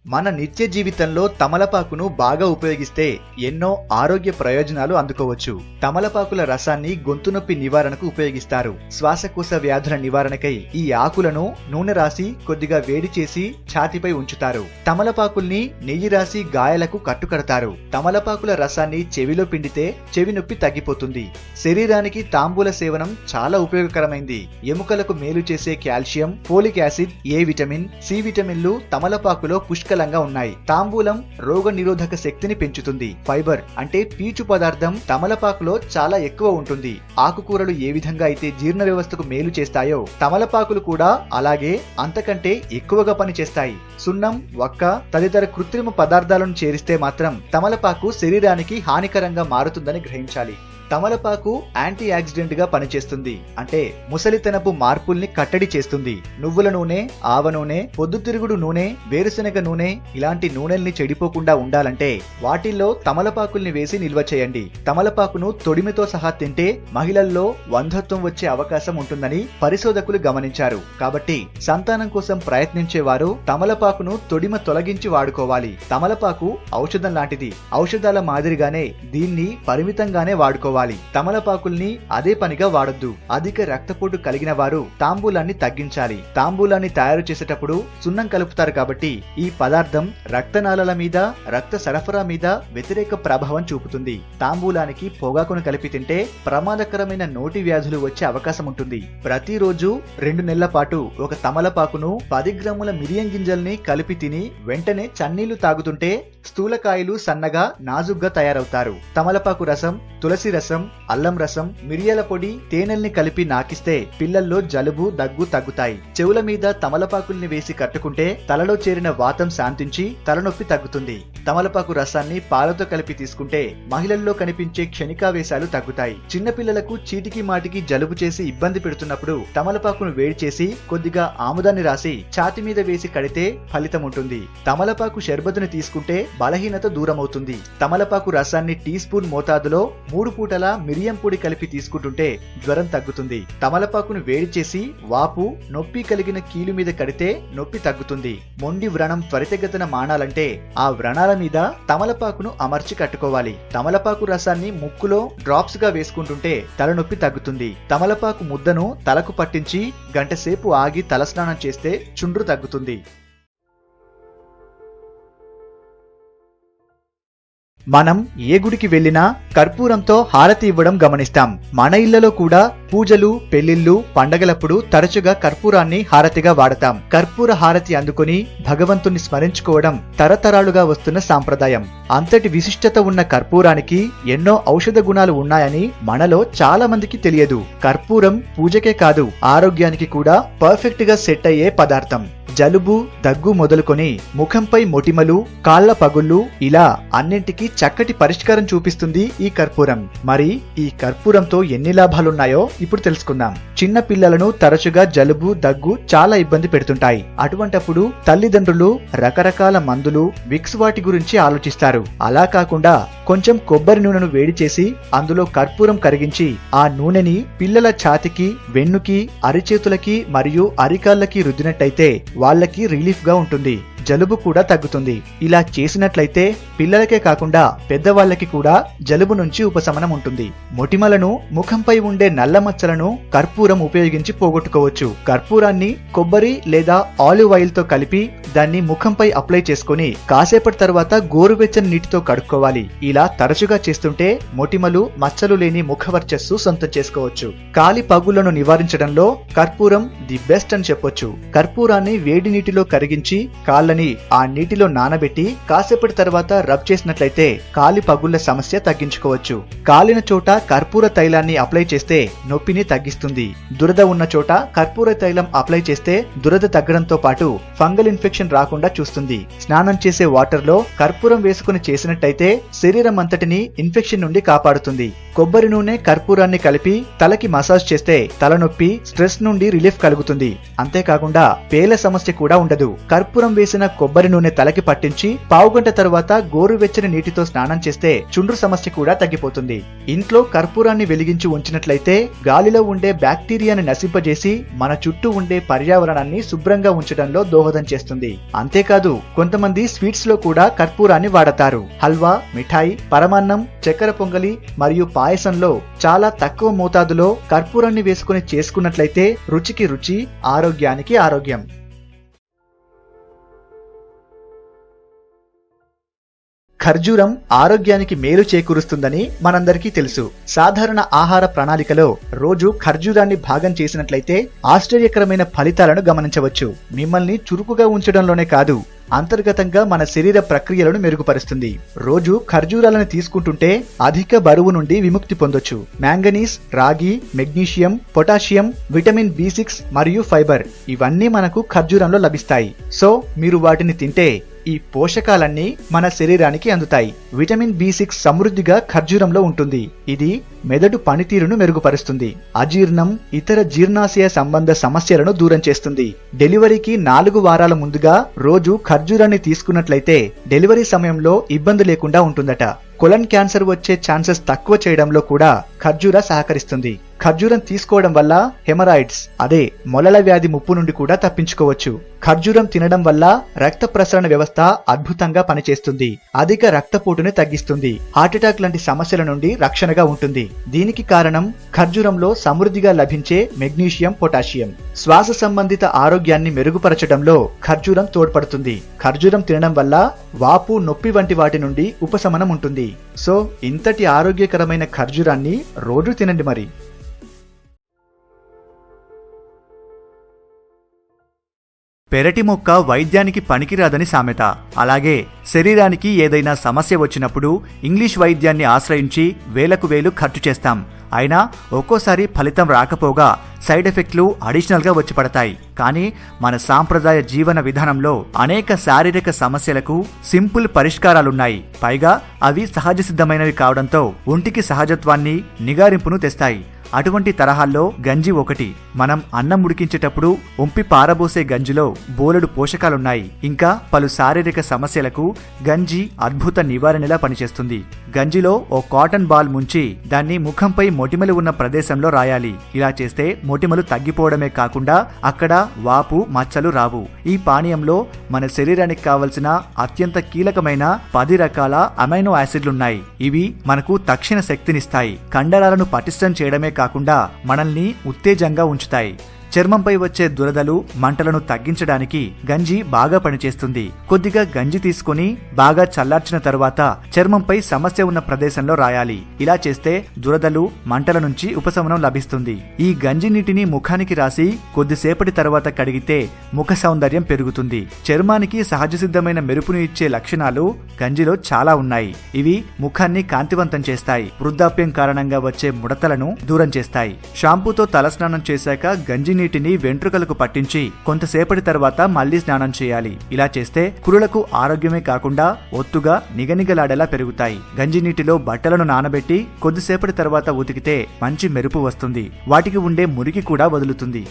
Speaker 1: మన నిత్య జీవితంలో తమలపాకును బాగా ఉపయోగిస్తే ఎన్నో ఆరోగ్య ప్రయోజనాలు అందుకోవచ్చు. తమలపాకుల రసాన్ని గొంతు నొప్పి నివారణకు ఉపయోగిస్తారు. శ్వాసకోశ వ్యాధుల నివారణకై ఈ ఆకులను నూనె రాసి కొద్దిగా వేడి చేసి ఛాతీపై ఉంచుతారు. తమలపాకుల్ని నెయ్యి రాసి గాయాలకు కట్టుకడతారు. తమలపాకుల రసాన్ని చెవిలో పిండితే చెవి నొప్పి తగ్గిపోతుంది. శరీరానికి తాంబూల సేవనం చాలా ఉపయోగకరమైంది. ఎముకలకు మేలు చేసే calcium, folic acid, A vitamin, C విటమిన్లు తమలపాకులో పుష్కలంగా ఉన్నాయి. తాంబూలం రోగ నిరోధక శక్తిని పెంచుతుంది. ఫైబర్ అంటే పీచు పదార్థం తమలపాకులో చాలా ఎక్కువ ఉంటుంది. ఆకుకూరలు ఏ విధంగా అయితే జీర్ణ వ్యవస్థకు మేలు చేస్తాయో తమలపాకులు కూడా అలాగే అంతకంటే ఎక్కువగా పనిచేస్తాయి. సున్నం, వక్క తదితర కృత్రిమ పదార్థాలను చేరిస్తే మాత్రం తమలపాకు శరీరానికి హానికరంగా మారుతుందని గ్రహించాలి. తమలపాకు యాంటీ ఆక్సిడెంట్ గా పనిచేస్తుంది. అంటే ముసలితనపు మార్పుల్ని కట్టడి చేస్తుంది. నువ్వుల నూనె, ఆవ నూనె, పొద్దుతిరుగుడు నూనె, వేరుశెనగ నూనె ఇలాంటి నూనెల్ని చెడిపోకుండా ఉండాలంటే వాటిల్లో తమలపాకుల్ని వేసి నిల్వ చేయండి. తమలపాకును తొడిమితో సహా తింటే మహిళల్లో వంధత్వం వచ్చే అవకాశం ఉంటుందని పరిశోధకులు గమనించారు. కాబట్టి సంతానం కోసం ప్రయత్నించేవారు తమలపాకును తొడిమ తొలగించి వాడుకోవాలి. తమలపాకు ఔషధం లాంటిది. ఔషధాల మాదిరిగానే దీన్ని పరిమితంగానే వాడుకోవాలి. తీసుకోవాలి. తమలపాకుల్ని అదే పనిగా వాడొద్దు. అధిక రక్తపోటు కలిగిన వారు తాంబూలాన్ని తగ్గించాలి. తాంబూలాన్ని తయారు చేసేటప్పుడు సున్నం కలుపుతారు కాబట్టి ఈ పదార్థం రక్తనాళాల మీద, రక్త సరఫరా మీద వ్యతిరేక ప్రభావం చూపుతుంది. తాంబూలానికి పొగాకును కలిపి తింటే ప్రమాదకరమైన నోటి వ్యాధులు వచ్చే అవకాశం ఉంటుంది. ప్రతిరోజు 2 నెలల పాటు ఒక తమలపాకును 10 గ్రాముల మిరియం గింజల్ని కలిపి తిని వెంటనే చన్నీళ్లు తాగుతుంటే స్థూలకాయలు సన్నగా నాజుగ్గా తయారవుతారు. తమలపాకు రసం, తులసి రసం, అల్లం రసం, మిరియాల పొడి, తేనెల్ని కలిపి నాకిస్తే పిల్లల్లో జలుబు, దగ్గు తగ్గుతాయి. చెవుల మీద తమలపాకుల్ని వేసి కట్టుకుంటే తలలో చేరిన వాతం శాంతించి తలనొప్పి తగ్గుతుంది. తమలపాకు రసాన్ని పాలతో కలిపి తీసుకుంటే మహిళల్లో కనిపించే క్షణికావేశాలు తగ్గుతాయి. చిన్నపిల్లలకు చీటికి మాటికి జలుబు చేసి ఇబ్బంది పెడుతున్నప్పుడు తమలపాకును వేడి చేసి కొద్దిగా ఆముదాన్ని రాసి ఛాతి మీద వేసి కడితే ఫలితం ఉంటుంది. తమలపాకు షర్బతుని తీసుకుంటే బలహీనత దూరమవుతుంది. తమలపాకు రసాన్ని టీ స్పూన్ మోతాదులో 3 పూటల మిరియం పొడి కలిపి తీసుకుంటుంటే జ్వరం తగ్గుతుంది. తమలపాకును వేడి చేసి వాపు, నొప్పి కలిగిన కీలు మీద కడితే నొప్పి తగ్గుతుంది. మొండి వ్రణం త్వరితగతిన మానాలంటే ఆ వ్రణాల మీద తమలపాకును అమర్చి కట్టుకోవాలి. తమలపాకు రసాన్ని ముక్కులో డ్రాప్స్ గా వేసుకుంటుంటే తలనొప్పి తగ్గుతుంది. తమలపాకు ముద్దను తలకు పట్టించి గంట సేపు ఆగి తలస్నానం చేస్తే చుండ్రు తగ్గుతుంది. మనం ఏ గుడికి వెళ్లినా కర్పూరంతో హారతి ఇవ్వడం గమనిస్తాం. మన ఇళ్లలో కూడా పూజలు, పెళ్లిళ్లు, పండగలప్పుడు తరచుగా కర్పూరాన్ని హారతిగా వాడతాం. కర్పూర హారతి అందుకొని భగవంతుని స్మరించుకోవడం తరతరాలుగా వస్తున్న సాంప్రదాయం. అంతటి విశిష్టత ఉన్న కర్పూరానికి ఎన్నో ఔషధ గుణాలు ఉన్నాయని మనలో చాలా మందికి తెలియదు. కర్పూరం పూజకే కాదు, ఆరోగ్యానికి కూడా పర్ఫెక్ట్ గా సెట్ అయ్యే పదార్థం. జలుబు, దగ్గు మొదలుకొని ముఖంపై మొటిమలు, కాళ్ల పగుళ్లు ఇలా అన్నింటికీ చక్కటి పరిష్కారం చూపిస్తుంది ఈ కర్పూరం. మరి ఈ కర్పూరంతో ఎన్ని లాభాలున్నాయో ఇప్పుడు తెలుసుకుందాం. చిన్న పిల్లలను తరచుగా జలుబు, దగ్గు చాలా ఇబ్బంది పెడుతుంటాయి. అటువంటప్పుడు తల్లిదండ్రులు రకరకాల మందులు, విక్స్ వాటి గురించి ఆలోచిస్తారు. అలా కాకుండా కొంచెం కొబ్బరి నూనెను వేడి చేసి అందులో కర్పూరం కరిగించి ఆ నూనెని పిల్లల ఛాతికి, వెన్నుకి, అరిచేతులకి మరియు అరికాళ్ళకి రుద్దినట్టయితే వాళ్ళకి రిలీఫ్ గా ఉంటుంది. జలుబు కూడా తగ్గుతుంది. ఇలా చేసినట్లయితే పిల్లలకే కాకుండా పెద్దవాళ్లకి కూడా జలుబు నుంచి ఉపశమనం ఉంటుంది. మొటిమలను, ముఖంపై ఉండే నల్ల మచ్చలను కర్పూరం ఉపయోగించి పోగొట్టుకోవచ్చు. కర్పూరాన్ని కొబ్బరి లేదా ఆలివ్ ఆయిల్ తో కలిపి దాన్ని ముఖంపై అప్లై చేసుకుని కాసేపటి తర్వాత గోరువెచ్చని నీటితో కడుక్కోవాలి. ఇలా తరచుగా చేస్తుంటే మొటిమలు, మచ్చలు లేని ముఖ వర్చస్సు సొంతం చేసుకోవచ్చు. కాలి పగుళ్లను నివారించడంలో కర్పూరం ది బెస్ట్ అని చెప్పొచ్చు. కర్పూరాన్ని వేడి నీటిలో కరిగించి కాళ్ళని ఆ నీటిలో నానబెట్టి కాసేపటి తర్వాత రబ్ చేసినట్లయితే కాలి పగుళ్ల సమస్య తగ్గించుకోవచ్చు. కాలిన చోట కర్పూర తైలాన్ని అప్లై చేస్తే నొప్పిని తగ్గిస్తుంది. దురద ఉన్న చోట కర్పూర తైలం అప్లై చేస్తే దురద తగ్గడంతో పాటు ఫంగల్ ఇన్ఫెక్షన్ రాకుండా చూస్తుంది. స్నానం చేసే వాటర్ లో కర్పూరం వేసుకుని చేసినట్టయితే శరీరం అంతటిని ఇన్ఫెక్షన్ నుండి కాపాడుతుంది. కొబ్బరి నూనె, కర్పూరాన్ని కలిపి తలకి మసాజ్ చేస్తే తలనొప్పి, స్ట్రెస్ నుండి రిలీఫ్ కలుగుతుంది. అంతేకాకుండా పేల సమస్య కూడా ఉండదు. కర్పూరం వేసిన కొబ్బరి నూనె తలకి పట్టించి పావుగంట తర్వాత గోరువెచ్చని నీటితో స్నానం చేస్తే చుండ్రు సమస్య కూడా తగ్గిపోతుంది. ఇంట్లో కర్పూరాన్ని వెలిగించి ఉంచినట్లయితే గాలిలో ఉండే బ్యాక్టీరియాని నశింపజేసి మన చుట్టూ ఉండే పర్యావరణాన్ని శుభ్రంగా ఉంచడంలో దోహదం చేస్తుంది. అంతేకాదు కొంతమంది స్వీట్స్ లో కూడా కర్పూరాన్ని వాడతారు. హల్వా, మిఠాయి, పరమాన్నం, చక్కెర పొంగలి మరియు పాయసంలో చాలా తక్కువ మోతాదులో కర్పూరాన్ని వేసుకుని చేసుకున్నట్లయితే రుచికి రుచి, ఆరోగ్యానికి ఆరోగ్యం. ఖర్జూరం ఆరోగ్యానికి మేలు చేకూరుస్తుందని మనందరికీ తెలుసు. సాధారణ ఆహార ప్రణాళికలో రోజు ఖర్జూరాన్ని భాగం చేసినట్లయితే ఆశ్చర్యకరమైన ఫలితాలను గమనించవచ్చు. మిమ్మల్ని చురుకుగా ఉంచడంలోనే కాదు, అంతర్గతంగా మన శరీర ప్రక్రియలను మెరుగుపరుస్తుంది. రోజు ఖర్జూరాలను తీసుకుంటుంటే అధిక బరువు నుండి విముక్తి పొందొచ్చు. మ్యాంగనీస్, రాగి, మెగ్నీషియం, పొటాషియం, విటమిన్ B6 మరియు ఫైబర్ ఇవన్నీ మనకు ఖర్జూరంలో లభిస్తాయి. సో మీరు వాటిని తింటే ఈ పోషకాలన్నీ మన శరీరానికి అందుతాయి. విటమిన్ B6 సమృద్ధిగా ఖర్జూరంలో ఉంటుంది. ఇది మెదడు పనితీరును మెరుగుపరుస్తుంది. అజీర్ణం, ఇతర జీర్ణాశయ సంబంధ సమస్యలను దూరం చేస్తుంది. డెలివరీకి 4 వారాల ముందుగా రోజు ఖర్జూరాన్ని తీసుకున్నట్లయితే డెలివరీ సమయంలో ఇబ్బంది లేకుండా ఉంటుందట. కొలన్ క్యాన్సర్ వచ్చే ఛాన్సెస్ తక్కువ చేయడంలో కూడా ఖర్జూర సహకరిస్తుంది. ఖర్జూరం తీసుకోవడం వల్ల హెమరాయిడ్స్ అదే మొలల వ్యాధి ముప్పు నుండి కూడా తప్పించుకోవచ్చు. ఖర్జూరం తినడం వల్ల రక్త ప్రసరణ వ్యవస్థ అద్భుతంగా పనిచేస్తుంది. అధిక రక్తపోటుని తగ్గిస్తుంది. హార్ట్అటాక్ లాంటి సమస్యల నుండి రక్షణగా ఉంటుంది. దీనికి కారణం ఖర్జూరంలో సమృద్ధిగా లభించే మెగ్నీషియం, పొటాషియం. శ్వాస సంబంధిత ఆరోగ్యాన్ని మెరుగుపరచడంలో ఖర్జూరం తోడ్పడుతుంది. ఖర్జూరం తినడం వల్ల వాపు, నొప్పి వంటి వాటి నుండి ఉపశమనం ఉంటుంది. సో ఇంతటి ఆరోగ్యకరమైన ఖర్జూరాన్ని రోజు తినండి మరి.
Speaker 4: పెరటి మొక్క వైద్యానికి పనికిరాదని సామెత. అలాగే శరీరానికి ఏదైనా సమస్య వచ్చినప్పుడు ఇంగ్లీష్ వైద్యాన్ని ఆశ్రయించి వేలకు వేలు ఖర్చు చేస్తాం. అయినా ఒక్కోసారి ఫలితం రాకపోగా సైడ్ ఎఫెక్ట్లు అడిషనల్గా వచ్చి పడతాయి. కానీ మన సాంప్రదాయ జీవన విధానంలో అనేక శారీరక సమస్యలకు సింపుల్ పరిష్కారాలున్నాయి. పైగా అవి సహజ సిద్ధమైనవి కావడంతో ఒంటికి సహజత్వాన్ని, నిగారింపును తెస్తాయి. అటువంటి తరహాల్లో గంజి ఒకటి. మనం అన్నం ఉడికించేటప్పుడు ఒంపి పారబోసే గంజిలో బోలెడు పోషకాలున్నాయి. ఇంకా పలు శారీరక సమస్యలకు గంజి అద్భుత నివారణలా పనిచేస్తుంది. గంజిలో ఓ కాటన్ బాల్ ముంచి దాన్ని ముఖంపై మొటిమలు ఉన్న ప్రదేశంలో రాయాలి. ఇలా చేస్తే మొటిమలు తగ్గిపోవడమే కాకుండా అక్కడ వాపు, మచ్చలు రావు. ఈ పానీయంలో మన శరీరానికి కావలసిన అత్యంత కీలకమైన 10 రకాల అమైనో యాసిడ్లున్నాయి. ఇవి మనకు తక్షణ శక్తినిస్తాయి. కండరాలను పటిష్టం చేయడమే కాకుండా మనల్ని ఉత్తేజంగా ఉంచుతాయి. చర్మంపై వచ్చే దురదలు, మంటలను తగ్గించడానికి గంజి బాగా పనిచేస్తుంది. కొద్దిగా గంజి తీసుకుని బాగా చల్లార్చిన తరువాత చర్మంపై సమస్య ఉన్న ప్రదేశంలో రాయాలి. ఇలా చేస్తే దురదలు, మంటల నుంచి ఉపశమనం లభిస్తుంది. ఈ గంజి నీటిని ముఖానికి రాసి కొద్దిసేపటి తర్వాత కడిగితే ముఖ సౌందర్యం పెరుగుతుంది. చర్మానికి సహజ సిద్ధమైన మెరుపును ఇచ్చే లక్షణాలు గంజిలో చాలా ఉన్నాయి. ఇవి ముఖాన్ని కాంతివంతం చేస్తాయి. వృద్ధాప్యం కారణంగా వచ్చే ముడతలను దూరం చేస్తాయి. షాంపూతో తలస్నానం చేశాక గంజి నీటిని వెంట్రుకలకు పట్టించి కొంతసేపటి తర్వాత మళ్లీ స్నానం చేయాలి. ఇలా చేస్తే కురులకు ఆరోగ్యమే కాకుండా ఒత్తుగా నిగనిగలాడేలా పెరుగుతాయి. గంజి నీటిలో బట్టలను నానబెట్టి కొద్దిసేపటి తర్వాత ఉతికితే మంచి మెరుపు వస్తుంది. వాటికి ఉండే మురికి కూడా వదులుతుంది.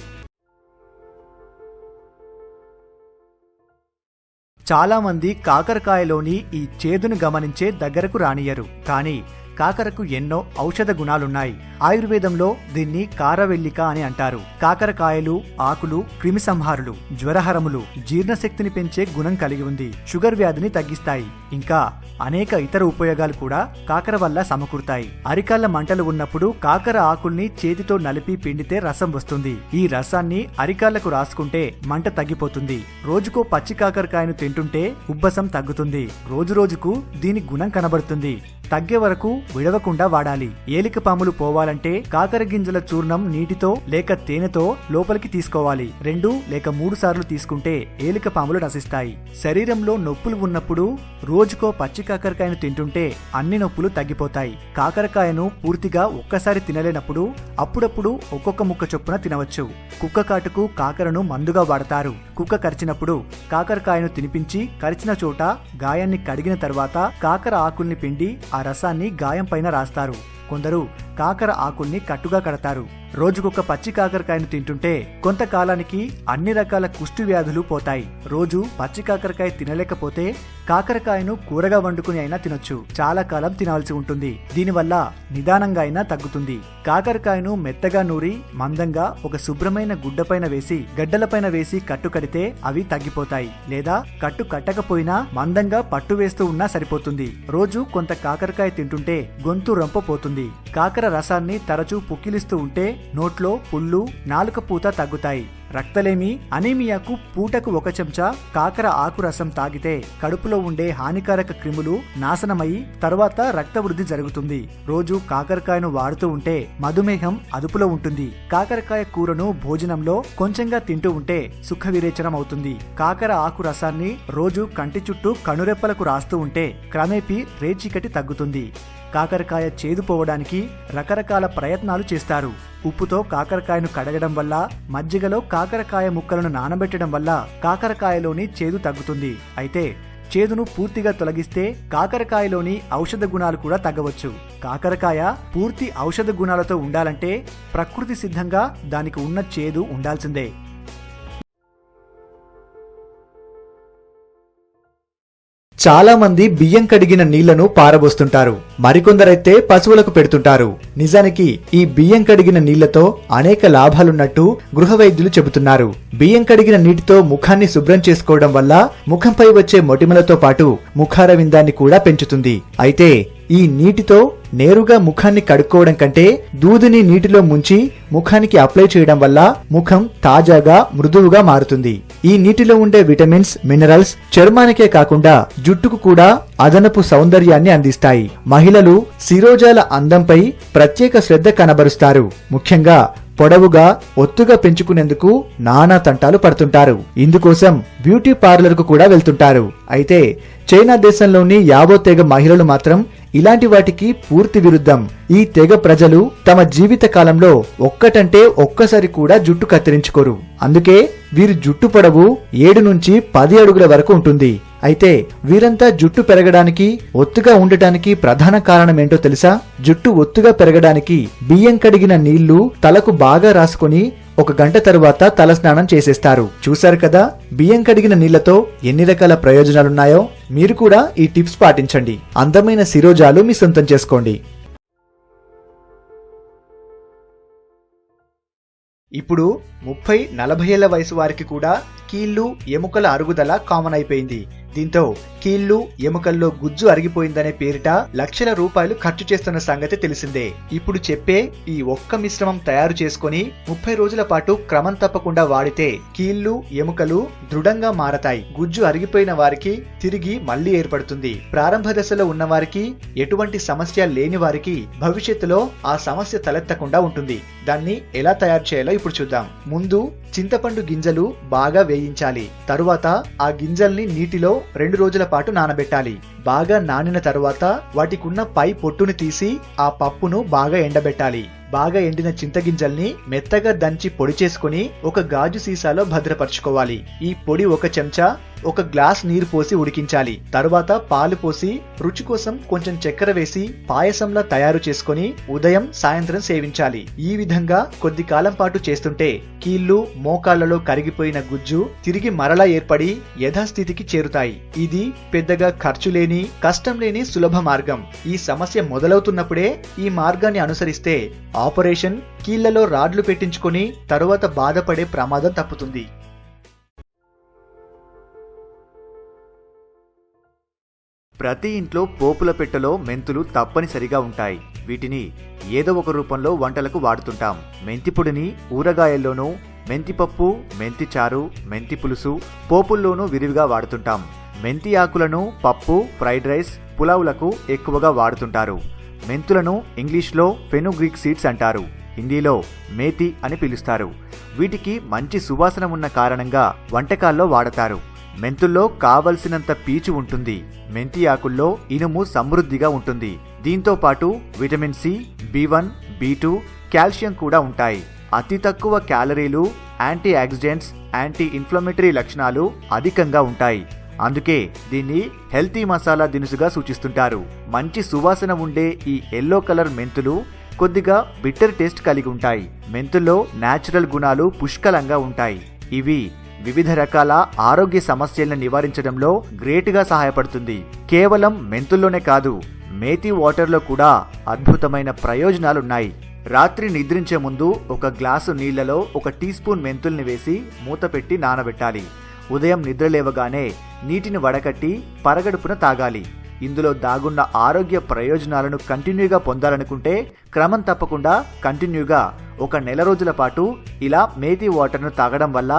Speaker 4: చాలా మంది కాకరకాయలోని ఈ చేదును గమనించే దగ్గరకు రానియరు. కానీ కాకరకు ఎన్నో ఔషధ గుణాలున్నాయి. ఆయుర్వేదంలో దీన్ని కారవెల్లిక అని అంటారు. కాకరకాయలు, ఆకులు క్రిమి సంహారులు, జ్వరహరములు, జీర్ణశక్తిని పెంచే గుణం కలిగి ఉంది. షుగర్ వ్యాధిని తగ్గిస్తాయి. ఇంకా అనేక ఇతర ఉపయోగాలు కూడా కాకర వల్ల సమకూరుతాయి. అరికాళ్ల మంటలు ఉన్నప్పుడు కాకర ఆకుల్ని చేతితో నలిపి పిండితే రసం వస్తుంది. ఈ రసాన్ని అరికాళ్లకు రాసుకుంటే మంట తగ్గిపోతుంది. రోజుకో పచ్చి కాకరకాయను తింటుంటే ఉబ్బసం తగ్గుతుంది. రోజు రోజుకు దీని గుణం కనబడుతుంది. తగ్గే వరకు విడవకుండా వాడాలి. ఏలిక పాములు పోవాలంటే కాకర గింజల చూర్ణం నీటితో లేక తేనెతో లోపలికి తీసుకోవాలి. 2 లేక 3 సార్లు తీసుకుంటే ఏలిక పాములు నశిస్తాయి. శరీరంలో నొప్పులు ఉన్నప్పుడు రోజుకో పచ్చి కాకరకాయను తింటుంటే అన్ని నొప్పులు తగ్గిపోతాయి. కాకరకాయను పూర్తిగా ఒక్కసారి తినలేనప్పుడు అప్పుడప్పుడు ఒక్కొక్క ముక్క చొప్పున తినవచ్చు. కుక్క కాటుకు కాకరను మందుగా వాడతారు. కుక్క కరిచినప్పుడు కాకరకాయను తినిపించి కరిచిన చోట గాయాన్ని కడిగిన తర్వాత కాకర ఆకుల్ని పిండి ఆ రసాన్ని గాయం పైన రాస్తారు. కొందరు కాకర ఆకుల్ని కట్టుగా కడతారు. రోజుకొక పచ్చి కాకరకాయను తింటుంటే కొంతకాలానికి అన్ని రకాల కుష్టు వ్యాధులు పోతాయి. రోజు పచ్చి కాకరకాయ తినలేకపోతే కాకరకాయను కూరగా వండుకుని అయినా తినొచ్చు. చాలా కాలం తినాల్సి ఉంటుంది. దీనివల్ల నిదానంగా అయినా తగ్గుతుంది. కాకరకాయను మెత్తగా నూరి మందంగా ఒక శుభ్రమైన గుడ్డపైన వేసి గడ్డలపైన వేసి కట్టు కడితే అవి తగ్గిపోతాయి. లేదా కట్టు కట్టకపోయినా మందంగా పట్టు వేస్తూ ఉన్నా సరిపోతుంది. రోజు కొంత కాకరకాయ తింటుంటే గొంతు రొంపపోతుంది. కాకర రసాన్ని తరచూ పుక్కిలిస్తూ ఉంటే నోట్లో పుళ్ళు, నాలుక పూత తగ్గుతాయి. రక్తలేమి, అనీమియాకు పూటకు 1 చెంచా కాకర ఆకు రసం తాగితే కడుపులో ఉండే హానికారక క్రిములు నాశనమయ్యి తర్వాత రక్త వృద్ధి జరుగుతుంది. రోజు కాకరకాయను వాడుతూ ఉంటే మధుమేహం అదుపులో ఉంటుంది. కాకరకాయ కూరను భోజనంలో కొంచెంగా తింటూ ఉంటే సుఖ విరేచనం అవుతుంది. కాకర ఆకు రసాన్ని రోజు కంటి చుట్టూ కనురెప్పలకు రాస్తూ ఉంటే క్రమేపీ రేచీకటి తగ్గుతుంది. కాకరకాయ చేదు పోవడానికి రకరకాల ప్రయత్నాలు చేస్తారు. ఉప్పుతో కాకరకాయను కడగడం వల్ల, మజ్జిగలో కాకరకాయ ముక్కలను నానబెట్టడం వల్ల కాకరకాయలోని చేదు తగ్గుతుంది. అయితే చేదును పూర్తిగా తొలగిస్తే కాకరకాయలోని ఔషధ గుణాలు కూడా తగ్గవచ్చు. కాకరకాయ పూర్తి ఔషధ గుణాలతో ఉండాలంటే ప్రకృతి సిద్ధంగా దానికి ఉన్న చేదు ఉండాల్సిందే.
Speaker 1: చాలా మంది బియ్యం కడిగిన నీళ్లను పారబోస్తుంటారు. మరికొందరైతే పశువులకు పెడుతుంటారు. నిజానికి ఈ బియ్యం కడిగిన నీళ్లతో అనేక లాభాలున్నట్టు గృహ వైద్యులు చెబుతున్నారు. బియ్యం కడిగిన నీటితో ముఖాన్ని శుభ్రం చేసుకోవడం వల్ల ముఖంపై వచ్చే మొటిమలతో పాటు ముఖార విందాన్ని కూడా పెంచుతుంది. అయితే ఈ నీటితో నేరుగా ముఖాన్ని కడుక్కోవడం కంటే దూదిని నీటిలో ముంచి ముఖానికి అప్లై చేయడం వల్ల ముఖం తాజాగా మృదువుగా మారుతుంది. ఈ నీటిలో ఉండే విటమిన్స్, మినరల్స్ చర్మానికే కాకుండా జుట్టుకు కూడా అదనపు సౌందర్యాన్ని అందిస్తాయి. మహిళలు శిరోజాల అందంపై ప్రత్యేక శ్రద్ధ కనబరుస్తారు. ముఖ్యంగా పొడవుగా ఒత్తుగా పెంచుకునేందుకు నానా తంటాలు పడుతుంటారు. ఇందుకోసం బ్యూటీ పార్లర్ కు కూడా వెళ్తుంటారు. అయితే చైనా దేశంలోని యావో తెగ మహిళలు మాత్రం ఇలాంటి వాటికి పూర్తి విరుద్ధం. ఈ తెగ ప్రజలు తమ జీవిత కాలంలో ఒక్కటంటే ఒక్కసారి కూడా జుట్టు కత్తిరించుకోరు. అందుకే వీరి జుట్టు పొడవు 7 నుంచి 10 అడుగుల వరకు ఉంటుంది. అయితే వీరంతా జుట్టు పెరగడానికి, ఒత్తుగా ఉండటానికి ప్రధాన కారణమేంటో తెలుసా? జుట్టు ఒత్తుగా పెరగడానికి బియ్యం కడిగిన నీళ్లు తలకు బాగా రాసుకుని 1 గంట తరువాత తలస్నానం చేసేస్తారు. చూశారు కదా బియ్యం కడిగిన నీళ్లతో ఎన్ని రకాల ప్రయోజనాలున్నాయో. మీరు కూడా ఈ టిప్స్ పాటించండి. అందమైన శిరోజాలు మీ సొంతం చేసుకోండి. ఇప్పుడు 30-40 ఏళ్ల వయసు వారికి కూడా కీళ్లు, ఎముకల అరుగుదల కామన్ అయిపోయింది. దీంతో కీళ్లు, ఎముకల్లో గుజ్జు అరిగిపోయిందనే పేరిట లక్షల రూపాయలు ఖర్చు చేస్తున్న సంగతి తెలిసిందే. ఇప్పుడు చెప్పే ఈ ఒక్క మిశ్రమం తయారు చేసుకుని 30 రోజుల పాటు క్రమం తప్పకుండా వాడితే కీళ్లు, ఎముకలు దృఢంగా మారతాయి. గుజ్జు అరిగిపోయిన వారికి తిరిగి మళ్లీ ఏర్పడుతుంది. ప్రారంభ దశలో ఉన్న వారికి, ఎటువంటి సమస్య లేని వారికి భవిష్యత్తులో ఆ సమస్య తలెత్తకుండా ఉంటుంది. దాన్ని ఎలా తయారు చేయాలో ఇప్పుడు చూద్దాం. ముందు చింతపండు గింజలు బాగా వేయించాలి. తరువాత ఆ గింజల్ని నీటిలో 2 రోజుల పాటు నానబెట్టాలి. బాగా నానిన తరువాత వాటికున్న పై పొట్టును తీసి ఆ పప్పును బాగా ఎండబెట్టాలి. బాగా ఎండిన చింతగింజల్ని మెత్తగా దంచి పొడి చేసుకుని ఒక గాజు సీసాలో భద్రపరచుకోవాలి. ఈ పొడి 1 చెంచా 1 గ్లాస్ నీరు పోసి ఉడికించాలి. తరువాత పాలు పోసి రుచి కోసం కొంచెం చక్కెర వేసి పాయసంలా తయారు చేసుకుని ఉదయం, సాయంత్రం సేవించాలి. ఈ విధంగా కొద్ది కాలం పాటు చేస్తుంటే కీళ్లు, మోకాళ్లలో కరిగిపోయిన గుజ్జు తిరిగి మరలా ఏర్పడి యథాస్థితికి చేరుతాయి. ఇది పెద్దగా ఖర్చు లేని, కష్టం లేని సులభ మార్గం. ఈ సమస్య మొదలవుతున్నప్పుడే ఈ మార్గాన్ని అనుసరిస్తే ఆపరేషన్, కీళ్లలో రాడ్లు పెట్టించుకుని తరువాత బాధపడే ప్రమాదం తప్పుతుంది. ప్రతి ఇంట్లో పోపుల పెట్టెలో మెంతులు తప్పనిసరిగా ఉంటాయి. వీటిని ఏదో ఒక రూపంలో వంటలకు వాడుతుంటాం. మెంతిపొడిని ఊరగాయల్లోనూ, మెంతిపప్పు, మెంతి చారు, మెంతి పులుసు, పోపుల్లోనూ విరివిగా వాడుతుంటాం. మెంతి ఆకులను పప్పు, ఫ్రైడ్ రైస్, పులావులకు ఎక్కువగా వాడుతుంటారు. మెంతులను ఇంగ్లీష్లో ఫెనుగ్రీక్ సీడ్స్ అంటారు. హిందీలో మేతి అని పిలుస్తారు. వీటికి మంచి సువాసన ఉన్న కారణంగా వంటకాల్లో వాడతారు. మెంతుల్లో కావలసినంత పీచు ఉంటుంది. మెంతి ఆకుల్లో ఇనుము సమృద్ధిగా ఉంటుంది. దీంతో పాటు vitamin C, B1, B2, calcium కూడా ఉంటాయి. అతి తక్కువ క్యాలరీలు, యాంటీ ఆక్సిడెంట్స్, యాంటీ ఇన్ఫ్లమేటరీ లక్షణాలు అధికంగా ఉంటాయి. అందుకే దీన్ని హెల్తీ మసాలా దినుసుగా సూచిస్తుంటారు. మంచి సువాసన ఉండే ఈ ఎల్లో కలర్ మెంతులు కొద్దిగా బిట్టర్ టేస్ట్ కలిగి ఉంటాయి. మెంతుల్లో నేచురల్ గుణాలు పుష్కలంగా ఉంటాయి. ఇవి వివిధ రకాల ఆరోగ్య సమస్యలను నివారించడంలో గ్రేట్గా సహాయపడుతుంది. కేవలం మెంతుల్లోనే కాదు, మేతి వాటర్లో కూడా అద్భుతమైన ప్రయోజనాలున్నాయి. రాత్రి నిద్రించే ముందు 1 గ్లాసు నీళ్లలో 1 టీ స్పూన్ మెంతుల్ని వేసి మూత పెట్టి నానబెట్టాలి. ఉదయం నిద్రలేవగానే నీటిని వడకట్టి పరగడుపున తాగాలి. ఇందులో దాగున్న ఆరోగ్య ప్రయోజనాలను కంటిన్యూగా పొందాలనుకుంటే క్రమం తప్పకుండా కంటిన్యూగా 1 నెల రోజుల పాటు ఇలా మేతి వాటర్ను తాగడం వల్ల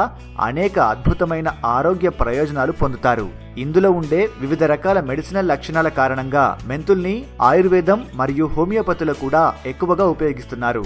Speaker 1: అనేక అద్భుతమైన ఆరోగ్య ప్రయోజనాలు పొందుతారు. ఇందులో ఉండే వివిధ రకాల మెడిసినల్ లక్షణాల కారణంగా మెంతుల్ని ఆయుర్వేదం మరియు హోమియోపతిలో కూడా ఎక్కువగా ఉపయోగిస్తున్నారు.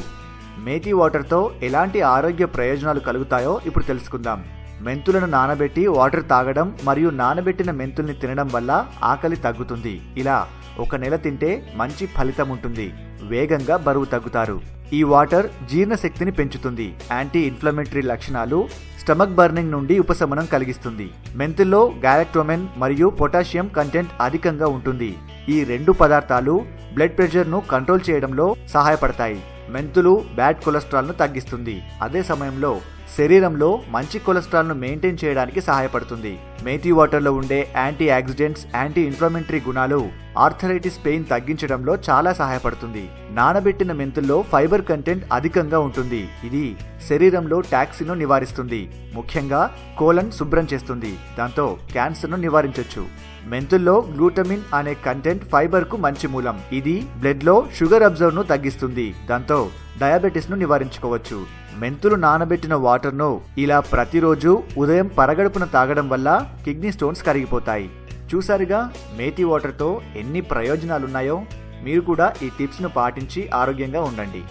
Speaker 1: మేతి వాటర్తో ఎలాంటి ఆరోగ్య ప్రయోజనాలు కలుగుతాయో ఇప్పుడు తెలుసుకుందాం. మెంతులను నానబెట్టి వాటర్ తాగడం మరియు నానబెట్టిన మెంతుల్ని తినడం వల్ల ఆకలి తగ్గుతుంది. ఇలా 1 నెల తింటే మంచి ఫలితం ఉంటుంది. వేగంగా బరువు తగ్గుతారు. ఈ వాటర్ జీర్ణశక్తిని పెంచుతుంది. యాంటీ ఇన్ఫ్లమేటరీ లక్షణాలు, స్టమక్ బర్నింగ్ నుండి ఉపశమనం కలిగిస్తుంది. మెంతుల్లో గ్యాలక్టోమెన్ మరియు పొటాషియం కంటెంట్ అధికంగా ఉంటుంది. ఈ 2 పదార్థాలు బ్లడ్ ప్రెషర్ను కంట్రోల్ చేయడంలో సహాయపడతాయి. మెంతులు బ్యాడ్ కొలెస్ట్రాల్ను తగ్గిస్తుంది. అదే సమయంలో
Speaker 4: శరీరంలో మంచి కొలెస్ట్రాల్ను మెయింటైన్ చేయడానికి సహాయపడుతుంది. మేతి వాటర్లో ఉండే యాంటీ ఆక్సిడెంట్స్, యాంటీ ఇన్ఫ్లమేటరీ గుణాలు ఆర్థరైటిస్ పెయిన్ తగ్గించడంలో చాలా సహాయపడుతుంది. నానబెట్టిన మెంతుల్లో ఫైబర్ కంటెంట్ అధికంగా ఉంటుంది. ఇది శరీరంలో టాక్సిన్ను నివారిస్తుంది. ముఖ్యంగా కోలన్ శుభ్రం చేస్తుంది. దాంతో క్యాన్సర్ను నివారించవచ్చు. మెంతుల్లో గ్లూటమిన్ అనే కంటెంట్ ఫైబర్ కు మంచి మూలం. ఇది బ్లడ్ లో షుగర్ అబ్జర్వ్ ను తగ్గిస్తుంది. దాంతో డయాబెటిస్ ను నివారించుకోవచ్చు. మెంతులు నానబెట్టిన వాటర్ ను ఇలా ప్రతిరోజు ఉదయం పరగడుపున తాగడం వల్ల కిడ్నీ స్టోన్స్ కరిగిపోతాయి. చూసారుగా మేతి వాటర్ తో ఎన్ని ప్రయోజనాలున్నాయో. మీరు కూడా ఈ టిప్స్ ను పాటించి ఆరోగ్యంగా ఉండండి.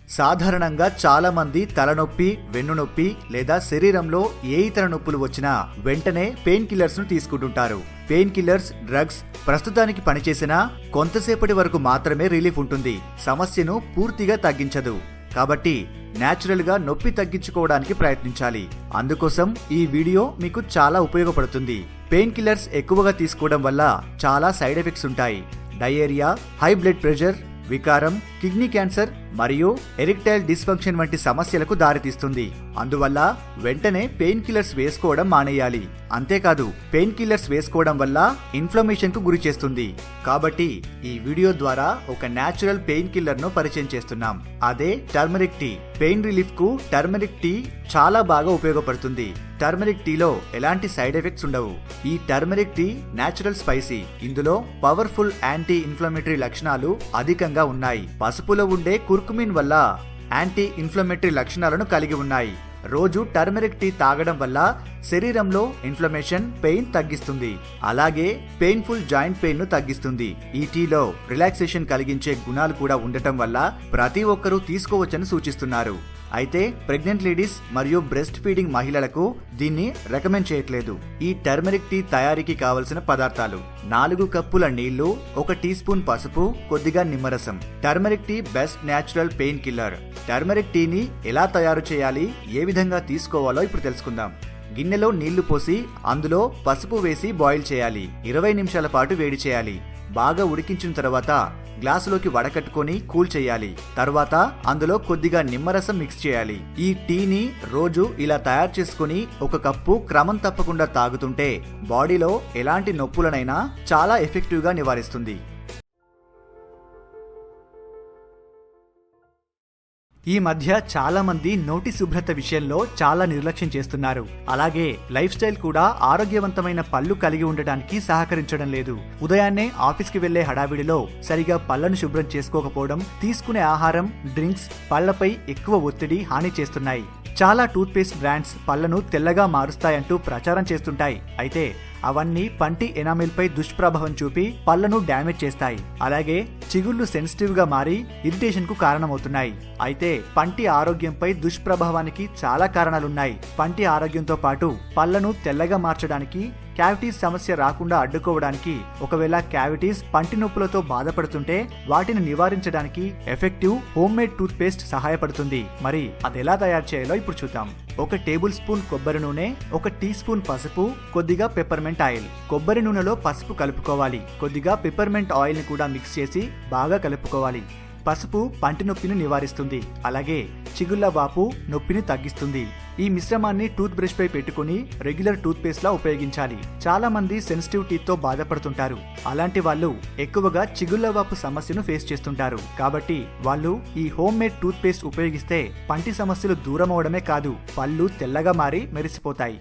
Speaker 4: సాధారణంగా చాలా మంది తలనొప్పి, వెన్నునొప్పి లేదా శరీరంలో ఏ ఇతర నొప్పులు వచ్చినా వెంటనే పెయిన్ కిల్లర్స్ ను తీసుకుంటుంటారు. పెయిన్ కిల్లర్స్, డ్రగ్స్ ప్రస్తుతానికి పనిచేసినా కొంతసేపటి వరకు మాత్రమే రిలీఫ్ ఉంటుంది. సమస్యను పూర్తిగా తగ్గించదు. కాబట్టి నేచురల్ గా నొప్పి తగ్గించుకోవడానికి ప్రయత్నించాలి. అందుకోసం ఈ వీడియో మీకు చాలా ఉపయోగపడుతుంది. పెయిన్ కిల్లర్స్ ఎక్కువగా తీసుకోవడం వల్ల చాలా సైడ్ ఎఫెక్ట్స్ ఉంటాయి. డయేరియా, హై బ్లడ్ ప్రెషర్, వికారం, కిడ్నీ క్యాన్సర్ మరియు ఎరెక్టైల్ డిస్ఫంక్షన్ వంటి సమస్యలకు దారితీస్తుంది. అందువల్ల వెంటనే పెయిన్ కిల్లర్స్ వేసుకోవడం మానేయాలి. అంతేకాదు పెయిన్ కిల్లర్స్ వేసుకోవడం వల్ల ఇన్ఫ్లమేషన్ కు గురి చేస్తుంది. కాబట్టి ఈ వీడియో ద్వారా ఒక నేచురల్ పెయిన్ కిల్లర్ ను పరిచయం చేస్తున్నాం. అదే టర్మరిక్ టీ. పెయిన్ రిలీఫ్ కు టర్మరిక్ టీ చాలా బాగా ఉపయోగపడుతుంది. టర్మరిక్ టీలో ఎలాంటి సైడ్ ఎఫెక్ట్స్ ఉండవు. ఈ టర్మరిక్ టీ నేచురల్ స్పైసీ. ఇందులో పవర్ఫుల్ యాంటీ ఇన్ఫ్లమేటరీ లక్షణాలు అధికంగా ఉన్నాయి. పసుపులో ఉండే కుర్కుమిన్ వల్ల యాంటీ ఇన్ఫ్లమేటరీ లక్షణాలను కలిగి ఉన్నాయి. రోజు టర్మరిక్ టీ తాగడం వల్ల శరీరంలో ఇన్ఫ్లమేషన్, పెయిన్ తగ్గిస్తుంది. అలాగే పెయిన్ఫుల్ జాయింట్ పెయిన్ ను తగ్గిస్తుంది. ఈ టీలో రిలాక్సేషన్ కలిగించే గుణాలు కూడా ఉండటం వల్ల ప్రతి ఒక్కరూ తీసుకోవచ్చని సూచిస్తున్నారు. అయితే ప్రెగ్నెంట్ లేడీస్ మరియు బ్రెస్ట్ ఫీడింగ్ మహిళలకు దీన్ని రికమెండ్ చేయట్లేదు. ఈ టర్మరిక్ టీ తయారీకి కావలసిన పదార్థాలు: 4 కప్పుల నీళ్లు, 1 టీ స్పూన్ పసుపు, కొద్దిగా నిమ్మరసం. Turmeric tea best natural pain killer. Turmeric టీని ఎలా తయారు చేయాలి, ఏ విధంగా తీసుకోవాలో ఇప్పుడు తెలుసుకుందాం. గిన్నెలో నీళ్లు పోసి అందులో పసుపు వేసి బాయిల్ చేయాలి. 20 నిమిషాల పాటు వేడి చేయాలి. బాగా ఉడికించిన తర్వాత గ్లాసులోకి వడకట్టుకొని కూల్ చేయాలి. తర్వాత అందులో కొద్దిగా నిమ్మరసం మిక్స్ చేయాలి. ఈ టీని రోజు ఇలా తయారు చేసుకుని 1 కప్పు క్రమం తప్పకుండా తాగుతుంటే బాడీలో ఎలాంటి నొప్పులనైనా చాలా ఎఫెక్టివ్ గా నివారిస్తుంది. ఈ మధ్య చాలా మంది నోటి శుభ్రత విషయంలో చాలా నిర్లక్ష్యం చేస్తున్నారు. అలాగే లైఫ్ స్టైల్ కూడా ఆరోగ్యవంతమైన పళ్ళు కలిగి ఉండడానికి సహకరించడం లేదు. ఉదయాన్నే ఆఫీస్కి వెళ్లే హడావిడిలో సరిగా పళ్లను శుభ్రం చేసుకోకపోవడం, తీసుకునే ఆహారం, డ్రింక్స్ పళ్లపై ఎక్కువ ఒత్తిడి హాని చేస్తున్నాయి. చాలా టూత్ పేస్ట్ బ్రాండ్స్ పళ్లను తెల్లగా మారుస్తాయంటూ ప్రచారం చేస్తుంటాయి. అయితే అవన్నీ పంటి ఎనామిల్ పై దుష్ప్రభావం చూపి పళ్లను డ్యామేజ్ చేస్తాయి. అలాగే చిగుళ్లు సెన్సిటివ్ గా మారి ఇరిటేషన్ కు కారణమవుతున్నాయి. అయితే పంటి ఆరోగ్యంపై దుష్ప్రభావానికి చాలా కారణాలున్నాయి. పంటి ఆరోగ్యంతో పాటు పళ్లను తెల్లగా మార్చడానికి, క్యావిటీస్ సమస్య రాకుండా అడ్డుకోవడానికి, ఒకవేళ క్యావిటీస్, పంటి నొప్పులతో బాధపడుతుంటే వాటిని నివారించడానికి effective homemade toothpaste సహాయపడుతుంది. మరి అది ఎలా తయారు చేయాలో ఇప్పుడు చూద్దాం. 1 టేబుల్ స్పూన్ కొబ్బరి నూనె, 1 టీ స్పూన్ పసుపు, కొద్దిగా పెప్పర్మెంట్ ఆయిల్. కొబ్బరి నూనెలో పసుపు కలుపుకోవాలి. కొద్దిగా పెప్పర్మెంట్ ఆయిల్ ని కూడా మిక్స్ చేసి బాగా కలుపుకోవాలి. పసుపు పంటి నొప్పిని నివారిస్తుంది. అలాగే చిగుళ్ల వాపు, నొప్పిని తగ్గిస్తుంది. ఈ మిశ్రమాన్ని టూత్ బ్రష్ పై పెట్టుకుని రెగ్యులర్ టూత్ పేస్ట్ లా ఉపయోగించాలి. చాలా మంది సెన్సిటివ్ టీత్ తో బాధపడుతుంటారు. అలాంటి వాళ్ళు ఎక్కువగా చిగుళ్ల వాపు సమస్యను ఫేస్ చేస్తుంటారు. కాబట్టి వాళ్ళు ఈ హోమ్ మేడ్ టూత్ పేస్ట్ ఉపయోగిస్తే పంటి సమస్యలు దూరం అవడమే కాదు, పళ్ళు తెల్లగా మారి మెరిసిపోతాయి.